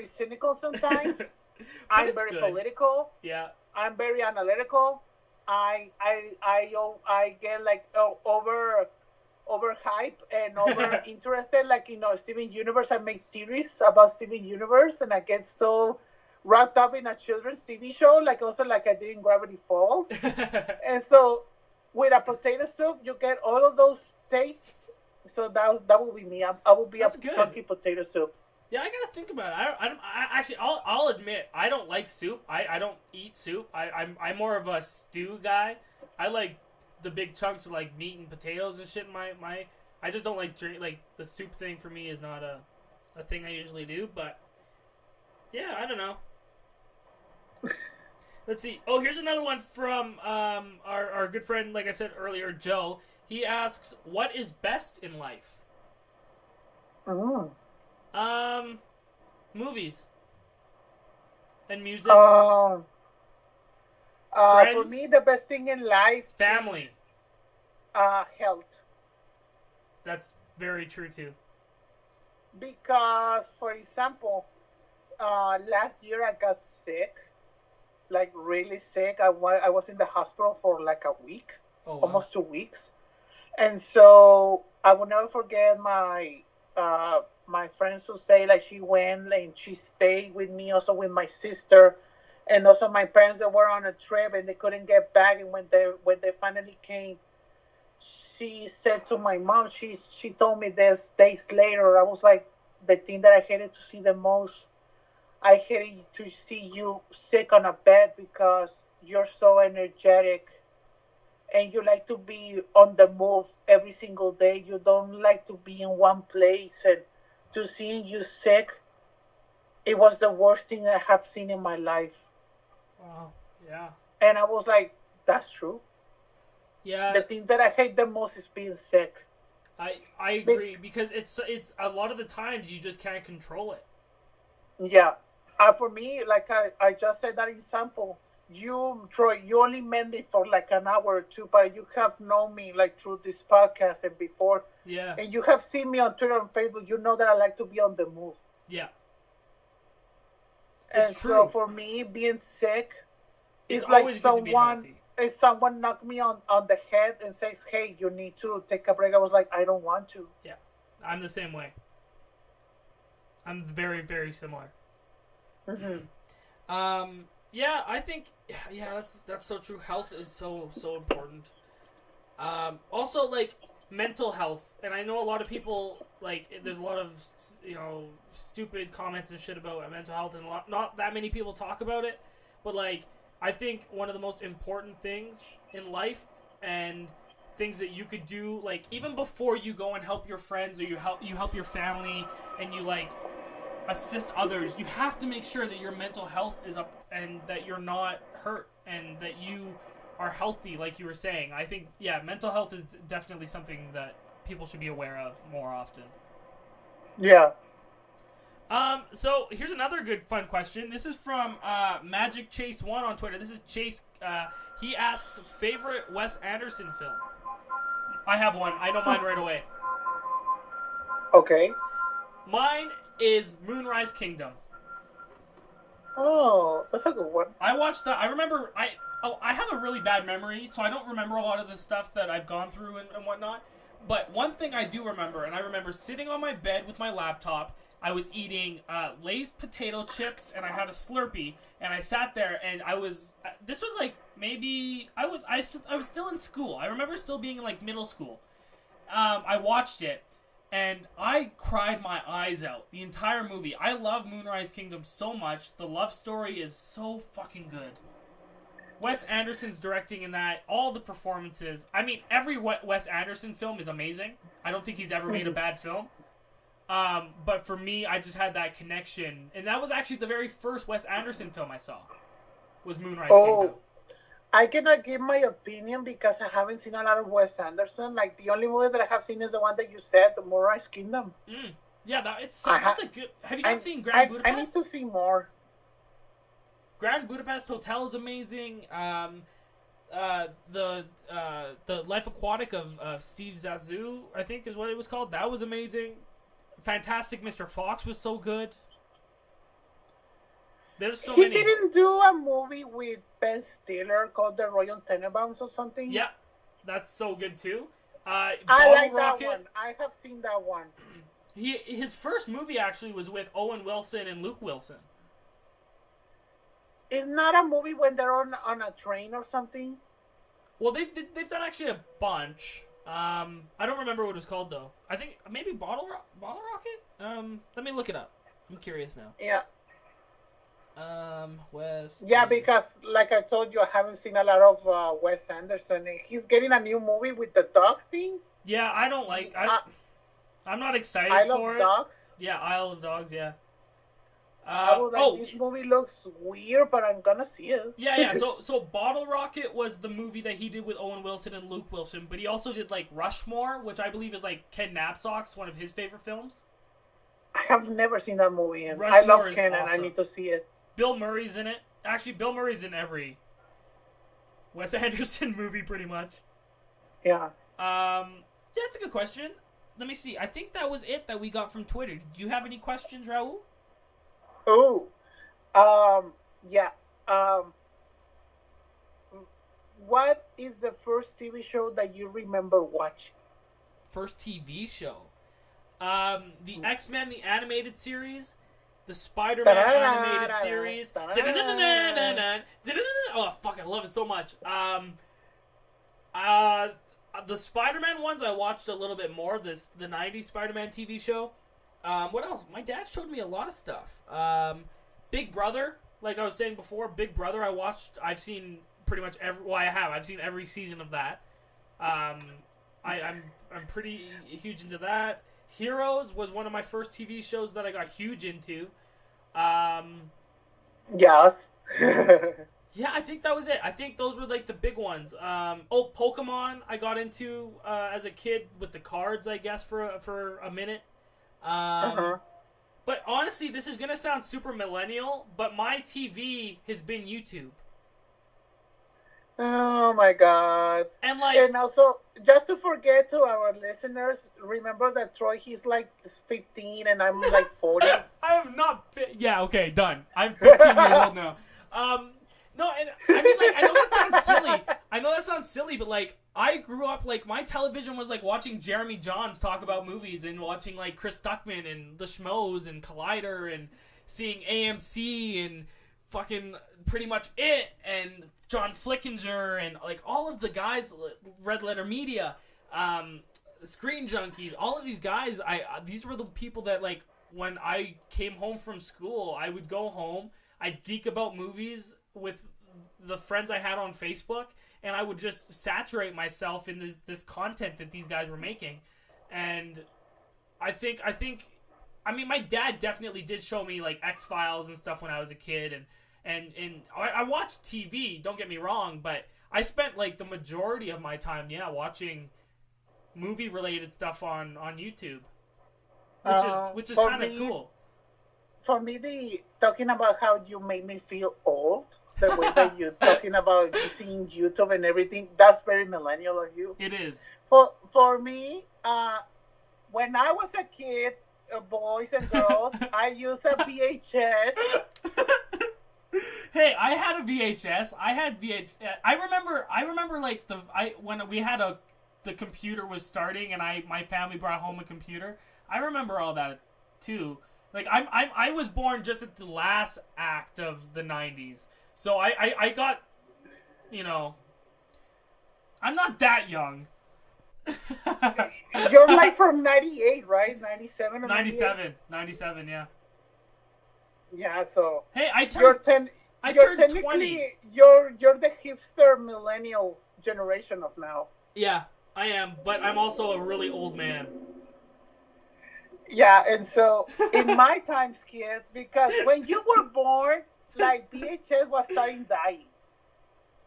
cynical sometimes. I'm very political. Yeah. I'm very analytical. I get like over hype and over interested. Like Steven Universe. I make theories about Steven Universe, and I get so wrapped up in a children's TV show. Like I did in Gravity Falls. And so with a potato soup, you get all of those tastes. So that will be me. I will be a chunky potato soup. Yeah, I gotta think about it. I'll admit I don't like soup. I don't eat soup. I'm more of a stew guy. I like the big chunks of like meat and potatoes and shit. I just don't like the soup thing for me is not a thing I usually do. But yeah, I don't know. Let's see. Oh, here's another one from our good friend, like I said earlier, Joe. He asks, "What is best in life?" Oh. Movies. and music? For me, the best thing in life Family. is health. That's very true too. Because, for example, last year I got sick, like really sick. I was in the hospital for like a week, Oh, wow. almost 2 weeks. And so I will never forget my friends who say like she went and she stayed with me, also with my sister, and also my parents that were on a trip and they couldn't get back. And when they finally came, she said to my mom, she told me this days later. I was like, the thing that I hated to see the most, I hated to see you sick on a bed because you're so energetic and you like to be on the move every single day. You don't like to be in one place. And to seeing you sick, it was the worst thing I have seen in my life. Wow. Yeah. And I was like, that's true. Yeah. The thing that I hate the most is being sick. I agree, because it's a lot of the times you just can't control it. Yeah. For me, like I just said that example, you, Troy, you only met me for like an hour or two, but you have known me like through this podcast and before. Yeah. And you have seen me on Twitter and Facebook. You know that I like to be on the move. Yeah. And true. so for me, being sick It's is like always good to be healthy. if someone knocked me on the head and says, hey, you need to take a break. I was like, I don't want to. Yeah. I'm the same way. I'm very, very similar. Mm-hmm. Yeah, I think, that's so true. Health is so important. Also, like, mental health. And I know a lot of people, like, there's a lot of, stupid comments and shit about mental health, and not that many people talk about it. But, like, I think one of the most important things in life, and things that you could do, like, even before you go and help your friends, or you help your family, and you, like, assist others, you have to make sure that your mental health is up and that you're not hurt and that you are healthy, like you were saying. I think, mental health is definitely something that people should be aware of more often. Yeah. So here's another good fun question. This is from Magic Chase 1 on Twitter. This is Chase. He asks, favorite Wes Anderson film. I have one. I know mine right away. Okay. Mine is Moonrise Kingdom. Oh, that's a good one. I watched that. I remember. I have a really bad memory, so I don't remember a lot of the stuff that I've gone through and whatnot. But one thing I do remember, and I remember sitting on my bed with my laptop. I was eating Lay's potato chips, and I had a Slurpee, and I sat there, and I was. This was like maybe I was still in school. I remember still being in like middle school. I watched it, and I cried my eyes out the entire movie. I love Moonrise Kingdom so much. The love story is so fucking good. Wes Anderson's directing in that, all the performances. I mean, every Wes Anderson film is amazing. I don't think he's ever made a bad film. But for me, I just had that connection. And that was actually the very first Wes Anderson film I saw. Was Moonrise Kingdom. I cannot give my opinion because I haven't seen a lot of Wes Anderson. Like, the only movie that I have seen is the one that you said, The Moonrise Kingdom. Yeah, that's a good... Have you guys seen Grand Budapest? I need to see more. Grand Budapest Hotel is amazing. The Life Aquatic of Steve Zissou, I think is what it was called. That was amazing. Fantastic Mr. Fox was so good. There's so many. He didn't do a movie with Ben Stiller called The Royal Tenenbaums or something? Yeah, that's so good too. I like Rocket, that one. I have seen that one. His first movie actually was with Owen Wilson and Luke Wilson. It's not a movie when they're on a train or something? Well, they've done actually a bunch. I don't remember what it was called though. I think maybe Bottle Rocket. Let me look it up. I'm curious now. Yeah. Wes. Yeah, because like I told you, I haven't seen a lot of Wes Anderson. He's getting a new movie with the dogs thing. Yeah, I don't like. I'm not excited Isle for of it. Dogs. Yeah, Isle of Dogs. Yeah. I was like, this movie looks weird, but I'm gonna see it. Yeah. So Bottle Rocket was the movie that he did with Owen Wilson and Luke Wilson, but he also did like Rushmore, which I believe is like Ken Knapsack's one of his favorite films. I have never seen that movie, and Rushmore I love is Ken, awesome. and I need to see it. Bill Murray's in it. Actually, Bill Murray's in every Wes Anderson movie, pretty much. Yeah. Yeah, that's a good question. Let me see. I think that was it that we got from Twitter. Did you have any questions, Raul? Oh, yeah. What is the first TV show that you remember watching? First TV show. The X-Men, the animated series, the Spider-Man animated series. Oh, fuck, I love it so much. The Spider-Man ones I watched a little bit more, the 90s Spider-Man TV show. What else? My dad showed me a lot of stuff. Big Brother, like I was saying before, Big Brother I've seen pretty much I've seen every season of that. I'm pretty huge into that. Heroes was one of my first TV shows that I got huge into. Yes. Yeah, I think that was it. I think those were like the big ones. Pokemon I got into as a kid with the cards, I guess, for a minute. But honestly, this is gonna sound super millennial, but my TV has been YouTube. Oh my God. And also, just to forget to our listeners, remember that Troy, he's like 15 and I'm like 40. I am not. Yeah, okay, done. I'm 15 years old now. No, and I mean, like, I know that sounds silly, but like, I grew up, like, my television was like watching Jeremy Johns talk about movies and watching like Chris Stuckman and The Schmoes and Collider and seeing AMC and fucking pretty much it and John Flickinger and like all of the guys, Red Letter Media, Screen Junkies, all of these guys. These were the people that, like, when I came home from school, I would go home, I'd geek about movies with the friends I had on Facebook, and I would just saturate myself in this content that these guys were making. And I mean, my dad definitely did show me like X-Files and stuff when I was a kid, and I watched TV, don't get me wrong, but I spent like the majority of my time, watching movie related stuff on YouTube, which is kind of cool. For me, talking about how you made me feel old, the way that you're talking about seeing YouTube and everything, that's very millennial of you. It is. For me, when I was a kid, boys and girls, I used a VHS. Hey, I had a VHS. I remember like when we had the computer was starting and my family brought home a computer. I remember all that too. Like I was born just at the last act of the 90s. So I got, I'm not that young. You're like from 98, right? 97 or 97, yeah. Yeah, so hey, I turned 20. You're the hipster millennial generation of now. Yeah, I am, but I'm also a really old man. Yeah, and so in my times, kids, because when you were born, like VHS was starting dying.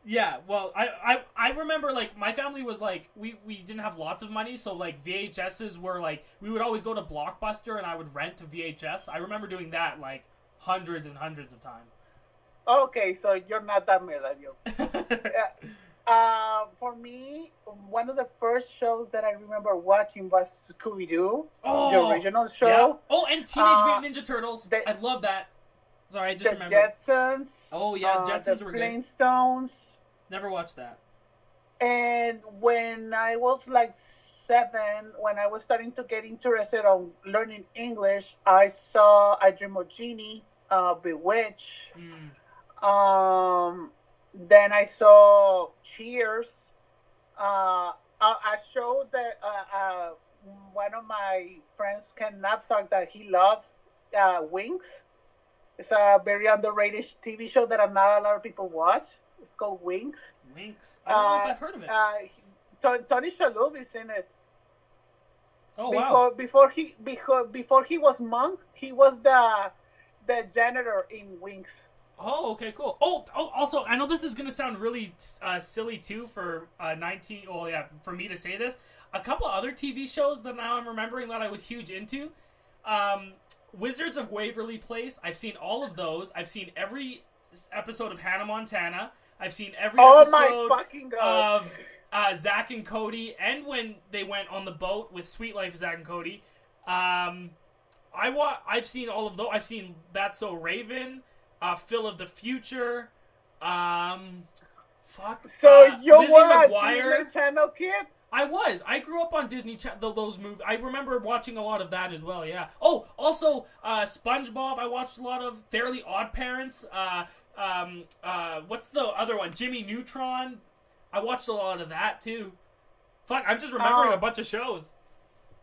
Yeah, well, I remember, like, my family was like, we didn't have lots of money, so like VHSs were like, we would always go to Blockbuster and I would rent a VHS. I remember doing that like hundreds and hundreds of times. Okay, so you're not that millennial. For me, one of the first shows that I remember watching was Scooby-Doo, the original show. Yeah. Oh, and Teenage Mutant Ninja Turtles. I love that. Sorry, I just remembered. The Jetsons. Oh, yeah, Jetsons were good. The Flintstones. Never watched that. And when I was like 7, when I was starting to get interested on learning English, I saw I Dream of Jeannie, Bewitched. Then I saw Cheers. A show that one of my friends, Ken Knapsack, that he loves, Winx. It's a very underrated TV show that not a lot of people watch. It's called Winx. Winx. I don't know if I've heard of it. Tony Shalhoub is in it. Oh, wow. Before he was Monk, he was the janitor in Winx. Oh, okay, cool. Oh, also, I know this is going to sound really silly, too, for for me to say this. A couple other TV shows that now I'm remembering that I was huge into. Wizards of Waverly Place. I've seen all of those. I've seen every episode of Hannah Montana. I've seen every episode my fucking God. of Zach and Cody, and when they went on the boat with Sweet Life of Zach and Cody. I've seen all of those. I've seen That's So Raven, Phil of the Future. So you Lizzie were a McGuire. Disney Channel kid? I was. I grew up on Disney those movies. I remember watching a lot of that as well. Yeah. Oh, also SpongeBob. I watched a lot of Fairly Odd Parents. What's the other one? Jimmy Neutron. I watched a lot of that too. Fuck, I'm just remembering a bunch of shows.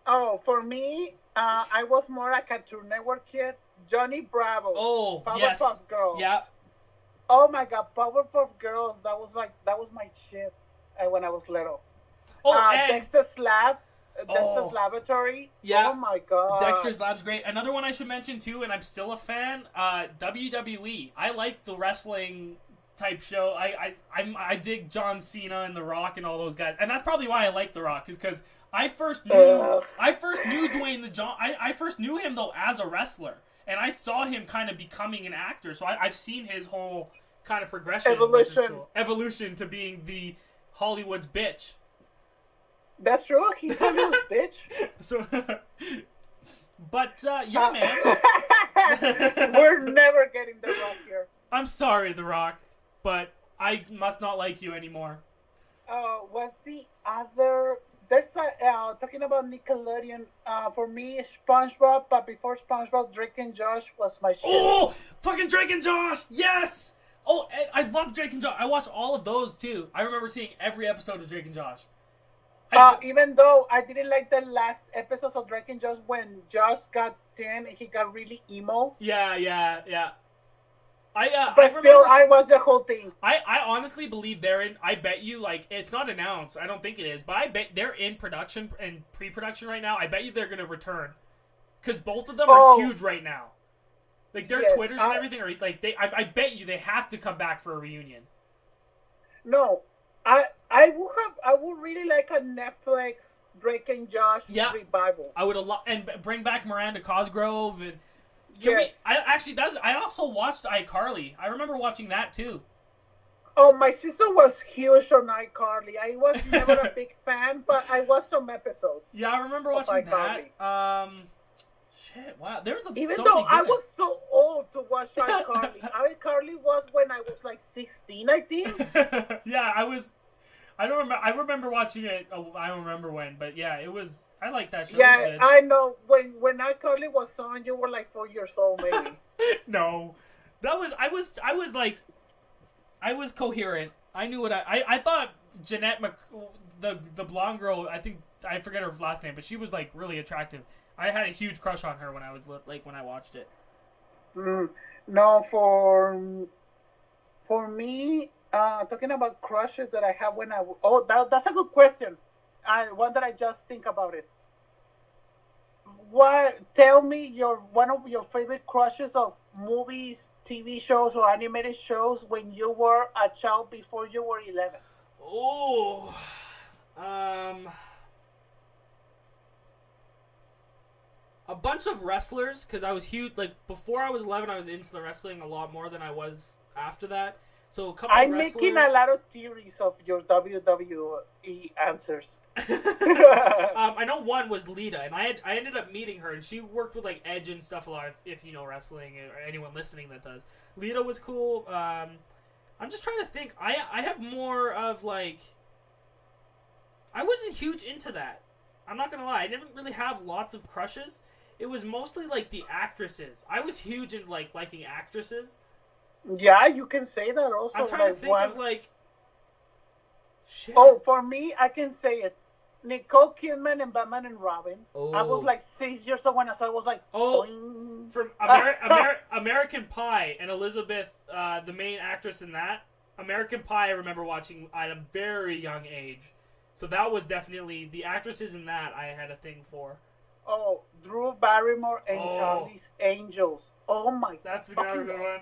Oh, for me, I was more like a Cartoon Network kid. Johnny Bravo. Oh, Powerpuff yes. Girls. Yeah. Oh my God, Powerpuff Girls. That was my shit when I was little. Oh, and Dexter's Laboratory. Yeah. Oh my God. Dexter's Lab's great. Another one I should mention too, and I'm still a fan. WWE. I like the wrestling type show. I dig John Cena and The Rock and all those guys, and that's probably why I like The Rock, is because I first knew Dwayne the John. I first knew him though as a wrestler, and I saw him kind of becoming an actor. So I've seen his whole kind of progression, evolution to being the Hollywood's bitch. That's true. He's Hollywood's bitch. So, but yeah, man. We're never getting The Rock here. I'm sorry, The Rock, but I must not like you anymore. What's the other? There's talking about Nickelodeon. For me, SpongeBob, but before SpongeBob, Drake and Josh was my shit. Oh, fucking Drake and Josh, yes. Oh, I love Drake and Josh. I watched all of those too. I remember seeing every episode of Drake and Josh. Even though I didn't like the last episodes of Drake and Josh when Josh got 10 and he got really emo. Yeah. But still, I watched the whole thing. I honestly believe they're in. I bet you, like, it's not announced. I don't think it is, but I bet they're in production and pre-production right now. I bet you they're gonna return, because both of them are huge right now. Like their Twitters and everything are like they. I bet you they have to come back for a reunion. No, I would really like a Netflix Drake and Josh revival. I would and bring back Miranda Cosgrove and. Yes. I also watched iCarly. I remember watching that too. Oh, my sister was huge on iCarly. I was never a big fan, but I watched some episodes. Yeah, I remember watching that. Shit, wow. There was Even though I was so old to watch iCarly. iCarly was when I was like 16, I think. Yeah, I don't remember. I remember watching it. I don't remember when, but yeah, it was. I like that show. Yeah, I know. When iCarly was on, you were like 4 years old, maybe. No, that was. I was coherent. I knew what I thought. Jeanette the blonde girl. I forget her last name, but she was like really attractive. I had a huge crush on her when I was when I watched it. No, for me. Talking about crushes that I have when that's a good question. One that I just think about it. Tell me one of your favorite crushes of movies, TV shows, or animated shows when you were a child before you were 11. Oh, a bunch of wrestlers, because I was huge. Like before I was 11, I was into the wrestling a lot more than I was after that. So a couple I'm of wrestlers... making a lot of theories of your WWE answers. I know one was Lita, and I ended up meeting her, and she worked with like Edge and stuff a lot. If you know wrestling, or anyone listening that does, Lita was cool. I'm just trying to think. I have more of like. I wasn't huge into that. I'm not gonna lie. I didn't really have lots of crushes. It was mostly like the actresses. I was huge in like liking actresses. Yeah, you can say that also. I'm trying to think of like. Shit. Oh, for me, I can say it. Nicole Kidman and Batman and Robin. Oh. I was like 6 years old when I saw it. I was like, boing. From American Pie and Elizabeth, the main actress in that. American Pie, I remember watching at a very young age. So that was definitely the actresses in that I had a thing for. Oh, Drew Barrymore and Charlie's Angels. Oh my! That's another good one.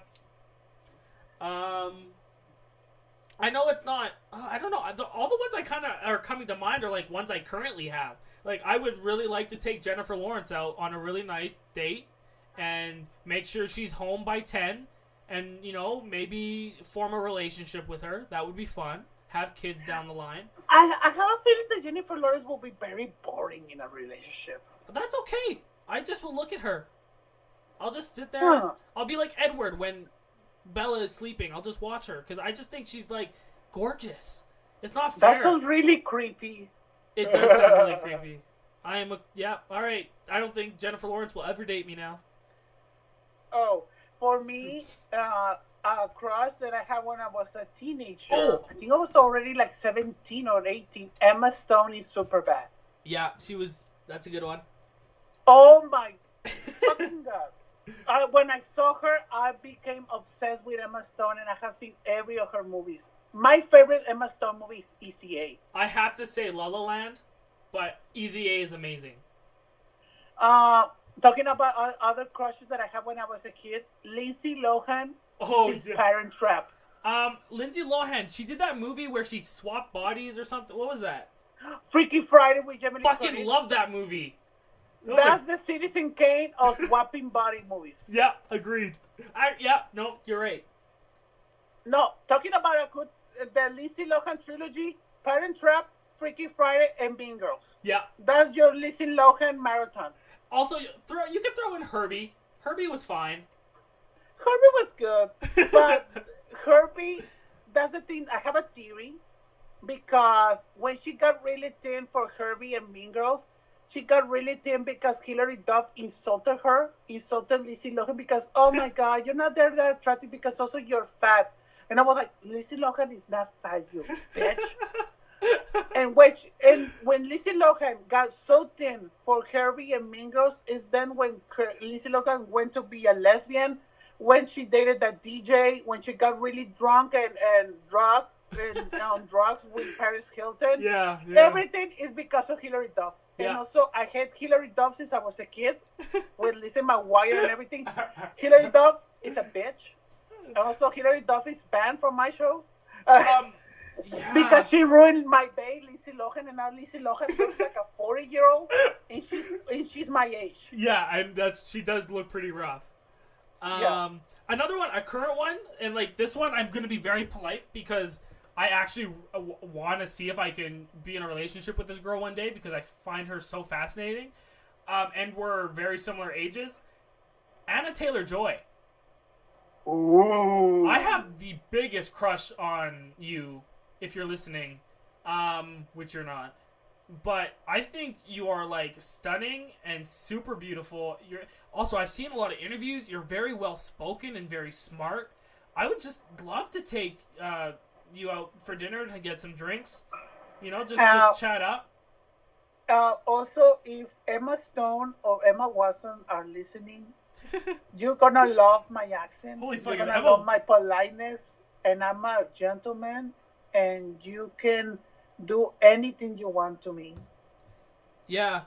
I know it's not. I don't know. All the ones I kind of are coming to mind are like ones I currently have. Like, I would really like to take Jennifer Lawrence out on a really nice date and make sure she's home by 10 and, you know, maybe form a relationship with her. That would be fun. Have kids down the line. I have a feeling that Jennifer Lawrence will be very boring in a relationship. That's okay. I just will look at her. I'll just sit there. Huh. I'll be like Edward when Bella is sleeping. I'll just watch her because I just think she's, like, gorgeous. It's not fair. That sounds really creepy. It does sound really creepy. All right. I don't think Jennifer Lawrence will ever date me now. Oh, for me, a crush that I had when I was a teenager. Oh. I think I was already like 17 or 18. Emma Stone is Superbad. Yeah, that's a good one. Oh my fucking god. When I saw her, I became obsessed with Emma Stone, and I have seen every of her movies. My favorite Emma Stone movie is Easy A. I have to say La La Land, but Easy A is amazing. Talking about other crushes that I had when I was a kid, Lindsay Lohan, she's yes. Parent Trap. Lindsay Lohan, she did that movie where she swapped bodies or something. What was that? Freaky Friday with Jamie Lee Fucking Curtis. love that movie. That's the Citizen Kane of swapping body movies. Yeah, agreed. No, you're right. No, talking about the Lindsay Lohan trilogy, Parent Trap, Freaky Friday, and Mean Girls. Yeah. That's your Lindsay Lohan marathon. Also, you can throw in Herbie. Herbie was fine. Herbie was good, but Herbie, that's the thing. I have a theory, because when she got really thin for Herbie and Mean Girls, she got really thin because Hilary Duff insulted Lindsay Lohan because, oh my God, you're not that attractive because also you're fat. And I was like, Lindsay Lohan is not fat, you bitch. and when Lindsay Lohan got so thin for Herbie and Mean Girls is then when Lindsay Lohan went to be a lesbian, when she dated that DJ, when she got really drunk and drugged and on drugs with Paris Hilton. Yeah. Everything is because of Hilary Duff. Yeah. And also, I hate Hilary Duff since I was a kid with Lizzie McGuire and everything. Hilary Duff is a bitch. And also, Hilary Duff is banned from my show. Yeah. Because she ruined my babe, Lindsay Lohan, and now Lindsay Lohan looks like a 40-year-old, and she's my age. Yeah, and she does look pretty rough. Another one, a current one, and like this one, I'm gonna be very polite because I actually want to see if I can be in a relationship with this girl one day because I find her so fascinating, and we're very similar ages. Anna Taylor-Joy. Ooh. I have the biggest crush on you. If you're listening, which you're not, but I think you are like stunning and super beautiful. I've seen a lot of interviews. You're very well spoken and very smart. I would just love to take you out for dinner to get some drinks. You know, just chat up. Also, if Emma Stone or Emma Watson are listening, you're gonna love my accent. Holy fuck! You're gonna love my politeness, and I'm a gentleman. And you can do anything you want to me. Yeah.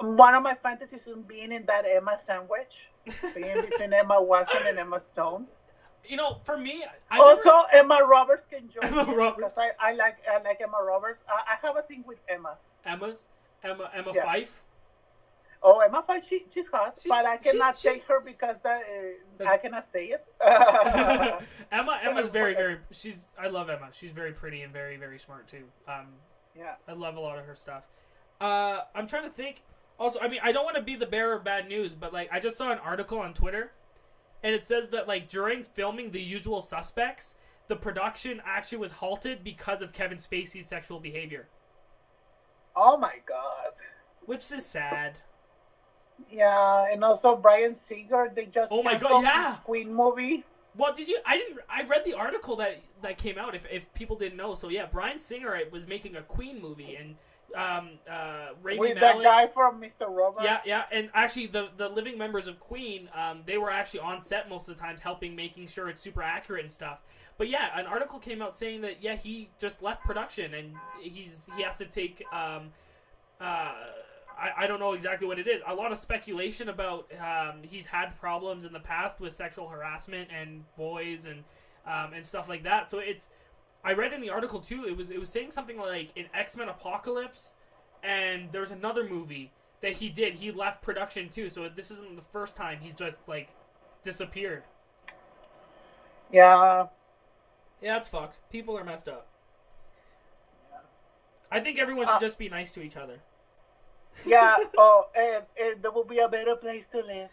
One of my fantasies is being in that Emma sandwich, being between Emma Watson and Emma Stone. You know, for me, Emma Roberts can join Emma me Roberts. because I like Emma Roberts. I have a thing with Emmas. Emma Yeah. Fife. Oh, Emma Fife, she's hot, but I cannot take her because I cannot say it. Emma's very, very. I love Emma. She's very pretty and very, very smart too. Yeah. I love a lot of her stuff. I'm trying to think. Also, I mean, I don't want to be the bearer of bad news, but like, I just saw an article on Twitter, and it says that like during filming The Usual Suspects, the production actually was halted because of Kevin Spacey's sexual behavior. Oh my God. Which is sad. Yeah, and also Bryan Singer, they just canceled his Queen movie. Well, I read the article that came out, if people didn't know. So yeah, Bryan Singer was making a Queen movie, and Rami with Malek, that guy from Mr. Robot. Yeah, and actually the living members of Queen, they were actually on set most of the times, making sure it's super accurate and stuff. But yeah, an article came out saying that he just left production and he has to take I don't know exactly what it is. A lot of speculation about he's had problems in the past with sexual harassment and boys and stuff like that. So I read in the article too. It was saying something like in X-Men Apocalypse, and there's another movie that he did. He left production too, so this isn't the first time he's just like disappeared. Yeah. Yeah, it's fucked. People are messed up. I think everyone should just be nice to each other. Yeah. Oh, and there will be a better place to live.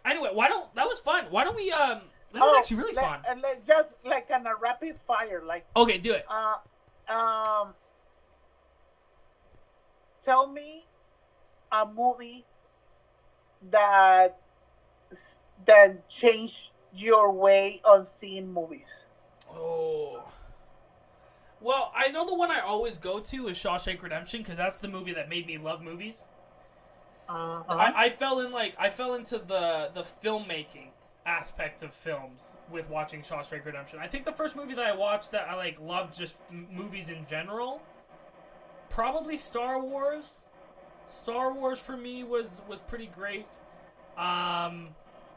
Anyway, that was fun. Why don't we that was actually really fun. And just like on a rapid fire, like. Okay, do it. Tell me a movie that changed your way on seeing movies. Oh. Well, I know the one I always go to is Shawshank Redemption because that's the movie that made me love movies. I fell into the filmmaking aspect of films with watching Shawshank Redemption. I think the first movie that I watched that I like loved just movies in general, probably Star Wars. Star Wars for me was pretty great.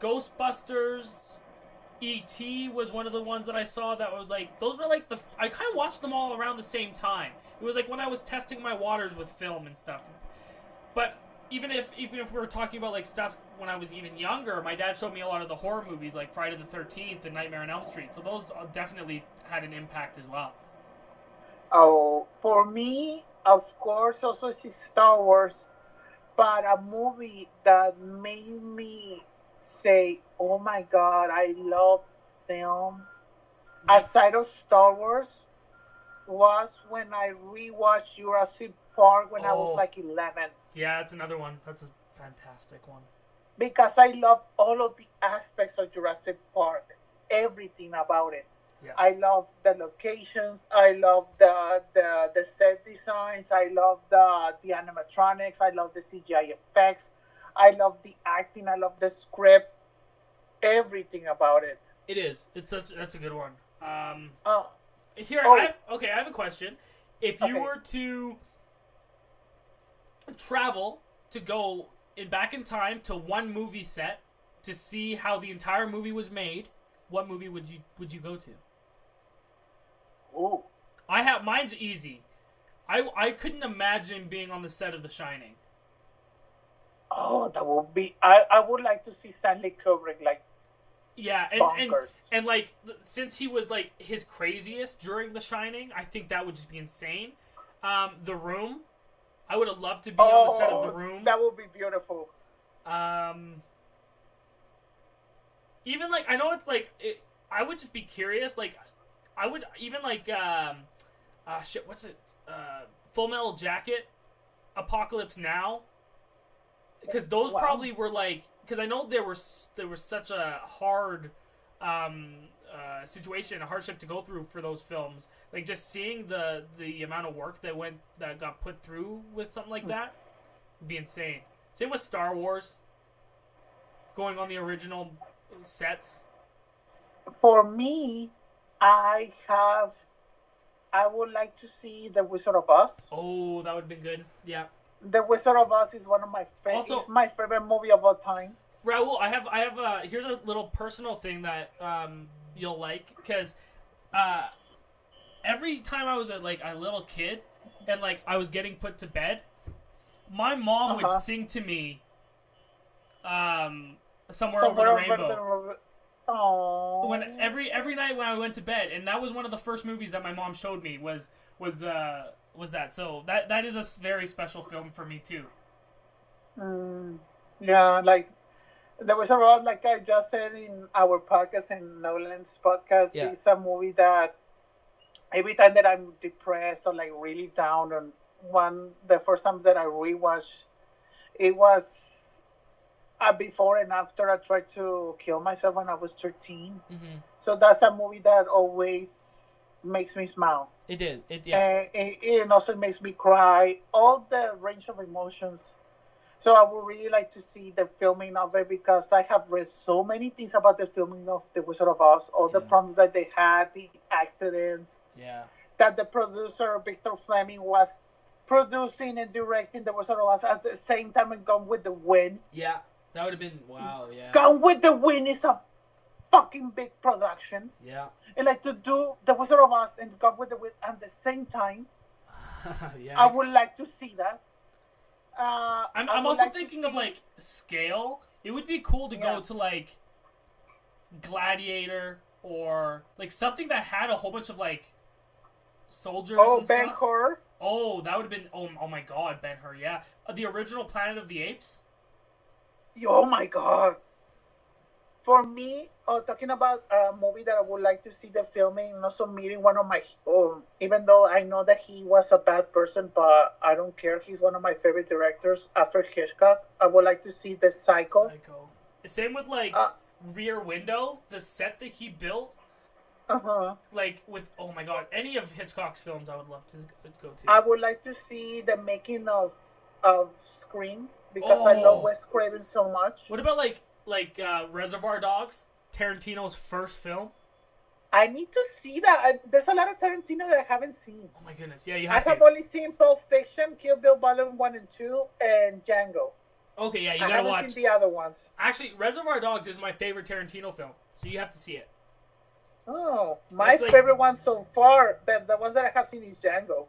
Ghostbusters, E.T. was one of the ones that I saw that was like, those were like I kind of watched them all around the same time. It was like when I was testing my waters with film and stuff. But even if we were talking about like stuff when I was even younger, my dad showed me a lot of the horror movies like Friday the 13th and Nightmare on Elm Street. So those definitely had an impact as well. Oh, for me, of course, also is Star Wars, but a movie that made me say, "Oh my God, I love film." Aside of Star Wars, was when I rewatched Jurassic Park when I was like 11. Yeah, that's another one. That's a fantastic one. Because I love all of the aspects of Jurassic Park, everything about it. Yeah. I love the locations. I love the set designs. I love the animatronics. I love the CGI effects. I love the acting. I love the script. Everything about it. It is. That's a good one. I have a question. If you were to travel to go back in time to one movie set to see how the entire movie was made, what movie would you go to? Ooh. Mine's easy. I couldn't imagine being on the set of The Shining. Oh, that would be. I would like to see Stanley Kubrick like. Yeah, and like since he was like his craziest during The Shining, I think that would just be insane. The Room, I would have loved to be on the set of The Room. That would be beautiful. Even like I know it's like I would just be curious. Like I would even like what's it? Full Metal Jacket, Apocalypse Now, because those probably were like. Because I know there was such a hard situation, a hardship to go through for those films. Like just seeing the amount of work that got put through with something like that would be insane. Same with Star Wars, going on the original sets. For me, I would like to see The Wizard of Oz. Oh, that would have been good. Yeah. The Wizard of Oz is one of my favorite. It's my favorite movie of all time. Raul, I have here's a little personal thing that you'll like because every time I was a little kid and like I was getting put to bed, my mom would sing to me Somewhere Over the Rainbow. Aww. When every night when I went to bed, and that was one of the first movies that my mom showed me was that. So that is a very special film for me too. Yeah, like there was a lot, like I just said in our podcast, in Nolan's podcast, it's a movie that every time that I'm depressed or like really down, and the first time that I rewatched, it was before and after I tried to kill myself when I was 13. Mm-hmm. So that's a movie that always makes me smile. It did. It also makes me cry. All the range of emotions. So I would really like to see the filming of it because I have read so many things about the filming of The Wizard of Oz. All the problems that they had, the accidents. Yeah. That the producer, Victor Fleming, was producing and directing The Wizard of Oz at the same time and Gone with the Wind. Yeah. That would have been, wow, yeah. Gone with the Wind is a fucking big production. Yeah. And like to do The Wizard of Oz and Gone with the Wind at the same time, I Yeah. would like to see that. I I'm would also like to thinking of see. like scale. It would be cool to go Yeah. to like Gladiator or like something that had a whole bunch of like soldiers Oh, and Ben stuff. Hur. Oh, that would have been oh my god, Ben Hur, yeah. The original Planet of the Apes. Oh my God. For me, talking about a movie that I would like to see the filming, and also meeting one of my, even though I know that he was a bad person, but I don't care. He's one of my favorite directors, Alfred Hitchcock. I would like to see the Psycho. Psycho. Same with like Uh, Rear Window, the set that he built. uh-huh. Like with oh my god, any of Hitchcock's films I would love to go to. I would like to see the making of Scream because I love Oh, Wes Craven so much. what about like Reservoir Dogs, Tarantino's first film? I need to see that. There's a lot of Tarantino that I haven't seen. Oh my goodness, yeah, you I have to. have only seen Pulp Fiction, Kill Bill Volume 1 and 2, and Django. Okay, yeah, you I gotta haven't watch. seen the other ones. Actually, Reservoir Dogs is my favorite Tarantino film, so you have to see it. Oh, my It's like favorite one so far, the ones that I have seen is Django.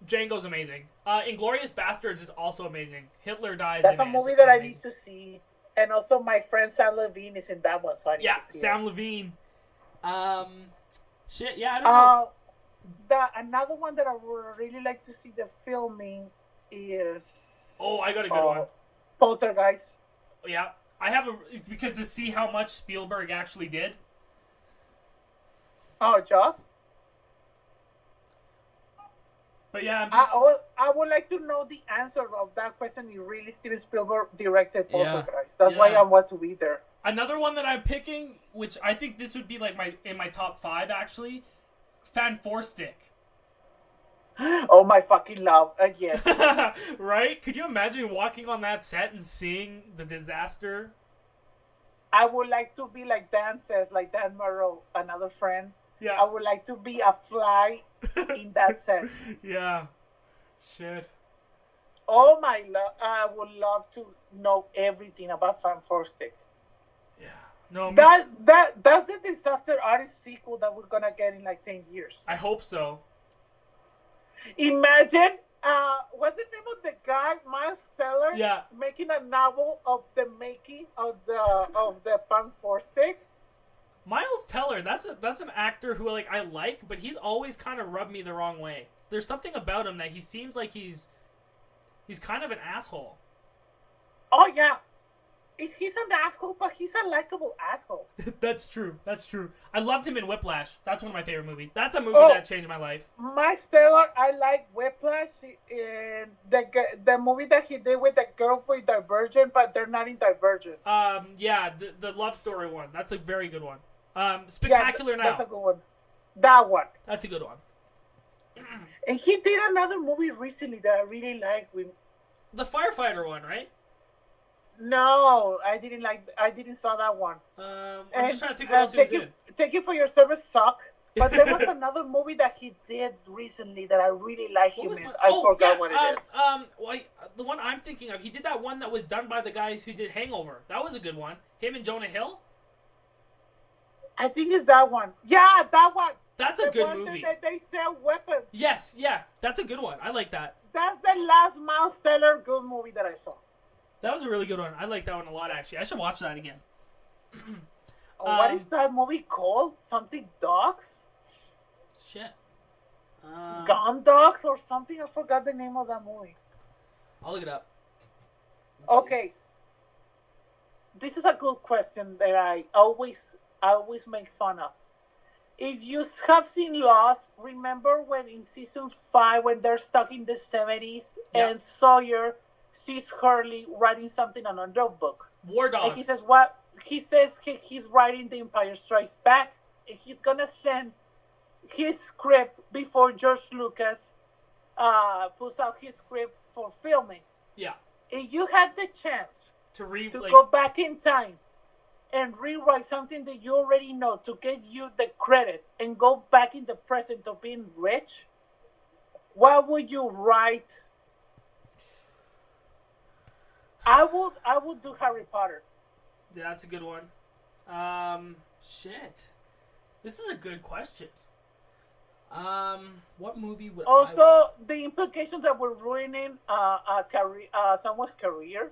Django's amazing. Inglorious Bastards is also amazing. Hitler dies That's in a it. It's movie that I amazing. need to see. And also, my friend Sam Levine is in that one, so I need Yeah, to see Sam it. Levine. Shit, yeah, I don't know. Another one that I would really like to see the filming is Oh, I got a good one. Poltergeist. Yeah, I have a because to see how much Spielberg actually did. Oh, Joss. But yeah, I'm just I would like to know the answer of that question. If really Steven Spielberg directed Yeah. Poltergeist. That's why Yeah. I want to be there. another one that I'm picking, which I think this would be like my top 5 actually. Fan Four Stick. Oh my fucking love! Yes. Right? Could you imagine walking on that set and seeing the disaster? I would like to be like Dan says, like Dan Murrow, another friend. I Yeah. would like to be a fly in that set. Yeah. Shit. Oh my love! I would love to know everything about Fan Four Stick. Yeah. No, That's the Disaster Artist sequel that we're gonna get in like 10 years. I hope so. Imagine, what's the name of the guy, Miles Teller, Yeah. making a novel of the making of the Fan Four Stick. Miles Teller, that's an actor who like I like, but he's always kind of rubbed me the wrong way. There's something about him that he seems like he's kind of an asshole. Oh yeah, he's an asshole, but he's a likable asshole. That's true. That's true. I loved him in Whiplash. That's one of my favorite movies. That's a movie Oh. that changed my life. Miles Teller, I like Whiplash and the movie that he did with the girl with Divergent, but they're not in Divergent. Yeah, the love story one. That's a very good one. Yeah, Spectacular Now. that's a good one. That one. That's a good one. And he did another movie recently that I really like. With The firefighter one, right? no, I didn't like. I didn't saw that one. I'm just trying to think what else he was in. Thank you for your service, suck. But there was another movie that he did recently that I really like What him was in. my- I oh, forgot yeah, what it is. The one I'm thinking of, he did that one that was done by the guys who did Hangover. That was a good one. Him and Jonah Hill. I think it's that one. Yeah, that one. That's a The good one movie. That they sell weapons. Yes, yeah, that's a good one. I like that. That's the last Miles Teller good movie that I saw. That was a really good one. I like that one a lot, actually. I should watch that again. What is that movie called? Something Dogs? Shit. Gone Dogs or something? I forgot the name of that movie. I'll look it up. Okay. This is a good question that I always make fun of. If you have seen Lost, remember when in season 5 when they're stuck in the 70s Yeah. and Sawyer sees Hurley writing something on a notebook. War Dogs. And he says what? He says he's writing The Empire Strikes Back and he's gonna send his script before George Lucas puts out his script for filming. Yeah. If you had the chance To read, to like, go back in time and rewrite something that you already know to get you the credit and go back in the present of being rich, what would you write? I would do Harry Potter. yeah, that's a good one. Shit. This is a good question. What movie would Also, the implications that we're ruining a career, someone's career.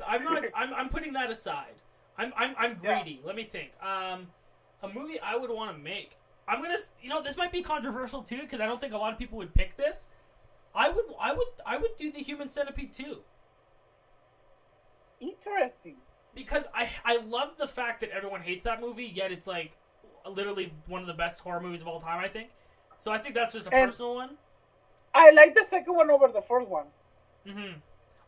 I'm putting that aside. I'm greedy. Yeah. Let me think. A movie I would want to make. I'm gonna. This might be controversial too because I don't think a lot of people would pick this. I would do the Human Centipede 2. Interesting. Because I love the fact that everyone hates that movie, yet it's like literally one of the best horror movies of all time, I think. So I think that's just a personal one. I like the second one over the first one. Mm-hmm.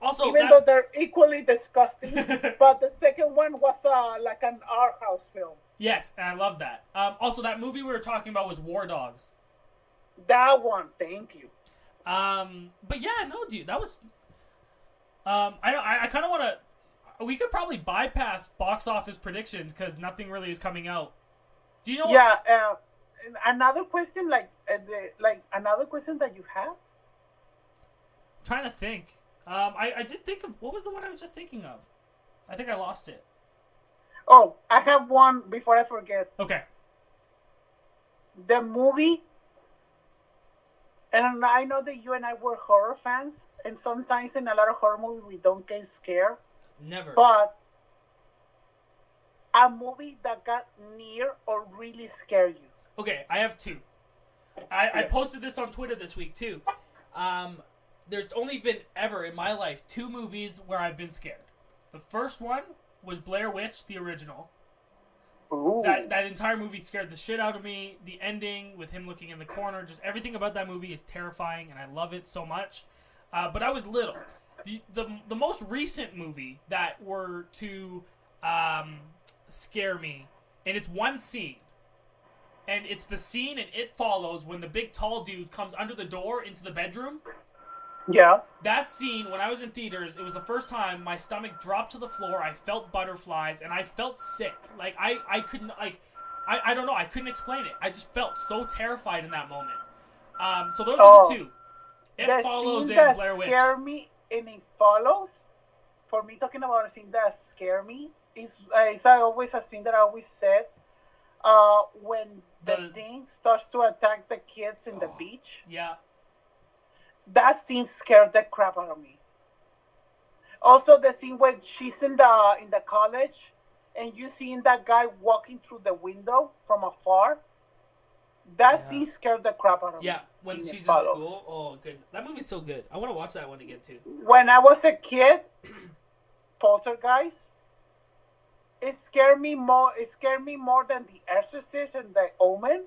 Also, even though they're equally disgusting, but the second one was like an art house film. Yes, and I love that. Also, that movie we were talking about was War Dogs. That one, thank you. But yeah, no, dude, that was. I kind of want to. We could probably bypass box office predictions because nothing really is coming out. Do you know? Yeah. Another question, another question that you have. I'm trying to think. I did think of what was the one I was just thinking of. I think I lost it. Oh, I have one before I forget. Okay. The movie. And I know that you and I were horror fans, and sometimes in a lot of horror movies we don't get scared. Never. But a movie that got near or really scared you. Okay, I have two. I posted this on Twitter this week too. There's only been ever in my life 2 movies where I've been scared. The first one was Blair Witch, the original. Ooh. That entire movie scared the shit out of me. The ending with him looking in the corner, just everything about that movie is terrifying, and I love it so much. But I was little. The most recent movie that were to scare me, and it's one scene, and it's the scene in It Follows when the big tall dude comes under the door into the bedroom. Yeah. That scene, when I was in theaters, it was the first time my stomach dropped to the floor, I felt butterflies, and I felt sick. Like, I couldn't, like, I don't know, I couldn't explain it. I just felt so terrified in that moment. So those are the 2. It Follows and Blair Witch. Scare me, and It Follows, for me, talking about a scene that scare me, is always a scene that I always said, when the thing starts to attack the kids in the beach. Yeah. That scene scared the crap out of me. Also, the scene when she's in the college, and you seeing that guy walking through the window from afar. That scene scared the crap out of me. Yeah, when she's in school. Oh, good. That movie's so good. I want to watch that one again too. When I was a kid, Poltergeist. It scared me more. It scared me more than The Exorcist and The Omen.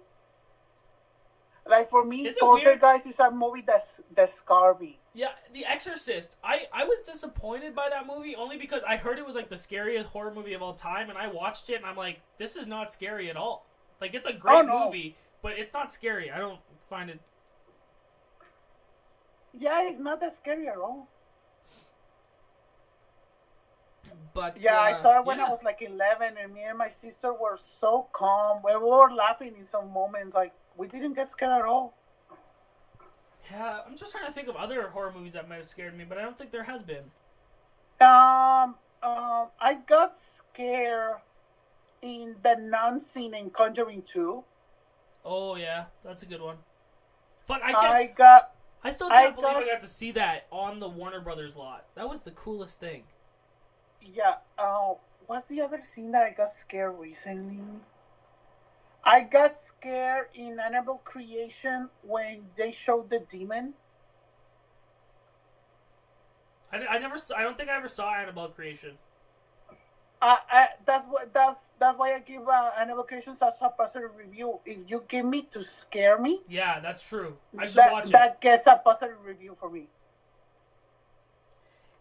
Like, for me, Poltergeist is a movie that scarred me. Yeah, The Exorcist. I was disappointed by that movie only because I heard it was like the scariest horror movie of all time, and I watched it and I'm like, this is not scary at all. Like, it's a great movie, but it's not scary. I don't find it. Yeah, it's not that scary at all. But yeah, I saw it when I was like 11, and me and my sister were so calm. We were laughing in some moments, like we didn't get scared at all. Yeah, I'm just trying to think of other horror movies that might have scared me, but I don't think there has been. I got scared in the nun scene in Conjuring 2. Oh yeah, that's a good one. Fuck, I still can't believe I got to see that on the Warner Brothers lot. That was the coolest thing. Yeah. What's the other scene that I got scared recently? I got scared in Annabelle Creation when they showed the demon. I don't think I ever saw Annabelle Creation. That's why I give Annabelle Creation such a positive review. If you give me to scare me, yeah, that's true. I should watch it. That gets a positive review for me.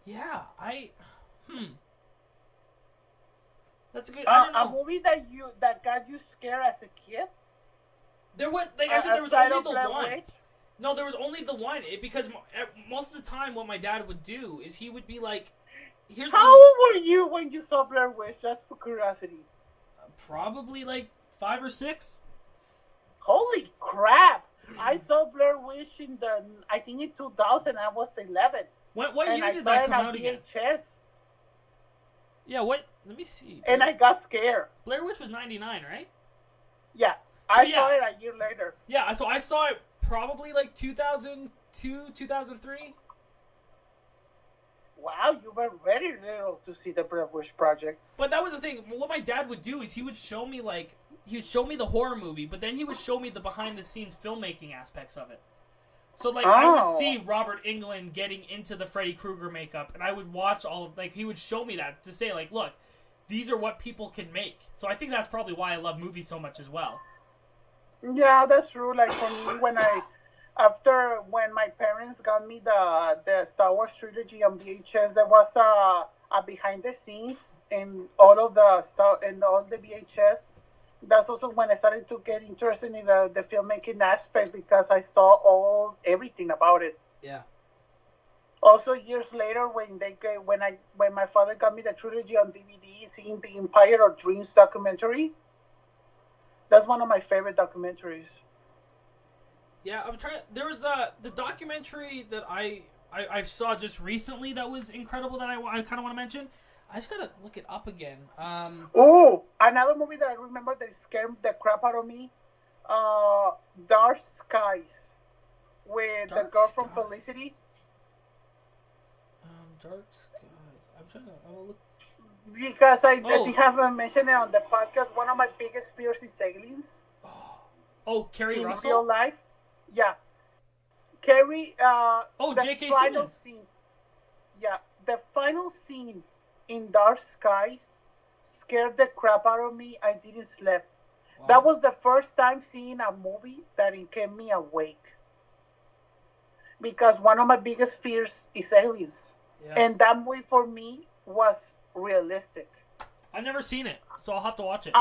Yeah, That's a good. I don't know. A movie that got you scared as a kid. There was, like I said, there was only the one. Witch? No, there was only the one. Because most of the time, what my dad would do is he would be like, "Here's." How old were you when you saw Blair Witch? Just for curiosity. Probably like 5 or 6. Holy crap! I saw Blair Witch in I think in 2000. I was 11. What year did that come out again? VHS. Yeah, what? Let me see. And I got scared. Blair Witch was 99, right? Yeah. I saw it a year later. Yeah, so I saw it probably like 2002, 2003. Wow, you were very little to see the Blair Witch Project. But that was the thing. What my dad would do is he would show me the horror movie, but then he would show me the behind the scenes filmmaking aspects of it. So like I would see Robert Englund getting into the Freddy Krueger makeup, and I would watch all of he would show me that to say like, look, these are what people can make. So I think that's probably why I love movies so much as well. Yeah, that's true. Like for me, when my parents got me the Star Wars trilogy on VHS, there was a behind the scenes in all of all the VHS. That's also when I started to get interested in the filmmaking aspect because I saw everything about it. Yeah. Also, years later, when my father got me the trilogy on DVD, seeing the Empire of Dreams documentary, that's one of my favorite documentaries. Yeah, I'm trying. There was the documentary that I saw just recently that was incredible that I kind of want to mention. I just gotta look it up again. Another movie that I remember that scared the crap out of me, Dark Skies, with the girl from Felicity. Dark Skies. I'm gonna look. Because I think I haven't mentioned it on the podcast. One of my biggest fears is aliens. Carrie Russell? In real life. Yeah. Carrie, J.K. Simmons. The final scene in Dark Skies scared the crap out of me. I didn't sleep. Wow. That was the first time seeing a movie that it kept me awake. Because one of my biggest fears is aliens. Yeah. And that movie for me was realistic. I've never seen it, so I'll have to watch it.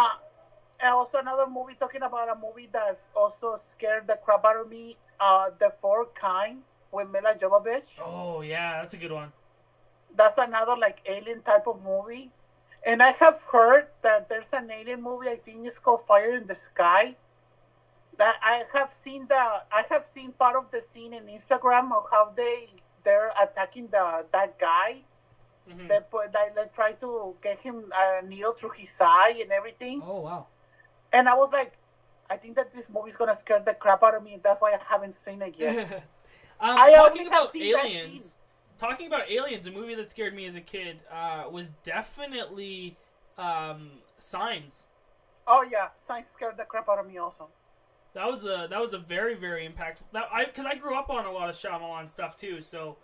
And also another movie talking about a movie that's also scared the crap out of me, The Fourth Kind with Mila Jovovich. Oh yeah, that's a good one. That's another alien type of movie. And I have heard that there's an alien movie, I think it's called Fire in the Sky. That I have seen part of the scene in Instagram of how they're attacking that guy. Mm-hmm. They try to get him a needle through his eye and everything. Oh wow. And I was like, I think that this movie's gonna scare the crap out of me. That's why I haven't seen it yet. Talking about aliens, a movie that scared me as a kid was definitely Signs. Oh yeah, Signs scared the crap out of me also. That was a very, very impactful. Because I grew up on a lot of Shyamalan stuff too, so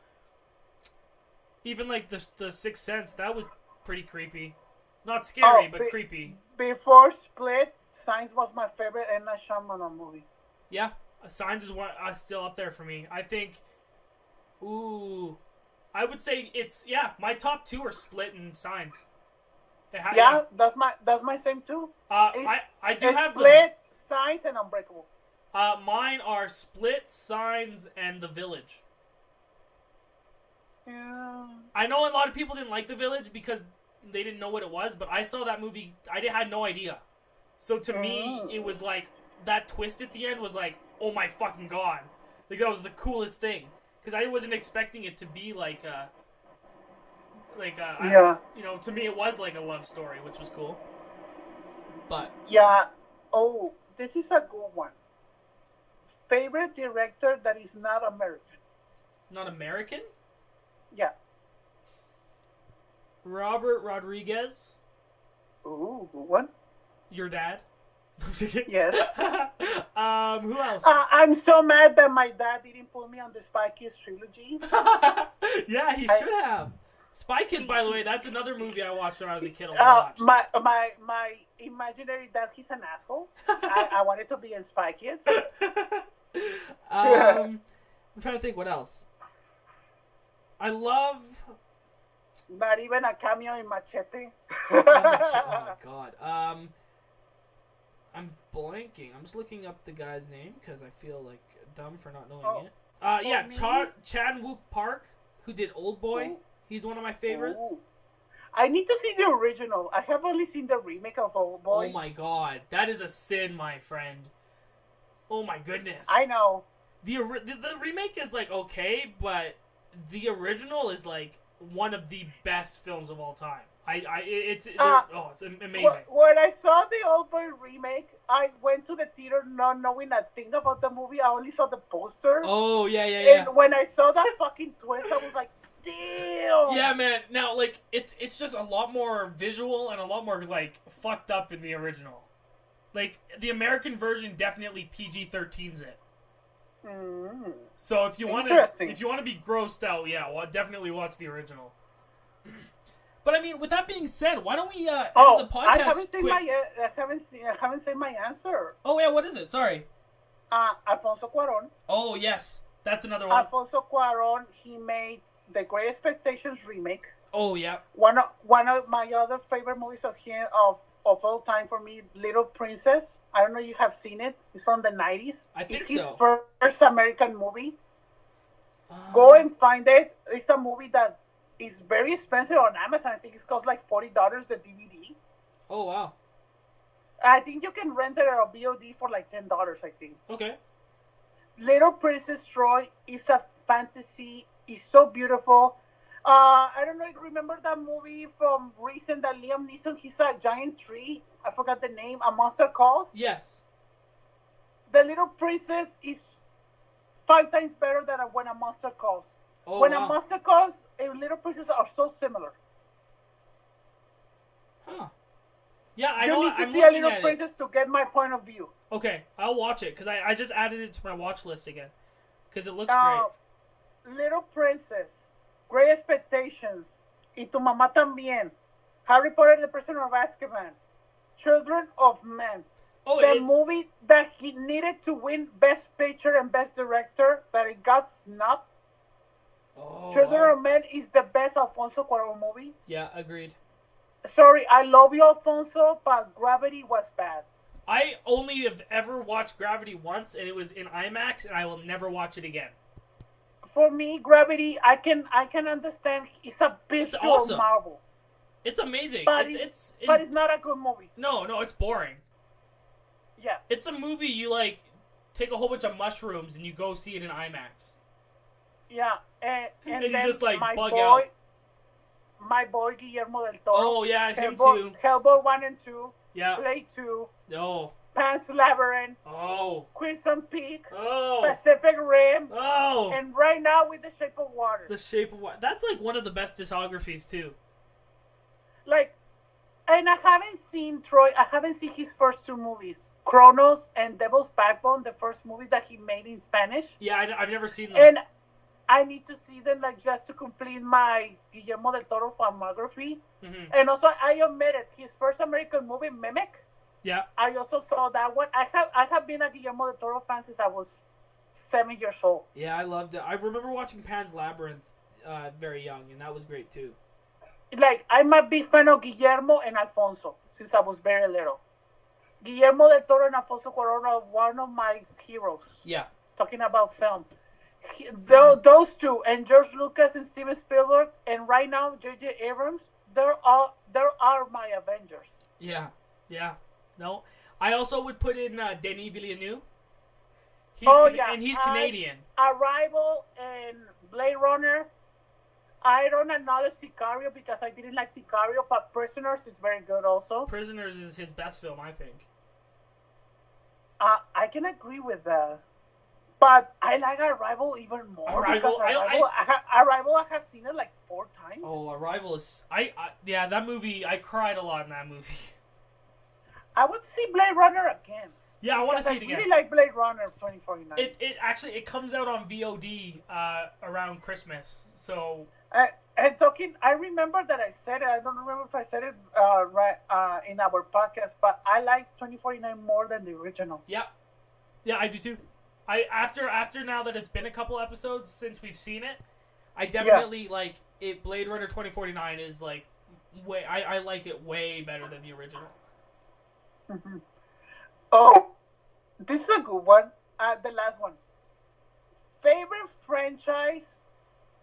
even the Sixth Sense, that was pretty creepy. Not scary, but creepy. Before Split, Signs was my favorite M. Night Shyamalan movie. Yeah, Signs is still up there for me. I think. I would say my top two are Split and Signs. That's my same too. I do have Split, Signs, and Unbreakable. Mine are Split, Signs, and The Village. Yeah. I know a lot of people didn't like The Village because they didn't know what it was, but I saw that movie. I had no idea. So to me, it was like that twist at the end was like, oh my fucking god! That was the coolest thing because I wasn't expecting it to be to me it was like a love story, which was cool. But yeah, this is a good one. Favorite director that is not American. Not American? Yeah. Robert Rodriguez. Ooh, good one. Your dad? Yes. Who else? I'm so mad that my dad didn't put me on the Spy Kids trilogy. Yeah, he should have. Spy Kids, by the way, that's another movie I watched when I was a kid. My imaginary dad, he's an asshole. I wanted to be in Spy Kids. I'm trying to think what else. I love... Not even a cameo in Machete. Oh my god. I'm blanking. I'm just looking up the guy's name because I feel like dumb for not knowing it. Chan-wook Park, who did Old Boy. Ooh. He's one of my favorites. Ooh. I need to see the original. I have only seen the remake of Old Boy. Oh my god. That is a sin, my friend. Oh my goodness. I know. The remake is okay, but the original is one of the best films of all time. It's amazing. When I saw the Old Boy remake, I went to the theater not knowing a thing about the movie. I only saw the poster. Oh, yeah. And when I saw that fucking twist, I was like, damn. Yeah, man. Now, like, it's just a lot more visual and a lot more, like, fucked up in the original. Like, the American version definitely PG-13s it. Mm. So if you want to be grossed out, yeah, well, definitely watch the original. But I mean, with that being said, why don't we end the podcast? I haven't seen my answer. Oh yeah, what is it? Sorry. Alfonso Cuarón. Oh yes, that's another one. Alfonso Cuarón. He made the Great Expectations remake. Oh yeah. One of my other favorite movies of him of all time for me, Little Princess. I don't know if you have seen it. It's from the 90s. I think it's his so. first American movie. Go and find it. It's a movie that is very expensive on Amazon. I think it costs like $40 the DVD. Oh wow. I think you can rent it on VOD for like $10, I think. Okay. Little Princess Troy is a fantasy. It's so beautiful. I don't know if you remember that movie from recent that Liam Neeson, he's a giant tree. I forgot the name. A Monster Calls. Yes. The Little Princess is 5 times better than When a Monster Calls. Oh, when wow. a Monster Calls and Little Princess are so similar. Huh. Yeah, You need to see a Little Princess to get my point of view. Okay, I'll watch it, because I just added it to my watch list again. Because it looks great. Little Princess, Great Expectations, Y Tu Mamá También, Harry Potter the Prisoner of Azkaban, Children of Men. Oh, the movie that he needed to win Best Picture and Best Director, that it got snubbed. Oh, Children wow. of Men is the best Alfonso Cuarón movie. Yeah, agreed. Sorry, I love you, Alfonso, but Gravity was bad. I only have ever watched Gravity once, and it was in IMAX, and I will never watch it again. For me, Gravity, I can understand. It's a visual marvel. It's amazing. But it's not a good movie. No, it's boring. Yeah. It's a movie you, like, take a whole bunch of mushrooms and you go see it in IMAX. Yeah, and you then just, like, my bug boy, out. my boy Guillermo del Toro. Oh, yeah, him too. Hellboy 1 and 2. Yeah. Blade 2. Oh. Pan's Labyrinth. Oh. Crimson Peak. Oh. Pacific Rim. Oh. And right now with The Shape of Water. The Shape of Water. That's, like, one of the best discographies, too. Like, and I haven't seen Troy. I haven't seen his first 2 movies. Kronos and Devil's Backbone, the first movie that he made in Spanish. Yeah, I've never seen them. And I need to see them, like, just to complete my Guillermo del Toro filmography. Mm-hmm. And also, I admitted his first American movie, Mimic. Yeah. I also saw that one. I have been a Guillermo del Toro fan since I was 7 years old. Yeah, I loved it. I remember watching Pan's Labyrinth very young, and that was great too. Like, I'm a big fan of Guillermo and Alfonso since I was very little. Guillermo del Toro and Alfonso Cuarón are one of my heroes. Yeah. Talking about film. Those two, and George Lucas and Steven Spielberg, and right now J.J. Abrams, there are my Avengers. Yeah. No, I also would put in Denis Villeneuve. And he's Canadian. Arrival and Blade Runner. I don't acknowledge Sicario because I didn't like Sicario, but Prisoners is very good also. Prisoners is his best film, I think. I can agree with that. But I like Arrival even more because Arrival, I have seen it like 4 times. Oh, Arrival is... yeah, that movie, I cried a lot in that movie. I would see Blade Runner again. Yeah, I want to see it again. I really like Blade Runner 2049. It comes out on VOD around Christmas, so... I remember that I said it. I don't remember if I said it in our podcast, but I like 2049 more than the original. Yeah, I do too. After now that it's been a couple episodes since we've seen it, I definitely like it. Blade Runner 2049 is like way. I like it way better than the original. Mm-hmm. Oh, this is a good one. The last one. Favorite franchise,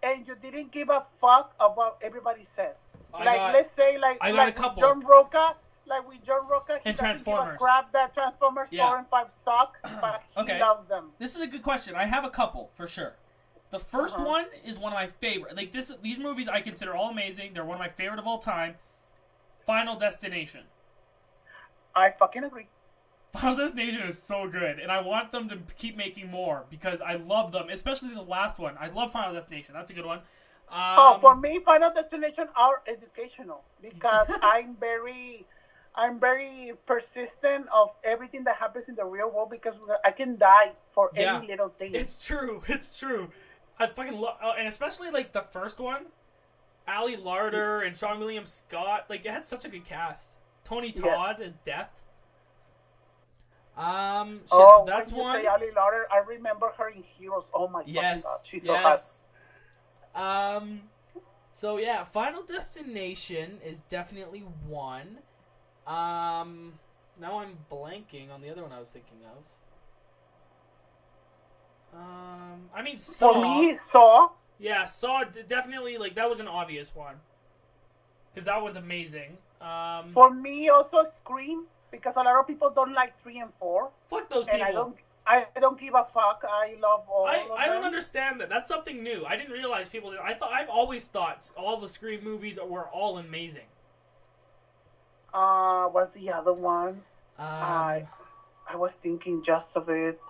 and you didn't give a fuck about everybody said. Let's say like a couple. John Roca. Like with John Roca, he and doesn't Transformers. give a crap that Transformers 4 and 5 suck, but he loves them. This is a good question. I have a couple, for sure. The first one is one of my favorite. Like these movies I consider all amazing. They're one of my favorite of all time. Final Destination. I fucking agree. Final Destination is so good, and I want them to keep making more because I love them, especially the last one. I love Final Destination. That's a good one. For me, Final Destination are educational because I'm very persistent of everything that happens in the real world because I can die for any little thing. It's true. I fucking love, and especially like the first one, Ali Larder and Sean William Scott. Like it had such a good cast. Tony Todd and Death. So that's when you one. say Ali Larder, I remember her in Heroes. Oh my fucking god, she's so hot. So yeah, Final Destination is definitely one. Now I'm blanking on the other one I was thinking of. I mean, Saw. For me, Saw. Yeah, Saw definitely, like, that was an obvious one. Because that one's amazing. For me, also Scream, because a lot of people don't like 3 and 4. Fuck those people. And I don't give a fuck. I love all of them. I don't understand that. That's something new. I didn't realize people did. I've always thought all the Scream movies were all amazing. What's the other one? I was thinking just of it.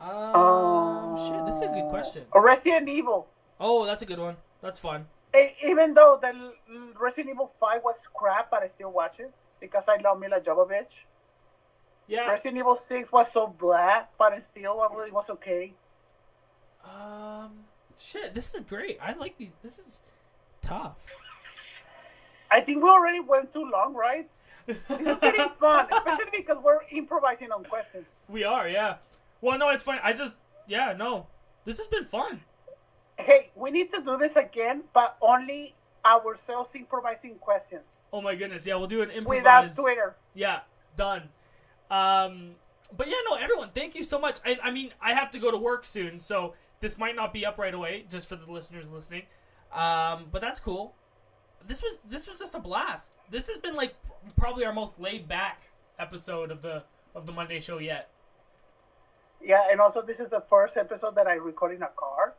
Shit, this is a good question. Resident Evil. Oh, that's a good one. That's fun. Even though the Resident Evil 5 was crap, but I still watch it because I love Mila Jovovich. Yeah. Resident Evil 6 was so blah, but it was okay. Shit, this is great. I like these. This is tough. I think we already went too long, right? This is getting fun, especially because we're improvising on questions. We are, yeah. Well, no, it's fine. This has been fun. Hey, we need to do this again, but only ourselves improvising questions. Oh my goodness, yeah, we'll do an improvised. Without Twitter. Yeah, done. But yeah, no, everyone, thank you so much. I mean, I have to go to work soon, so this might not be up right away, just for the listeners listening. But that's cool. This was just a blast. This has been like probably our most laid back episode of the Monday show yet. Yeah, and also this is the first episode that I record in a car.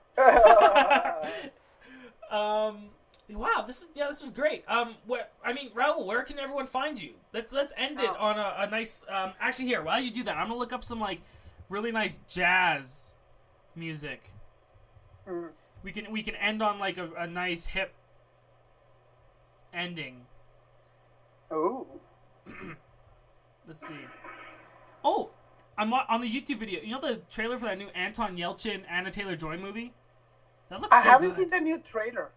Wow, this is great. Raul, where can everyone find you? Let's end it on a nice. Actually, here, while you do that, I'm gonna look up some like really nice jazz music. Mm. We can end on like a nice hip ending. Oh. Let's see. Oh, I'm on the YouTube video. You know the trailer for that new Anton Yelchin, Anna Taylor-Joy movie? That looks so good. I haven't seen the new trailer.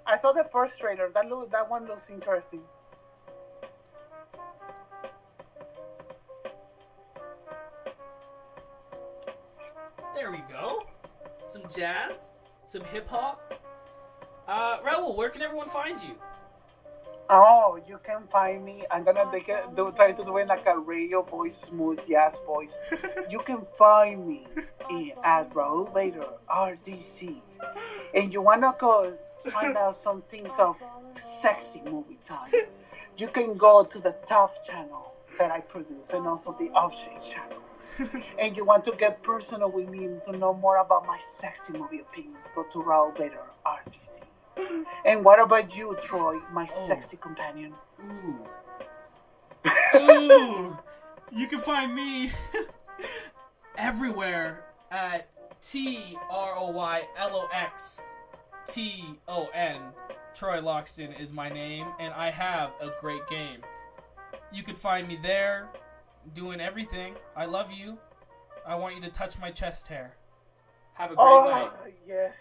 I saw the first trailer. That one looks interesting. There we go. Some jazz, some hip hop. Raul, where can everyone find you? Oh, you can find me. I'm gonna try to do it like a radio voice, smooth jazz voice. You can find me at Raul Vader RDC, and you wanna go find out some things of sexy movie times. You can go to the Tough channel that I produce, and also the Offshade channel. And you want to get personal with me to know more about my sexy movie opinions? Go to Raul Vader RDC. And what about you, Troy, my sexy companion? Ooh. You can find me everywhere at TROYLOXTON. Troy Loxton is my name, and I have a great game. You can find me there, doing everything. I love you. I want you to touch my chest hair. Have a great night. Yes.